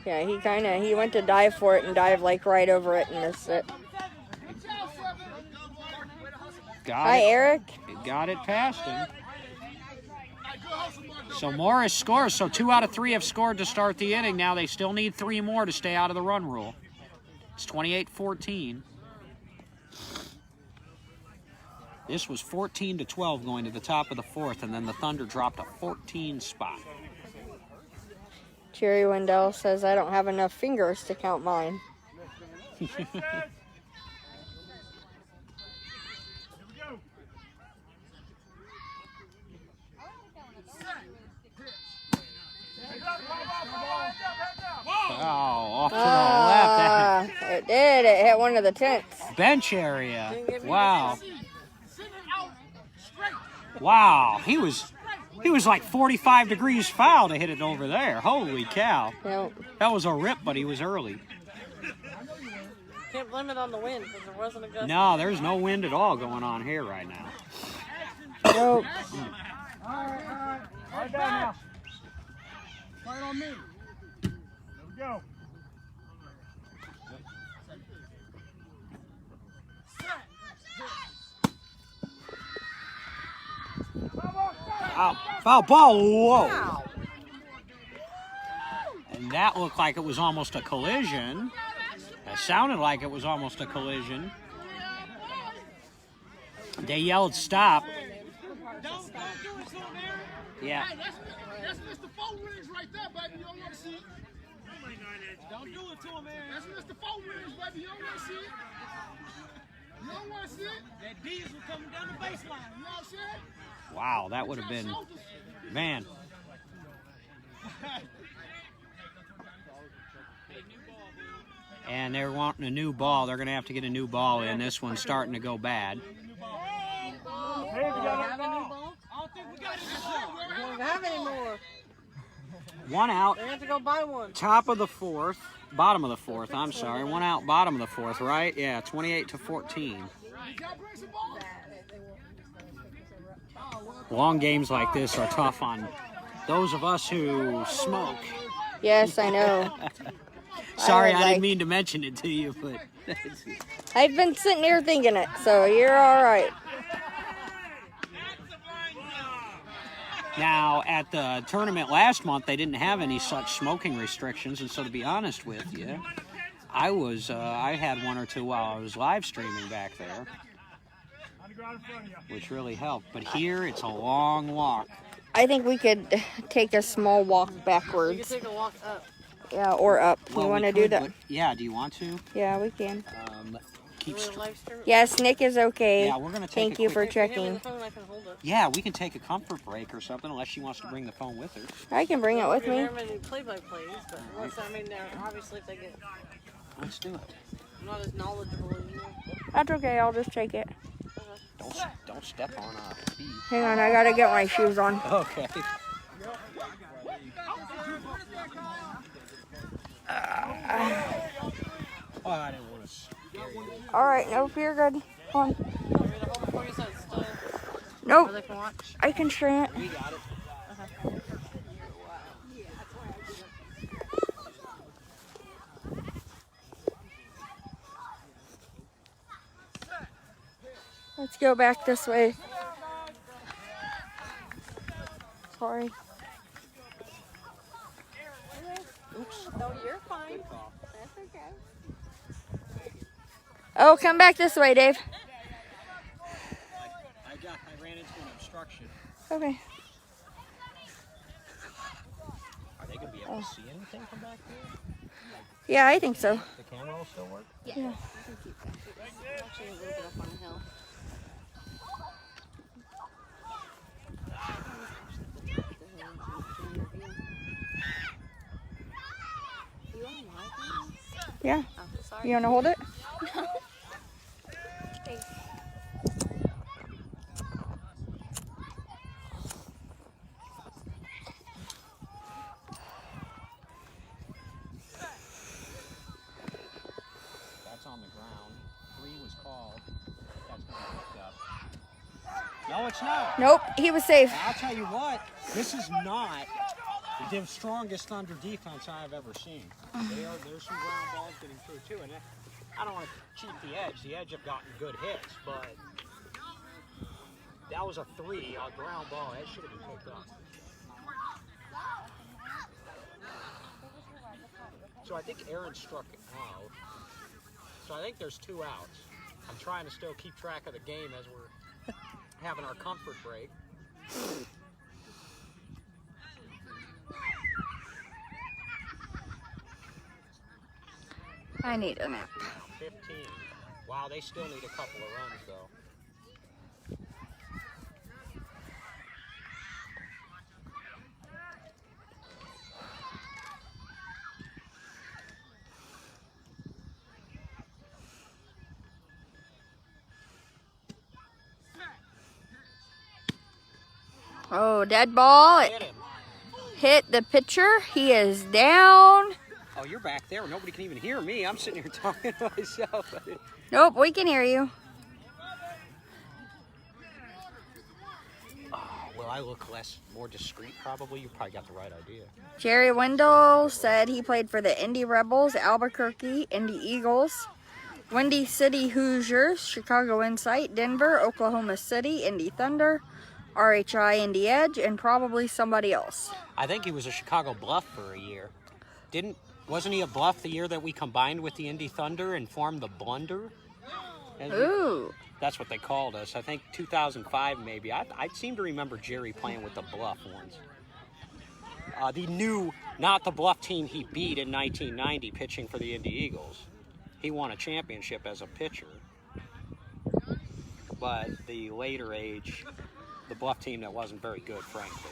Yeah, he went to dive for it and dived like right over it and missed it. Hi, Eric. Got it past him. So Morris scores. So 2 out of 3 have scored to start the inning. Now they still need 3 more to stay out of the run rule. It's 28-14. This was 14-12 going to the top of the 4th, and then the Thunder dropped a 14 spot. Jerry Wendell says, I don't have enough fingers to count mine. Off to the left. It did. It hit one of the tents. Bench area. Wow. Wow. He was like 45 degrees foul to hit it over there. Holy cow. Yep. That was a rip, but he was early. Can't blame it on the wind because there wasn't a gust. No, there's no wind at all going on here right now. Nope. All right. All right, down now. Right on me. There we go. Foul ball. Whoa. And that looked like it was almost a collision. It sounded like it was almost a collision. They yelled stop. Yeah. That's Mr. Four Rings right there, baby. You don't want to see it. Don't do it to him, man. That's Mr. Four Rings, baby. You don't want to see it. You don't want to see it. That diesel coming down the baseline. You know what I'm saying? Wow, that would have been, man. And they're wanting a new ball. They're going to have to get a new ball in. This one's starting to go bad. We don't have any more. One out. They have to go buy one. Top of the fourth. Bottom of the fourth. I'm sorry. One out. Bottom of the fourth. Right? Yeah. 28-14. Long games like this are tough on those of us who smoke. Yes, I know. Sorry, I like- didn't mean to mention it to you, but I've been sitting here thinking it, so you're all right. now at the tournament last month, they didn't have any such smoking restrictions, and so to be honest with you, I had one or two while I was live streaming back there, which really helped. But here, it's a long walk. I think we could take a small walk You can backwards. take a walk up. Yeah, or up. Well, you want to we do could, that? but- yeah, do you want to? Yeah, we can. Keep. You wanna live stream it? Yes, Nick is okay. Yeah, we're gonna take Thank a you quick- for If you give me checking. the phone, I can hold it. Yeah, we can take a comfort break or something, unless she wants to bring the phone with her. I can bring it with We're me. never gonna do play-by-plays, but unless, I mean, obviously if they get, Let's do it. I'm not as knowledgeable as you. That's okay. I'll just take it. Don't step on feet. Hang on, I gotta get my shoes on. Okay. Oh, I didn't want to scare you. All right, nope, you're good. Come on. Want me to hold it for you so it's still, Nope, or they can watch? I can string it. We got it. Let's go back this way. Sorry. No, you're fine. That's okay. Oh, come back this way, Dave. I ran into an obstruction. Okay. Are they going to be able to see anything from back there? Yeah, I think so. The camera will still work? Yeah. Actually, a little bit up on the hill. You on live? Yeah. Oh, sorry. You want to hold it? That's on the ground. 3 was called. That's going to be picked up. No, it's not. Nope, he was safe. I'll tell you what, this is not the strongest Thunder defense I've ever seen. There's some ground balls getting through too, and I don't want to cheat the Edge. The Edge have gotten good hits, but that was a 3, a ground ball. That should have been picked up. So I think Aaron struck out. So I think there's 2 outs. I'm trying to still keep track of the game as we're having our comfort break. I need a nap. 15. Wow, they still need a couple of runs, though. Oh, dead ball. It Hit him. hit the pitcher. He is down. Oh, you're back there. Nobody can even hear me. I'm sitting here talking to myself. Nope, we can hear you. Oh, will I look more discreet probably? You probably got the right idea. Jerry Wendell said he played for the Indy Rebels, Albuquerque, Indy Eagles, Windy City Hoosiers, Chicago Insight, Denver, Oklahoma City, Indy Thunder, RHI Indy Edge, and probably somebody else. I think he was a Chicago Bluff for a year. Wasn't he a Bluff the year that we combined with the Indy Thunder and formed the Blunder? Ooh. That's what they called us. I think 2005 maybe. I seem to remember Jerry playing with the Bluff once. Not the Bluff team he beat in 1990 pitching for the Indy Eagles. He won a championship as a pitcher. But the later age, the Bluff team that wasn't very good, frankly.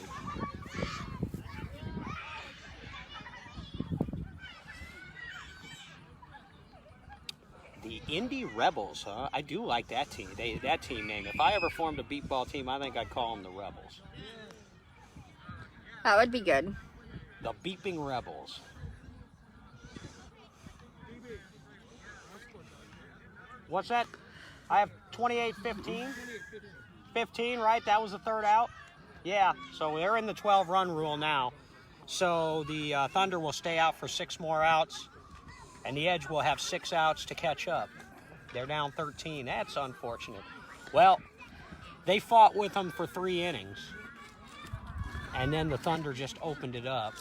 The Indy Rebels, huh? I do like that team. That team name. If I ever formed a beat ball team, I think I'd call them the Rebels. That would be good. the Beeping Rebels. What's that? I have 28-15. 15, right? That was the third out? Yeah, so they're in the 12-run rule now. So the Thunder will stay out for 6 more outs, and the Edge will have 6 outs to catch up. They're down 13. That's unfortunate. Well, they fought with them for 3 innings, and then the Thunder just opened it up.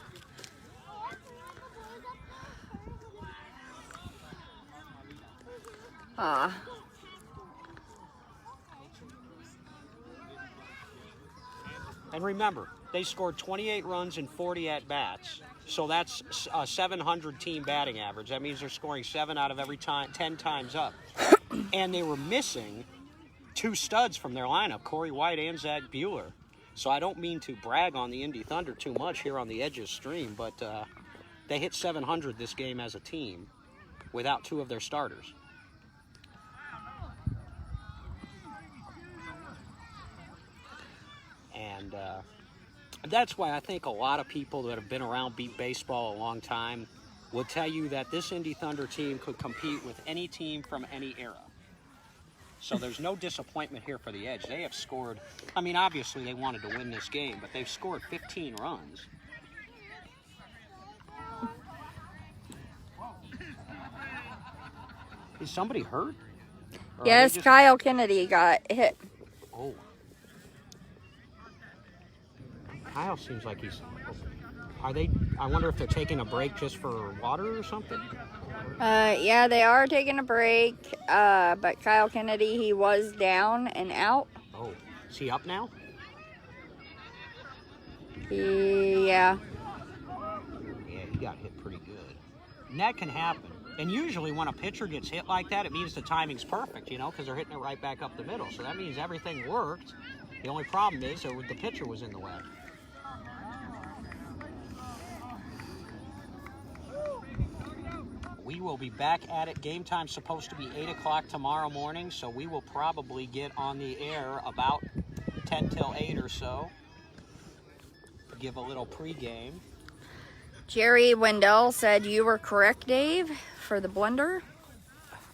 And remember, they scored 28 runs in 40 at-bats. So that's a 700 team batting average. That means they're scoring 7 out of every 10 times up. And they were missing 2 studs from their lineup, Corey White and Zach Buehler. So I don't mean to brag on the Indy Thunder too much here on the Edges stream, but they hit 700 this game as a team without 2 of their starters. And that's why I think a lot of people that have been around beat baseball a long time will tell you that this Indy Thunder team could compete with any team from any era. So there's no disappointment here for the Edge. They have scored, I mean, obviously they wanted to win this game, but they've scored 15 runs. Is somebody hurt? Or Yes, Kyle Kennedy got hit. Oh. Kyle seems like he's... Are they... I wonder if they're taking a break just for water or something? Yeah, they are taking a break. But Kyle Kennedy, he was down and out. Oh. Is he up now? Yeah. Yeah, he got hit pretty good. And that can happen. And usually when a pitcher gets hit like that, it means the timing's perfect, you know, because they're hitting it right back up the middle. So that means everything worked. The only problem is the pitcher was in the way. We will be back at it. Game time's supposed to be 8 o'clock tomorrow morning, so we will probably get on the air about 10 till 8 or so. Give a little pregame. Jerry Wendell said you were correct, Dave, for the blunder.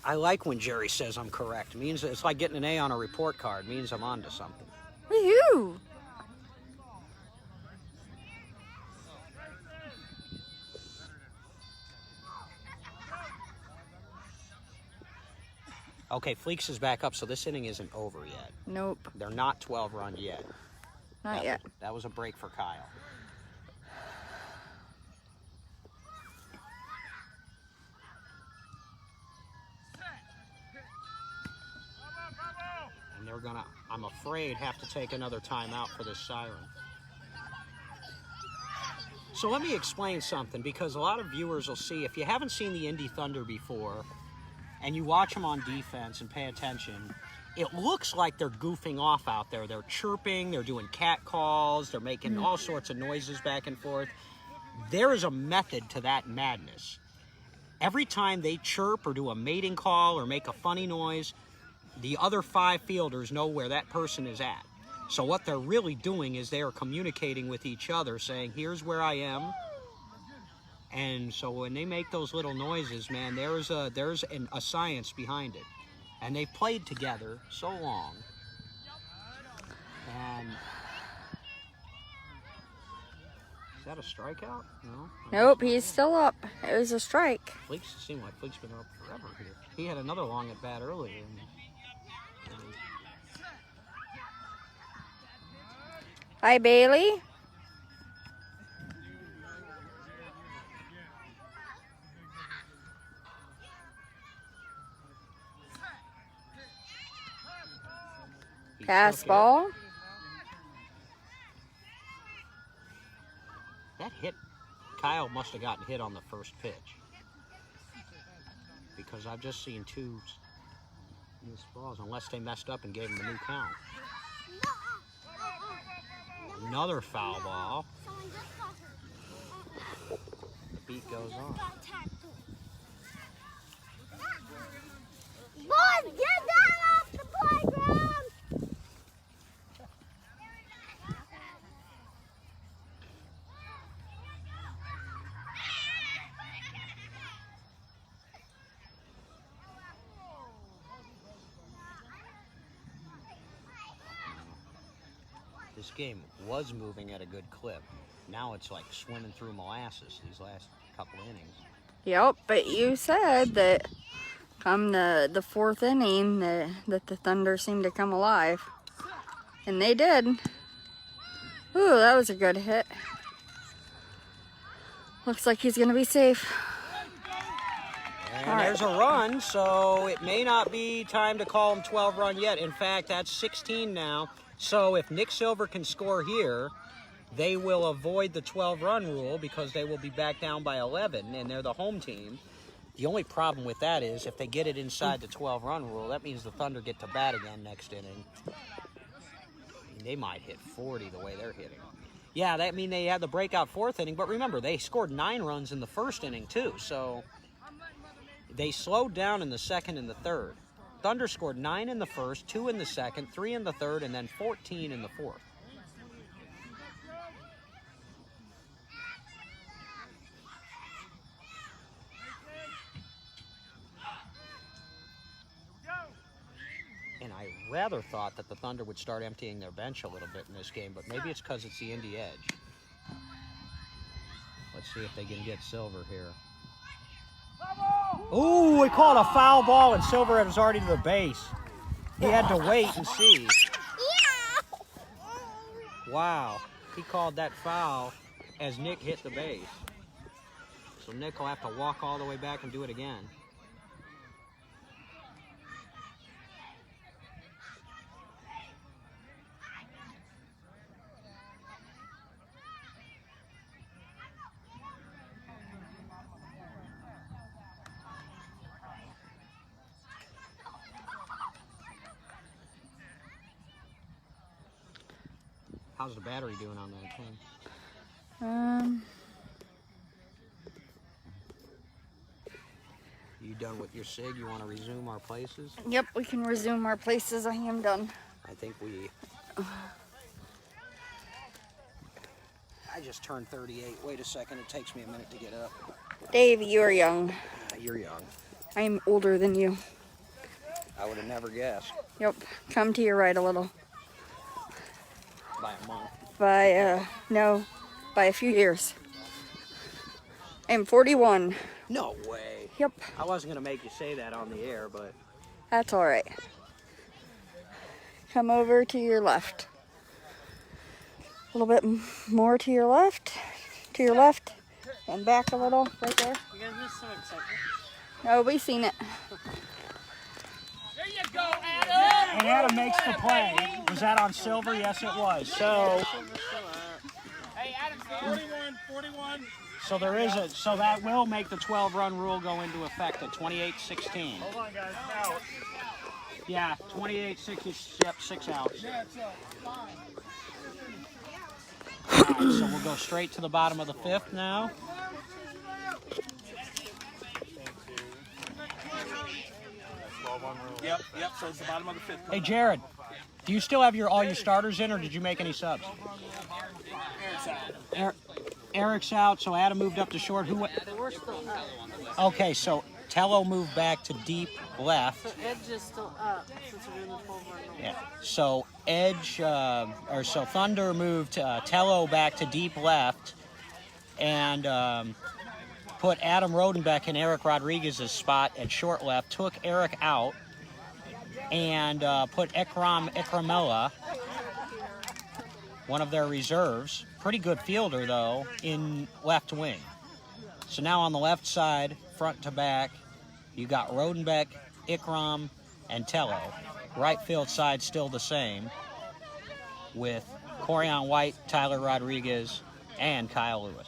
I like when Jerry says I'm correct. It means it's like getting an A on a report card. It means I'm onto something. Woohoo! Okay, Fleeks is back up, so this inning isn't over yet. Nope. They're not 12-run yet. Not yet. That was a break for Kyle. And they're gonna, I'm afraid, have to take another timeout for this siren. So let me explain something, because a lot of viewers will see, if you haven't seen the Indy Thunder before, and you watch them on defense and pay attention, it looks like they're goofing off out there. They're chirping, they're doing cat calls, they're making all sorts of noises back and forth. There is a method to that madness. Every time they chirp or do a mating call or make a funny noise, the other 5 fielders know where that person is at. So what they're really doing is they are communicating with each other, saying, here's where I am. And so when they make those little noises, man, there's a science behind it. And they've played together so long. And is that a strikeout? No. Nope, he's still up. It was a strike. Fleeks seemed like Fleeks been up forever here. He had another long at bat earlier. Hi, Bailey. Fastball. That hit, Kyle must have gotten hit on the first pitch. Because I've just seen 2 missed balls, unless they messed up and gave him a new count. Another foul ball. The beat goes on. Boys, get down off the playground! This game was moving at a good clip. Now it's like swimming through molasses these last couple innings. Yep, but you said that come the fourth inning that the Thunder seemed to come alive. And they did. Ooh, that was a good hit. Looks like he's going to be safe. And there's a run, so it may not be time to call him 12 run yet. In fact, that's 16 now. So if Nick Silver can score here, they will avoid the 12 run rule because they will be back down by 11 and they're the home team. The only problem with that is if they get it inside the 12 run rule, that means the Thunder get to bat again next inning. I mean, they might hit 40 the way they're hitting. Yeah, that mean they had the breakout fourth inning, but remember, they scored 9 runs in the first inning too, so they slowed down in the second and the third. Thunder scored 9 in the first, 2 in the second, 3 in the third, and then 14 in the fourth. And I rather thought that the Thunder would start emptying their bench a little bit in this game, but maybe it's because it's the Indy Edge. Let's see if they can get Silver here. Ooh, we called a foul ball, and Silver was already to the base. He had to wait and see. Wow, he called that foul as Nick hit the base. So Nick will have to walk all the way back and do it again. How's the battery doing on that thing? You done with your SIG? You want to resume our places? Yep, we can resume our places. I am done. I think we... I just turned 38. Wait a second, it takes me a minute to get up. Dave, you're young. You're young. I'm older than you. I would have never guessed. Yep, come to your right a little. By a month. No, by a few years. I'm 41. No way. Yep. I wasn't going to make you say that on the air, but... That's all right. Come over to your left. A little bit more to your left. To your left. And back a little, right there. You guys missed some excitement. Oh, we seen it. There you go, Adam! And Adam makes the play. Was that on Silver? Yes, it was. So... Hey, Adam, 41. So there is a... So that will make the 12-run rule go into effect at 28-16. Hold on, guys. Out. Yeah, 28-6, yep, 6 outs. Yeah, it's fine. All right, so we'll go straight to the bottom of the 5th now. Yep, so it's the bottom of the 5th. Hey, Jared, do you still have all your starters in, or did you make any subs? Eric's out, so Adam moved up to short. Who? They were still up. Okay, so Tello moved back to deep left. So Edge is still up since we're doing the 12-run rule. Yeah. So so Thunder moved Tello back to deep left, and put Adam Rodenbeck in Eric Rodriguez's spot at short left. Took Eric out, and put Ikramella, one of their reserves, pretty good fielder though, in left wing. So now on the left side, front to back, you got Rodenbeck, Ikram, and Tello. Right field side still the same, with Corian White, Tyler Rodriguez, and Kyle Lewis.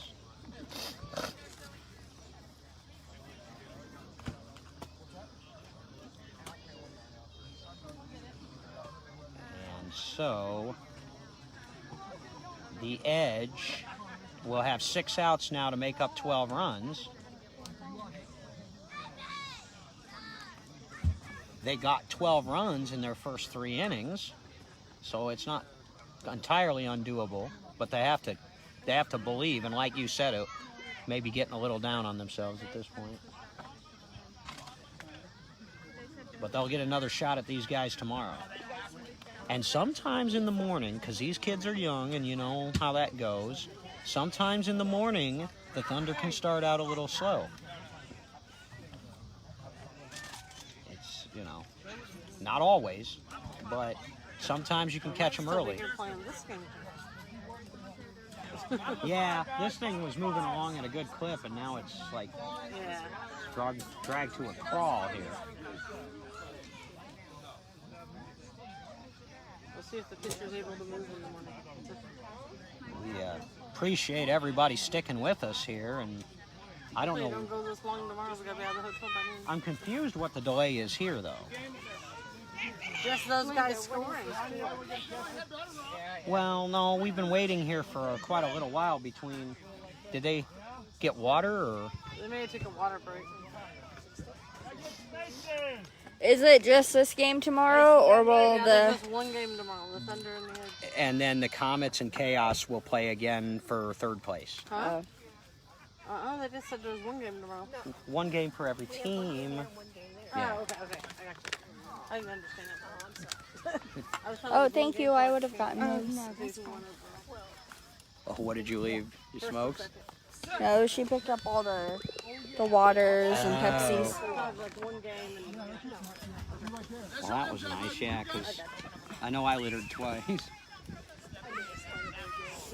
And so the Edge will have 6 outs now to make up 12 runs. They got 12 runs in their first 3 innings, so it's not entirely undoable, but they have to believe, and like you said, it may be getting a little down on themselves at this point. But they'll get another shot at these guys tomorrow. And sometimes in the morning, because these kids are young and you know how that goes, sometimes in the morning, the Thunder can start out a little slow. It's, you know, not always, but sometimes you can catch them early. You're playing this game. Yeah, this thing was moving along at a good clip, and now it's like dragged to a crawl here. We'll see if the pitcher's able to move in the morning. We appreciate everybody sticking with us here, and I don't know. Don't go this long tomorrow. We gotta be out of the hotel by noon. I'm confused what the delay is here, though. Just those guys scoring. Well, no, we've been waiting here for quite a little while between. Did they get water or? They may take a water break. Is it just this game tomorrow, or will There's just one game tomorrow, the Thunder and the Edge. And then the Comets and Chaos will play again for third place. Huh? They just said there's one game tomorrow. One game for every team. Yeah. Oh, okay, I got you. I didn't understand it. Oh, thank you. I would have gotten those. Oh, what did you leave? Your smokes? No, she picked up all the waters and Pepsis. Well, that was nice, yeah, because I know I littered twice.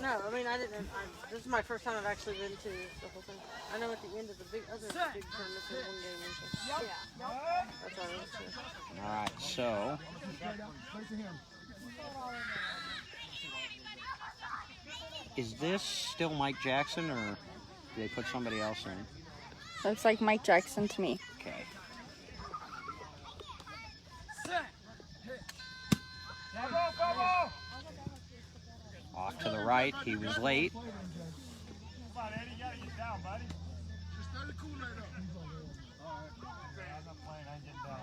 No, I mean, I didn't. This is my first time I've actually been to the whole thing. I know at the end of the other big tournaments, there's one game. That's all I was to. All right, so. Is this still Mike Jackson, or do they put somebody else in? Looks like Mike Jackson to me. Okay. Off to the right, he was late. Come on, Eddie, you gotta get down, buddy. Just start the cooler up. All right. I'm not playing, I ain't getting down.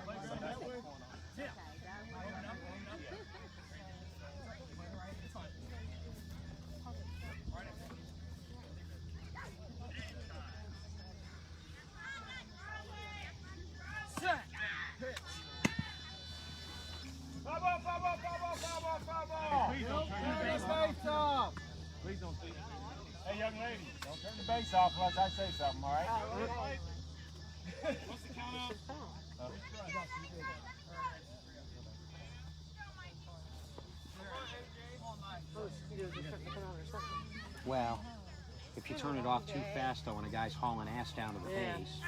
Please don't see. Hey, young lady, don't turn the base off unless I say something, all right? What's the count out? Well, if you turn it off too fast, though, when a guy's hauling ass down to the base,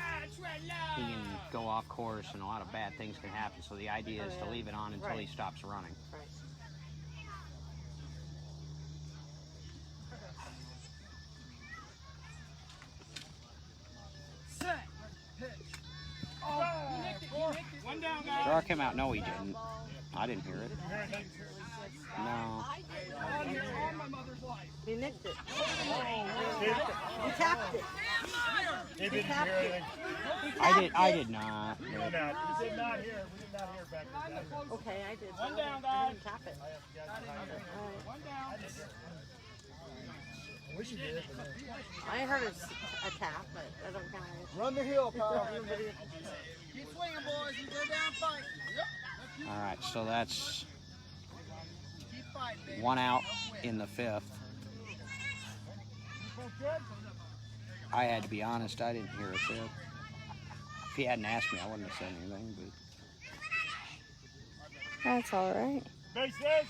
he can go off course and a lot of bad things can happen. So the idea is to leave it on until he stops running. One down, guys. Struck him out. No, he didn't. I didn't hear it. No. He nicked it. He tapped it. He didn't hear anything. I did not. We did not hear. We did not hear back there. Okay, I did. One down, I guys. didn't tap it. One down. I wish you did. I heard a tap, but I don't count it. Run the hill, pal. Keep swinging, boys. You go down fighting. Yep. All right, so that's one out in the fifth. I had to be honest, I didn't hear it too. If he hadn't asked me, I wouldn't have said anything. But That's all right. Bases.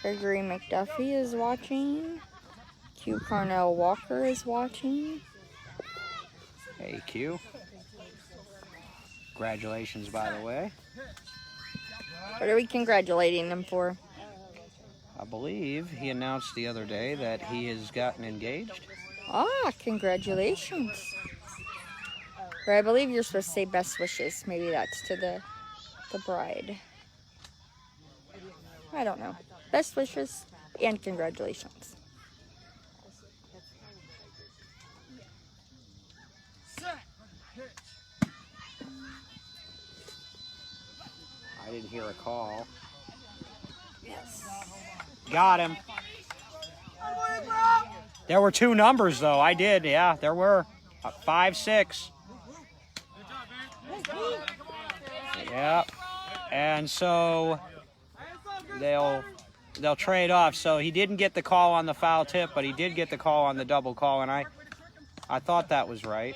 Gregory McDuffie is watching. Q Carnell Walker is watching. hey, Q. Congratulations, by the way. What are we congratulating him for? I believe he announced the other day that he has gotten engaged. Ah, congratulations. Or I believe you're supposed to say best wishes. Maybe that's to the bride. I don't know. Best wishes and congratulations. I didn't hear a call. Yes. Got him. There were two numbers, though. I did, yeah, there were. 5, 6. Yep. And so they'll trade off. So he didn't get the call on the foul tip, but he did get the call on the double call, and I thought that was right.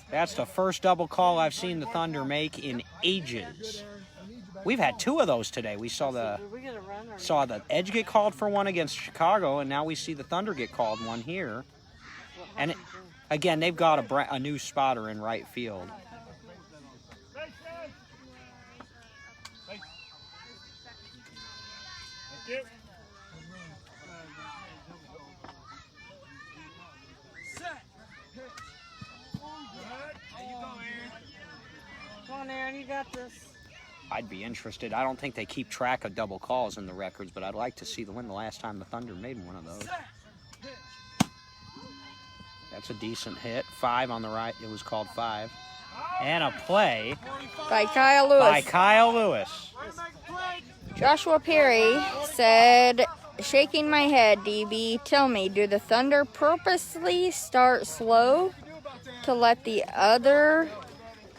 That's the first double call I've seen the Thunder make in ages. We've had 2 of those today. We saw the Edge get called for one against Chicago, and now we see the Thunder get called one here. And again, they've got a new spotter in right field. Come on, Aaron, you got this. I'd be interested. I don't think they keep track of double calls in the records, but I'd like to see when the last time the Thunder made one of those. That's a decent hit. 5 on the right. It was called 5. And a play By Kyle Lewis. Joshua Perry said, shaking my head, DB, tell me, do the Thunder purposely start slow to let the other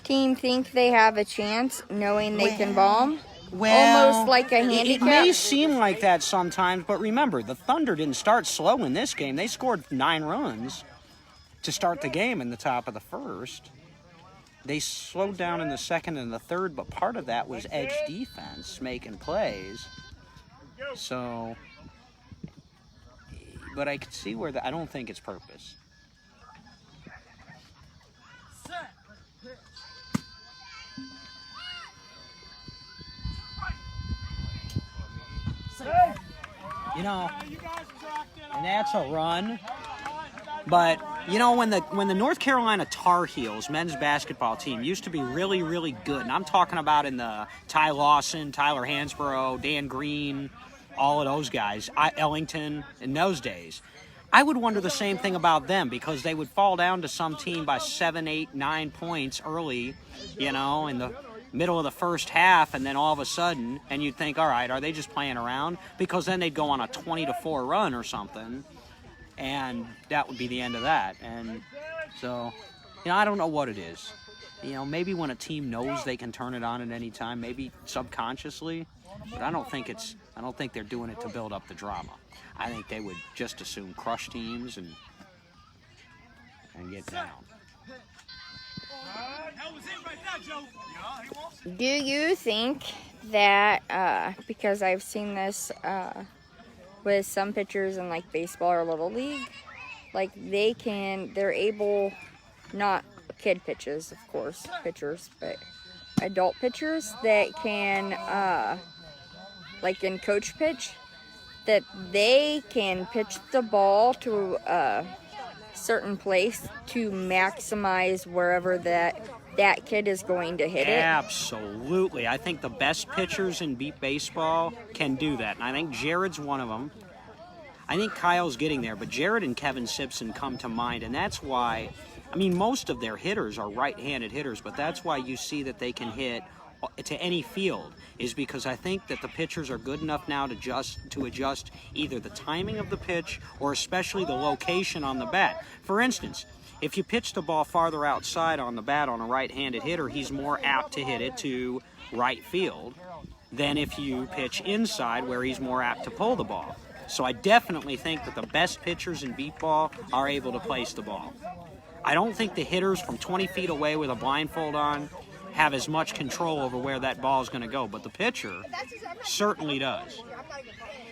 team think they have a chance, knowing they can bomb? Almost like a handicap? It may seem like that sometimes, but remember, the Thunder didn't start slow in this game. They scored 9 runs to start the game in the top of the first. They slowed down in the second and the third, but part of that was edge defense making plays. So, but I could see where I don't think it's purpose. You know, and that's a run. But, you know, when the North Carolina Tar Heels men's basketball team used to be really, really good, and I'm talking about in the Ty Lawson, Tyler Hansborough, Dan Green, all of those guys, Ellington, in those days, I would wonder the same thing about them, because they would fall down to some team by 7, 8, 9 points early, you know, in the middle of the first half, and then all of a sudden, and you'd think, all right, are they just playing around? Because then they'd go on a 20-4 run or something, and that would be the end of that. And so, you know, I don't know what it is. You know, maybe when a team knows they can turn it on at any time, maybe subconsciously, but I don't think they're doing it to build up the drama. I think they would just as soon crush teams and get down. Do you think that, because I've seen this with some pitchers in like baseball or Little League, like they're able, not kid pitches, of course, pitchers, but adult pitchers that can, like in coach pitch, that they can pitch the ball to a certain place to maximize wherever that kid is going to hit it? Absolutely. I think the best pitchers in beat baseball can do that, and I think Jared's one of them. I think Kyle's getting there, but Jared and Kevin Simpson come to mind, and that's why, I mean, most of their hitters are right-handed hitters, but that's why you see that they can hit to any field, is because I think that the pitchers are good enough now to adjust either the timing of the pitch or especially the location on the bat. For instance, if you pitch the ball farther outside on the bat on a right-handed hitter, he's more apt to hit it to right field than if you pitch inside, where he's more apt to pull the ball. So I definitely think that the best pitchers in beat ball are able to place the ball. I don't think the hitters from 20 feet away with a blindfold on have as much control over where that ball is going to go, but the pitcher certainly does.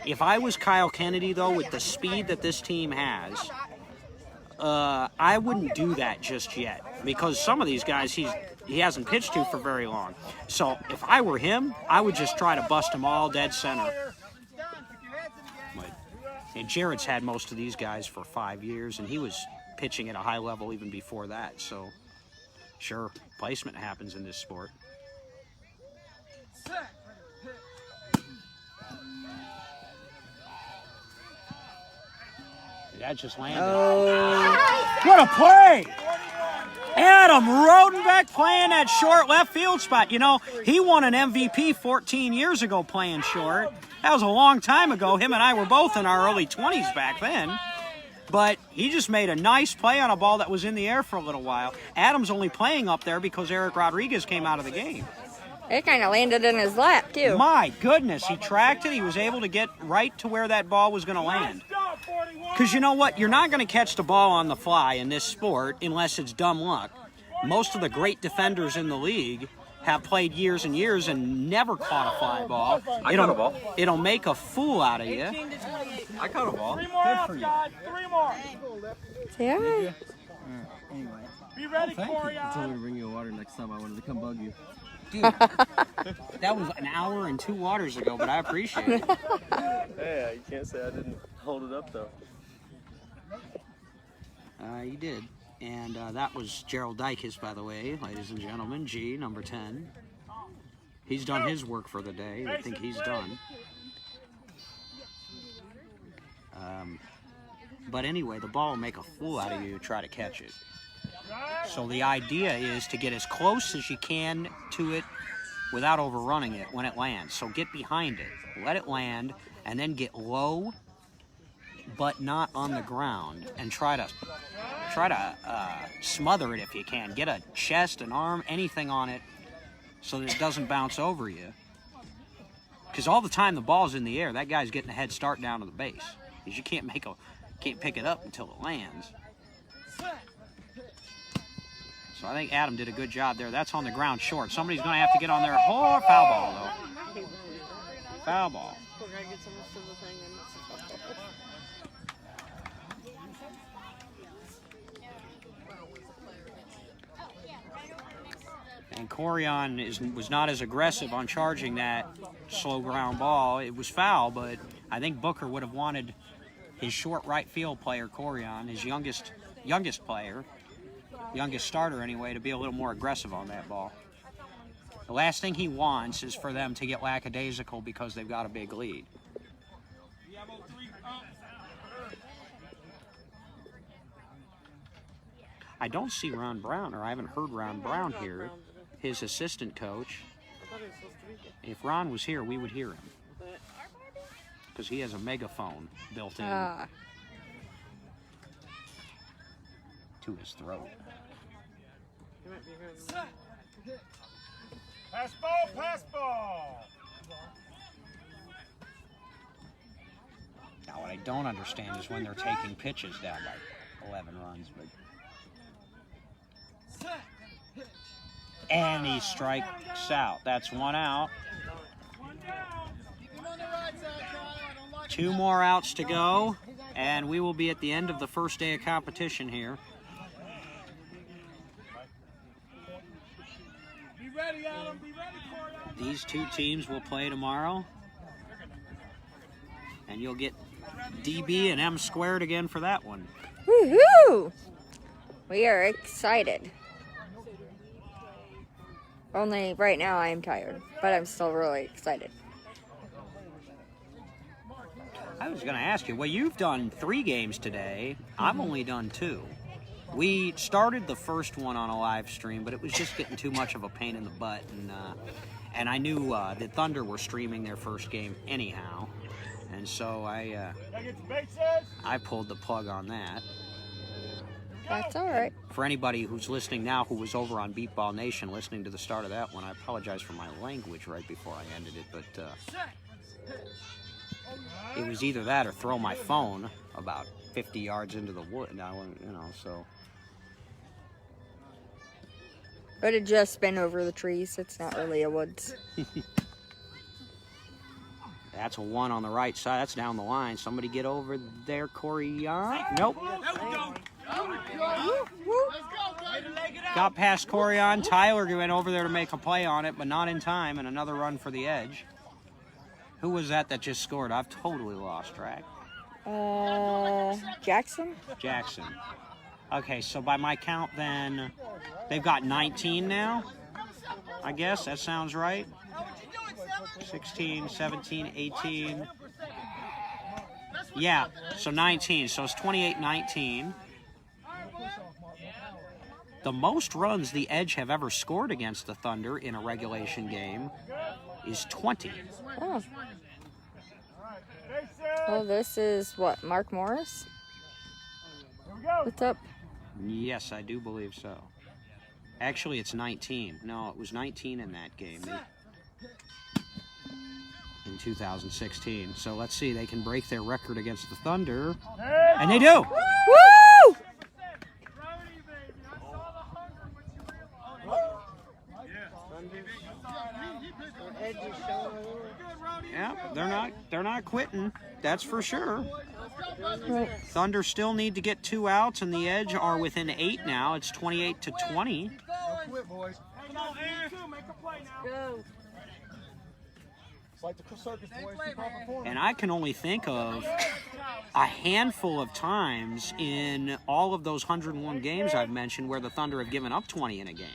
If I was Kyle Kennedy, though, with the speed that this team has, I wouldn't do that just yet, because some of these guys he hasn't pitched to for very long. So if I were him, I would just try to bust them all dead center. And Jared's had most of these guys for 5 years, and he was pitching at a high level even before that. So sure, placement happens in this sport. That just landed. Oh. What a play! Adam Rodenbeck playing that short left field spot. You know, he won an MVP 14 years ago playing short. That was a long time ago. Him and I were both in our early 20s back then. But he just made a nice play on a ball that was in the air for a little while. Adam's only playing up there because Eric Rodriguez came out of the game. It kind of landed in his lap, too. My goodness, he tracked it. He was able to get right to where that ball was going to land. Because you know what? You're not going to catch the ball on the fly in this sport unless it's dumb luck. Most of the great defenders in the league have played years and years and never caught a fly ball. I caught a ball. It'll make a fool out of you. I caught a ball. 3 more outs, guys. 3 more. Yeah. Anyway. Be ready, Corey. I told me to bring you a water next time. I wanted to come bug you. Dude, that was an hour and 2 waters ago, but I appreciate it. Yeah, you can't say I didn't hold it up, though. You did. And that was Gerald Dykes, by the way, ladies and gentlemen. G, number 10. He's done his work for the day. I think he's done. But anyway, the ball will make a fool out of you to try to catch it. So the idea is to get as close as you can to it without overrunning it when it lands. So get behind it, let it land, and then get low but not on the ground, and try to smother it if you can. Get a chest, an arm, anything on it so that it doesn't bounce over you. Because all the time the ball's in the air, that guy's getting a head start down to the base. Because you can't pick it up until it lands. So I think Adam did a good job there. That's on the ground short. Somebody's going to have to get on there. Oh, foul ball, though. Foul ball. Poor guy gets almost to the thing and And Corion was not as aggressive on charging that slow ground ball. It was foul, but I think Booker would have wanted his short right field player, Corion, his youngest player, youngest starter anyway, to be a little more aggressive on that ball. The last thing he wants is for them to get lackadaisical because they've got a big lead. I don't see Ron Brown, or I haven't heard Ron Brown here, his assistant coach. If Ron was here, we would hear him. Because he has a megaphone built in to his throat. Pass ball, pass ball. Now, what I don't understand is when they're taking pitches down by 11 runs. And he strikes out. That's 1 out. 2 more outs to go, and we will be at the end of the first day of competition here. Be ready, Adam. Be ready, Corey. These 2 teams will play tomorrow, and you'll get DB and M squared again for that one. Woohoo! We are excited. Only right now I am tired, but I'm still really excited. I was going to ask you, well, you've done 3 games today. I've only done 2. We started the first one on a live stream, but it was just getting too much of a pain in the butt, and I knew that Thunder were streaming their first game anyhow, and so I pulled the plug on that. That's all right. For anybody who's listening now who was over on Beatball Nation listening to the start of that one, I apologize for my language right before I ended it, but it was either that or throw my phone about 50 yards into the wood. So. But it just spin over the trees. It's not really a woods. That's a 1 on the right side. That's down the line. Somebody get over there, Corion. Nope. Got past Corion. Tyler went over there to make a play on it, but not in time, and another run for the edge. Who was that just scored? I've totally lost track. Jackson? Jackson. Okay, so by my count then, they've got 19 now, I guess. That sounds right. 16, 17, 18. Yeah, so 19. So it's 28-19. The most runs the Edge have ever scored against the Thunder in a regulation game is 20. Oh. Well, this is what, Mark Morris? What's up? Yes, I do believe so. Actually, it's 19. No, it was 19 in that game in 2016. So let's see. They can break their record against the Thunder. And they do! Woo! Yeah, they're not quitting. That's for sure. Thunder still need to get 2 outs, and the Edge are within 8 now. It's 28 to 20. Don't quit, boys. Come on, Aaron. Make a play now. Go. It's like the circus, boys. Keep on performing. And I can only think of a handful of times in all of those 101 games I've mentioned where the Thunder have given up 20 in a game.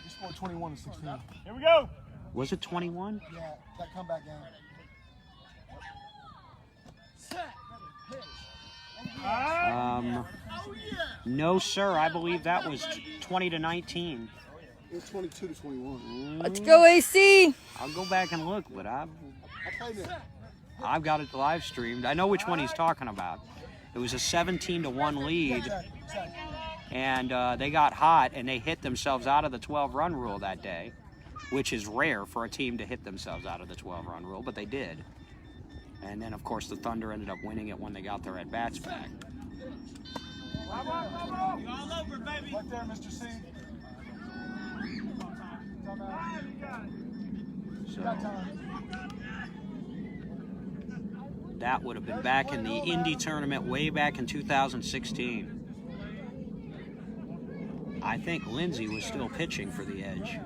You scored 21 in 16. Here we go. Was it 21? Yeah, that comeback game. No, sir. I believe that was 20 to 19. It was 22 to 21. Let's go, AC! I'll go back and look, but I played it. I've got it live streamed. I know which one he's talking about. It was a 17-1 lead, and they got hot, and they hit themselves out of the 12-run rule that day, which is rare for a team to hit themselves out of the 12-run rule, but they did. And then, of course, the Thunder ended up winning it when they got their at-bats back. You all over, baby. Right there, Mr. C. So that would have been back in the Indy tournament way back in 2016. I think Lindsay was still pitching for the Edge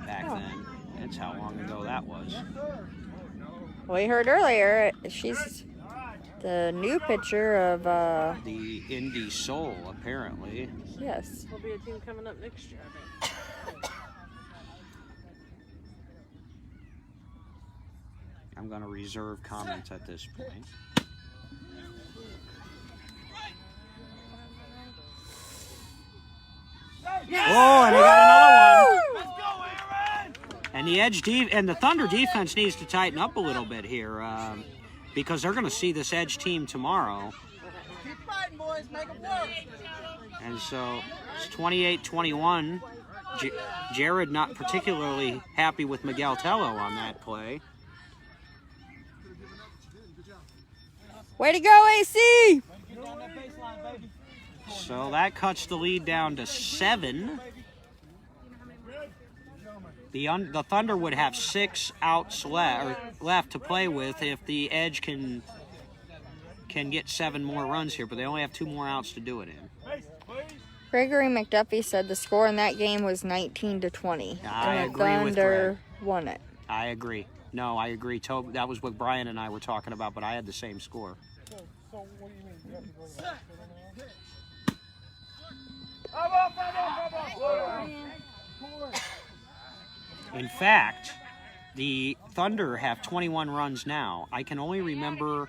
back then. That's how long ago that was. We heard earlier, she's the new pitcher of, The Indy Soul, apparently. yes. There'll be a team coming up next year, I bet. I'm going to reserve comments at this point. Oh, and they got another one. Let's go, Aaron. And the and the Thunder defense needs to tighten up a little bit here because they're going to see this Edge team tomorrow. Keep fighting, boys. Make them work. And so it's 28-21. Jared not particularly happy with Miguel Tello on that play. Way to go, AC! Get down that baseline, baby. So that cuts the lead down to 7. The Thunder would have 6 outs left to play with if the Edge can get 7 more runs here, but they only have 2 more outs to do it in. Gregory McDuffie said the score in that game was 19-20. I and the agree with Thunder won it. I agree. No, I agree. That was what Brian and I were talking about, but I had the same score. So what do you mean? You have to go In fact, the Thunder have 21 runs now. I can only remember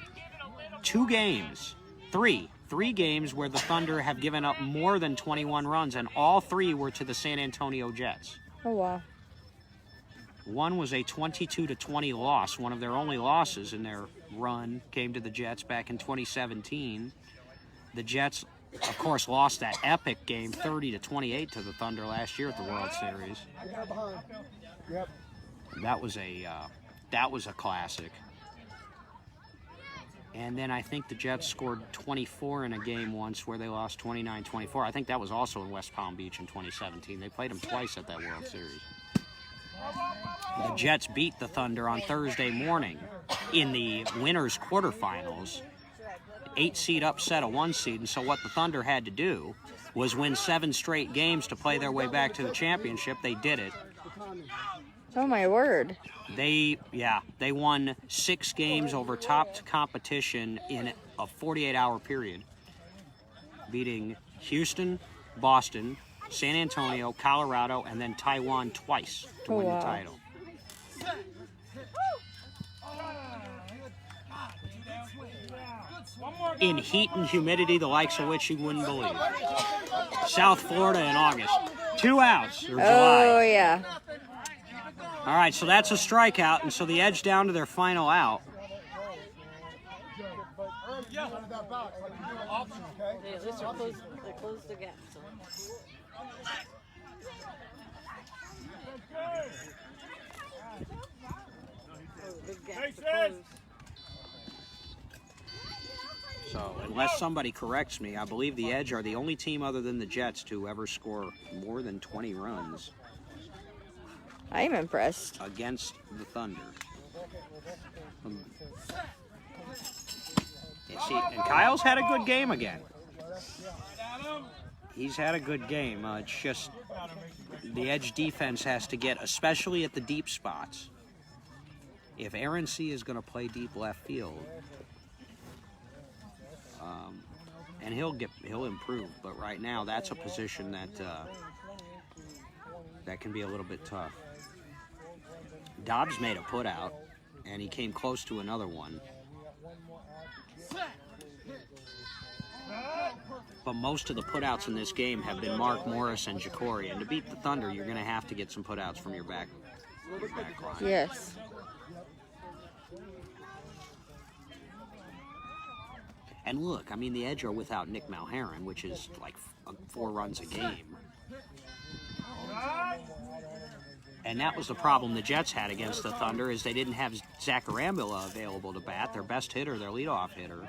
2 games, 3 games where the Thunder have given up more than 21 runs, and all 3 were to the San Antonio Jets. Oh, wow. One was a 22-20 loss. One of their only losses in their run came to the Jets back in 2017. The Jets, of course, lost that epic game 30-28 to the Thunder last year at the World Series. Yep. That was a classic. And then I think the Jets scored 24 in a game once where they lost 29-24. I think that was also in West Palm Beach in 2017. They played them twice at that World Series. The Jets beat the Thunder on Thursday morning in the winners quarterfinals. 8-seed upset a 1-seed, and so what the Thunder had to do was win 7 straight games to play their way back to the championship. They did it. Oh, my word. They won 6 games over top competition in a 48-hour period, beating Houston, Boston, San Antonio, Colorado, and then Taiwan twice to win the title. In heat and humidity, the likes of which you wouldn't believe. South Florida in August. 2 outs. Or July. Oh, yeah. All right, so that's a strikeout, and so the Edge down to their final out. Under that box, like you do an option, okay? They at least they closed the gap. So. Oh, big gap to close. So, unless somebody corrects me, I believe the Edge are the only team other than the Jets to ever score more than 20 runs I'm impressed. against the Thunder. You see, and Kyle's had a good game again. He's had a good game. It's just the Edge defense has to get, especially at the deep spots. If Aaron C. is going to play deep left field, and he'll improve, but right now that's a position that can be a little bit tough. Dobbs made a putout, and he came close to another one. But most of the putouts in this game have been Mark Morris and Jacory, and to beat the Thunder, you're going to have to get some putouts from your back line. Yes. And look, I mean, the Edge are without Nick Malheron, which is like 4 runs a game. And that was the problem the Jets had against the Thunder, is they didn't have Zach Arambula available to bat, their best hitter, their leadoff hitter.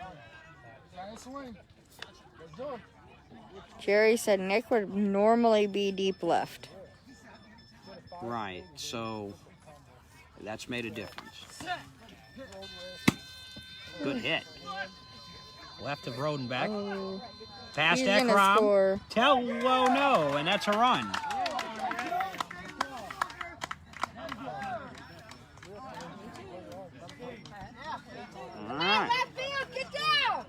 Jerry said Nick would normally be deep left. Right, so that's made a difference. Good hit. Left of Rodenbeck. Oh, Past he's gonna Ekrom. score. Tello, no, and that's a run. All right. Get down!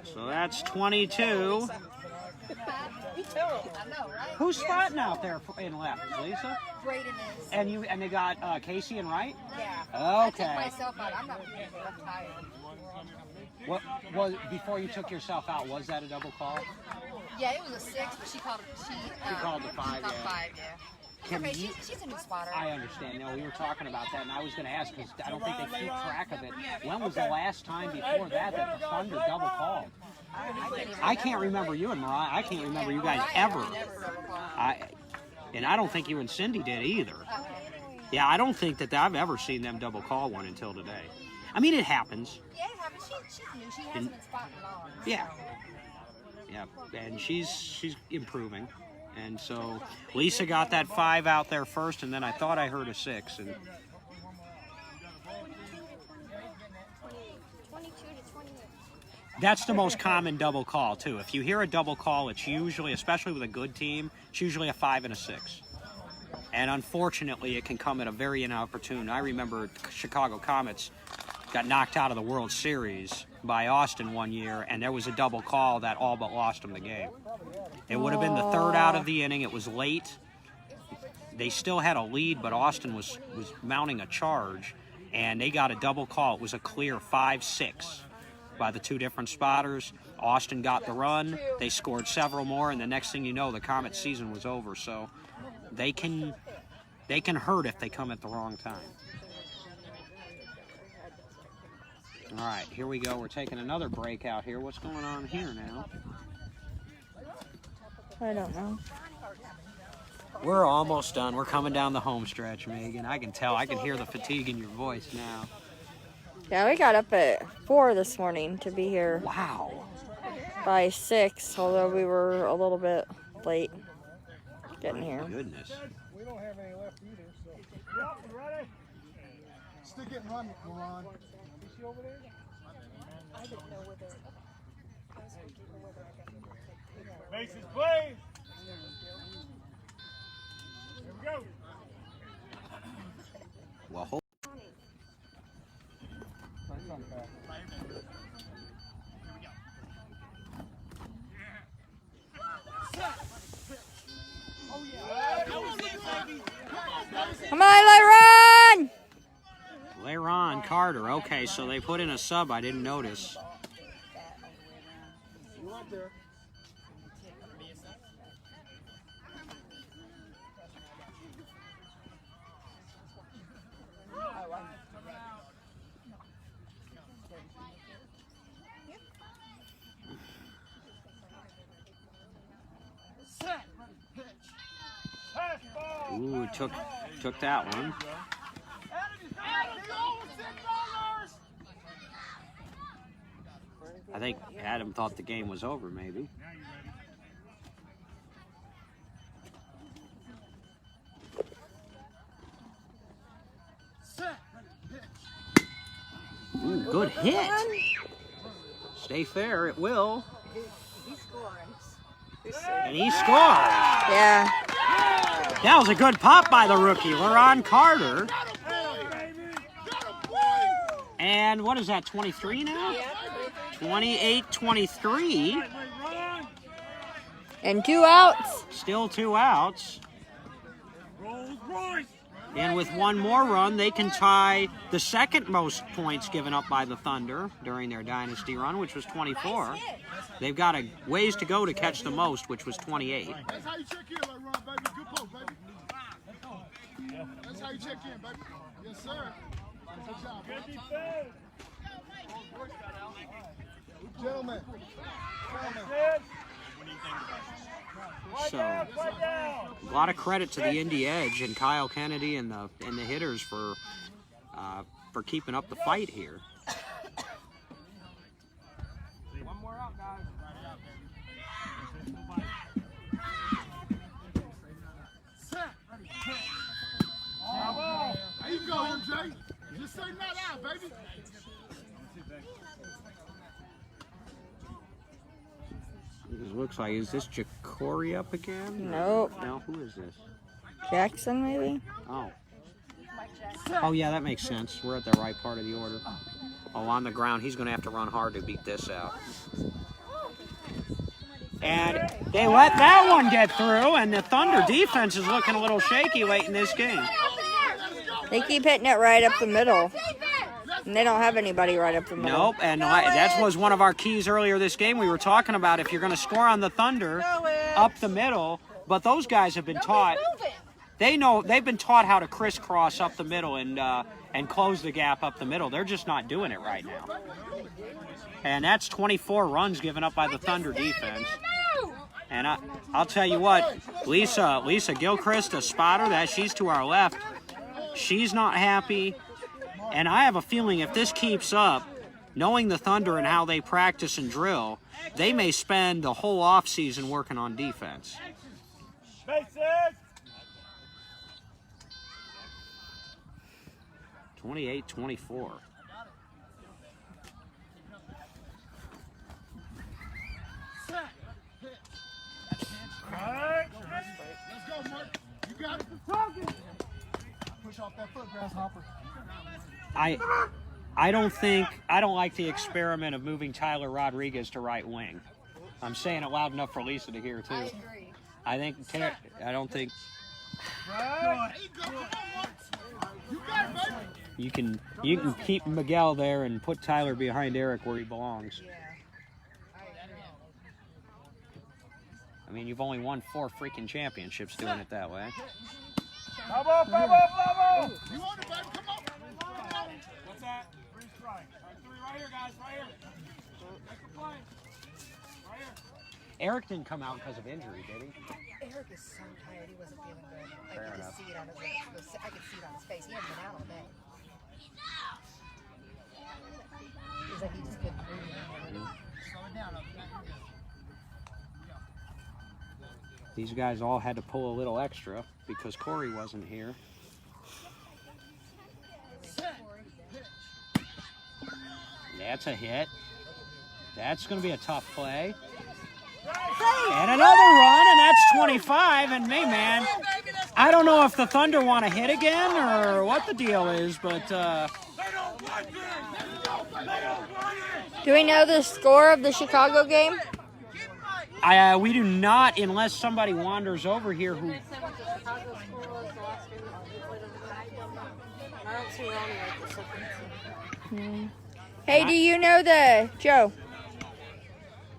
So that's 22. Who's spotting out there in left? Lisa? Braden is. And they got Casey in right? Yeah. Okay. I took myself out. I'm not feeling I'm tired. What was before you took yourself out? Was that a double call? Yeah, it was a 6, but she called it. She called the 5. She called Yeah. 5, yeah. Can Okay, you- she's a new spotter. I understand. No, we were talking about that, and I was going to ask because I don't think they keep track of it. When was the last time before that the Thunder double called? I can't remember you and Mariah. I can't remember you guys ever. And I don't think you and Cindy did either. Yeah, I don't think that I've ever seen them double call one until today. I mean, it happens. Yeah, it happens. She's new. She hasn't been spotting long. Yeah. Yeah, and she's improving. And so Lisa got that 5 out there first, and then I thought I heard a 6. And 22 to 28. that's the most common double call, too. If you hear a double call, it's usually, especially with a good team, it's usually a 5 and a 6. And unfortunately, it can come at a very inopportune. I remember Chicago Comets got knocked out of the World Series by Austin one year, and there was a double call that all but lost them the game. It would have been the 3rd out of the inning. It was late. They still had a lead, but Austin was mounting a charge, and they got a double call. It was a clear 5-6 by the 2 different spotters. Austin got the run. They scored several more, and the next thing you know, the Comet season was over. So they can hurt if they come at the wrong time. All right, here we go. We're taking another break out here. What's going on here now? I don't know. We're almost done. We're coming down the home stretch, Megan. I can tell. I can hear the fatigue in your voice now. Yeah, we got up at 4 this morning to be here. Wow. By 6, although we were a little bit late getting here. Goodness. We don't have any left either, so. Yep, ready? Still getting run, Ron. Is she over there? I didn't know whether. Bases, play. Here we go. Well, hold. Come on, Lyron! Leron Carter. Okay, so they put in a sub. I didn't notice. You up there? Ooh, took that one. I think Adam thought the game was over, maybe. Ooh, good hit. Stay fair, it will. He's scoring. And he scores. Yeah. That was a good pop by the rookie, LaRon Carter. And what is that, 23 now? 28-23. And 2 outs. Still 2 outs. And with one more run, they can tie the second most points given up by the Thunder during their dynasty run, which was 24. They've got a ways to go to catch the most, which was 28. That's how you check in, LaRon, baby. Good post, baby. That's how you check in, baby. Yes, sir. Good job, Gentlemen. So, a lot of credit to the Indy Edge and Kyle Kennedy and the hitters for keeping up the fight here. One more out, guys. There you go, MJ. Just say not out, baby. It looks like, is this Jacory up again? Nope. No, who is this? Jackson, maybe? Oh. Oh, yeah, that makes sense. We're at the right part of the order. Oh, on the ground, he's going to have to run hard to beat this out. And they let that one get through, and the Thunder defense is looking a little shaky late in this game. They keep hitting it right up the middle. And they don't have anybody right up the middle. Nope, and that was one of our keys earlier this game. We were talking about if you're going to score on the Thunder, up the middle. But those guys have been taught. They've been taught how to crisscross up the middle and close the gap up the middle. They're just not doing it right now. And that's 24 runs given up by the Thunder defense. And I'll tell you what, Lisa Gilchrist, a spotter, that she's to our left. She's not happy. And I have a feeling if this keeps up, knowing the Thunder and how they practice and drill, they may spend the whole offseason working on defense. 28-24. Let's go, Mark. You got it. Push off that foot, grasshopper. I don't like the experiment of moving Tyler Rodriguez to right wing. I'm saying it loud enough for Lisa to hear too. I agree. I don't think you can keep Miguel there and put Tyler behind Eric where he belongs. Yeah. I mean, you've only won 4 freaking championships doing it that way. Bravo! You want it, baby? Come on. What's that? Free strike. Right here, guys. Right here. Make a play. Right here. Eric didn't come out because of injury, did he? Eric is so tired. He wasn't feeling good. Fair I could enough. see it on his lips. I could see it on his face. He hadn't been out all day. It was like he just couldn't breathe. Slow it down. These guys all had to pull a little extra because Corey wasn't here. That's a hit. That's going to be a tough play. And another run, and that's 25. And, hey, man, I don't know if the Thunder want to hit again or what the deal is, but Do we know the score of the Chicago game? we do not unless somebody wanders over here who... They said what the Chicago score was the last game that they played over. I don't see Ronnie right this second. Hey, do you know Joe?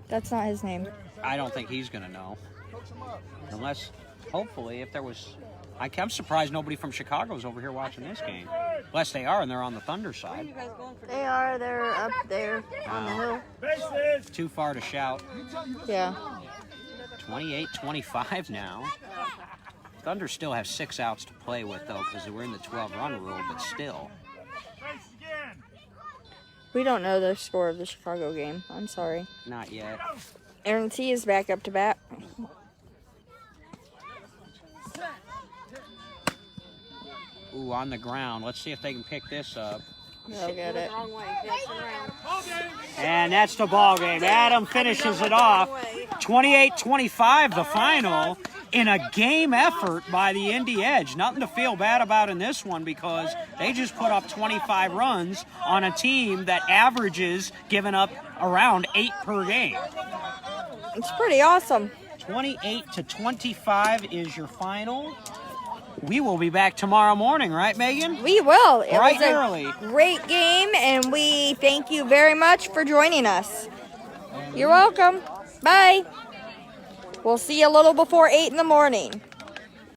That's not his name. I don't think he's going to know. Unless, hopefully, if there was... I'm surprised nobody from Chicago's over here watching this game. Unless they are, and they're on the Thunder Where are side. you guys going for They are. They're up there on the hill. Too far to shout. Yeah. 28-25 now. Thunder still have 6 outs to play with, though, because we're in the 12-run rule, but still. We don't know the score of the Chicago game. I'm sorry. Not yet. Aaron T is back up to bat. Ooh, on the ground. Let's see if they can pick this up. They'll get it. Wrong way. Yeah, turn around. And that's the ball game. Adam finishes it off. 28-25 the final in a game effort by the Indy Edge. Nothing to feel bad about in this one because they just put up 25 runs on a team that averages giving up around 8 per game. It's pretty awesome. 28-25 is your final. We will be back tomorrow morning, right, Megan? We will. It Bright was a and early. great game, and we thank you very much for joining us. You're welcome. Bye. We'll see you a little before 8 in the morning.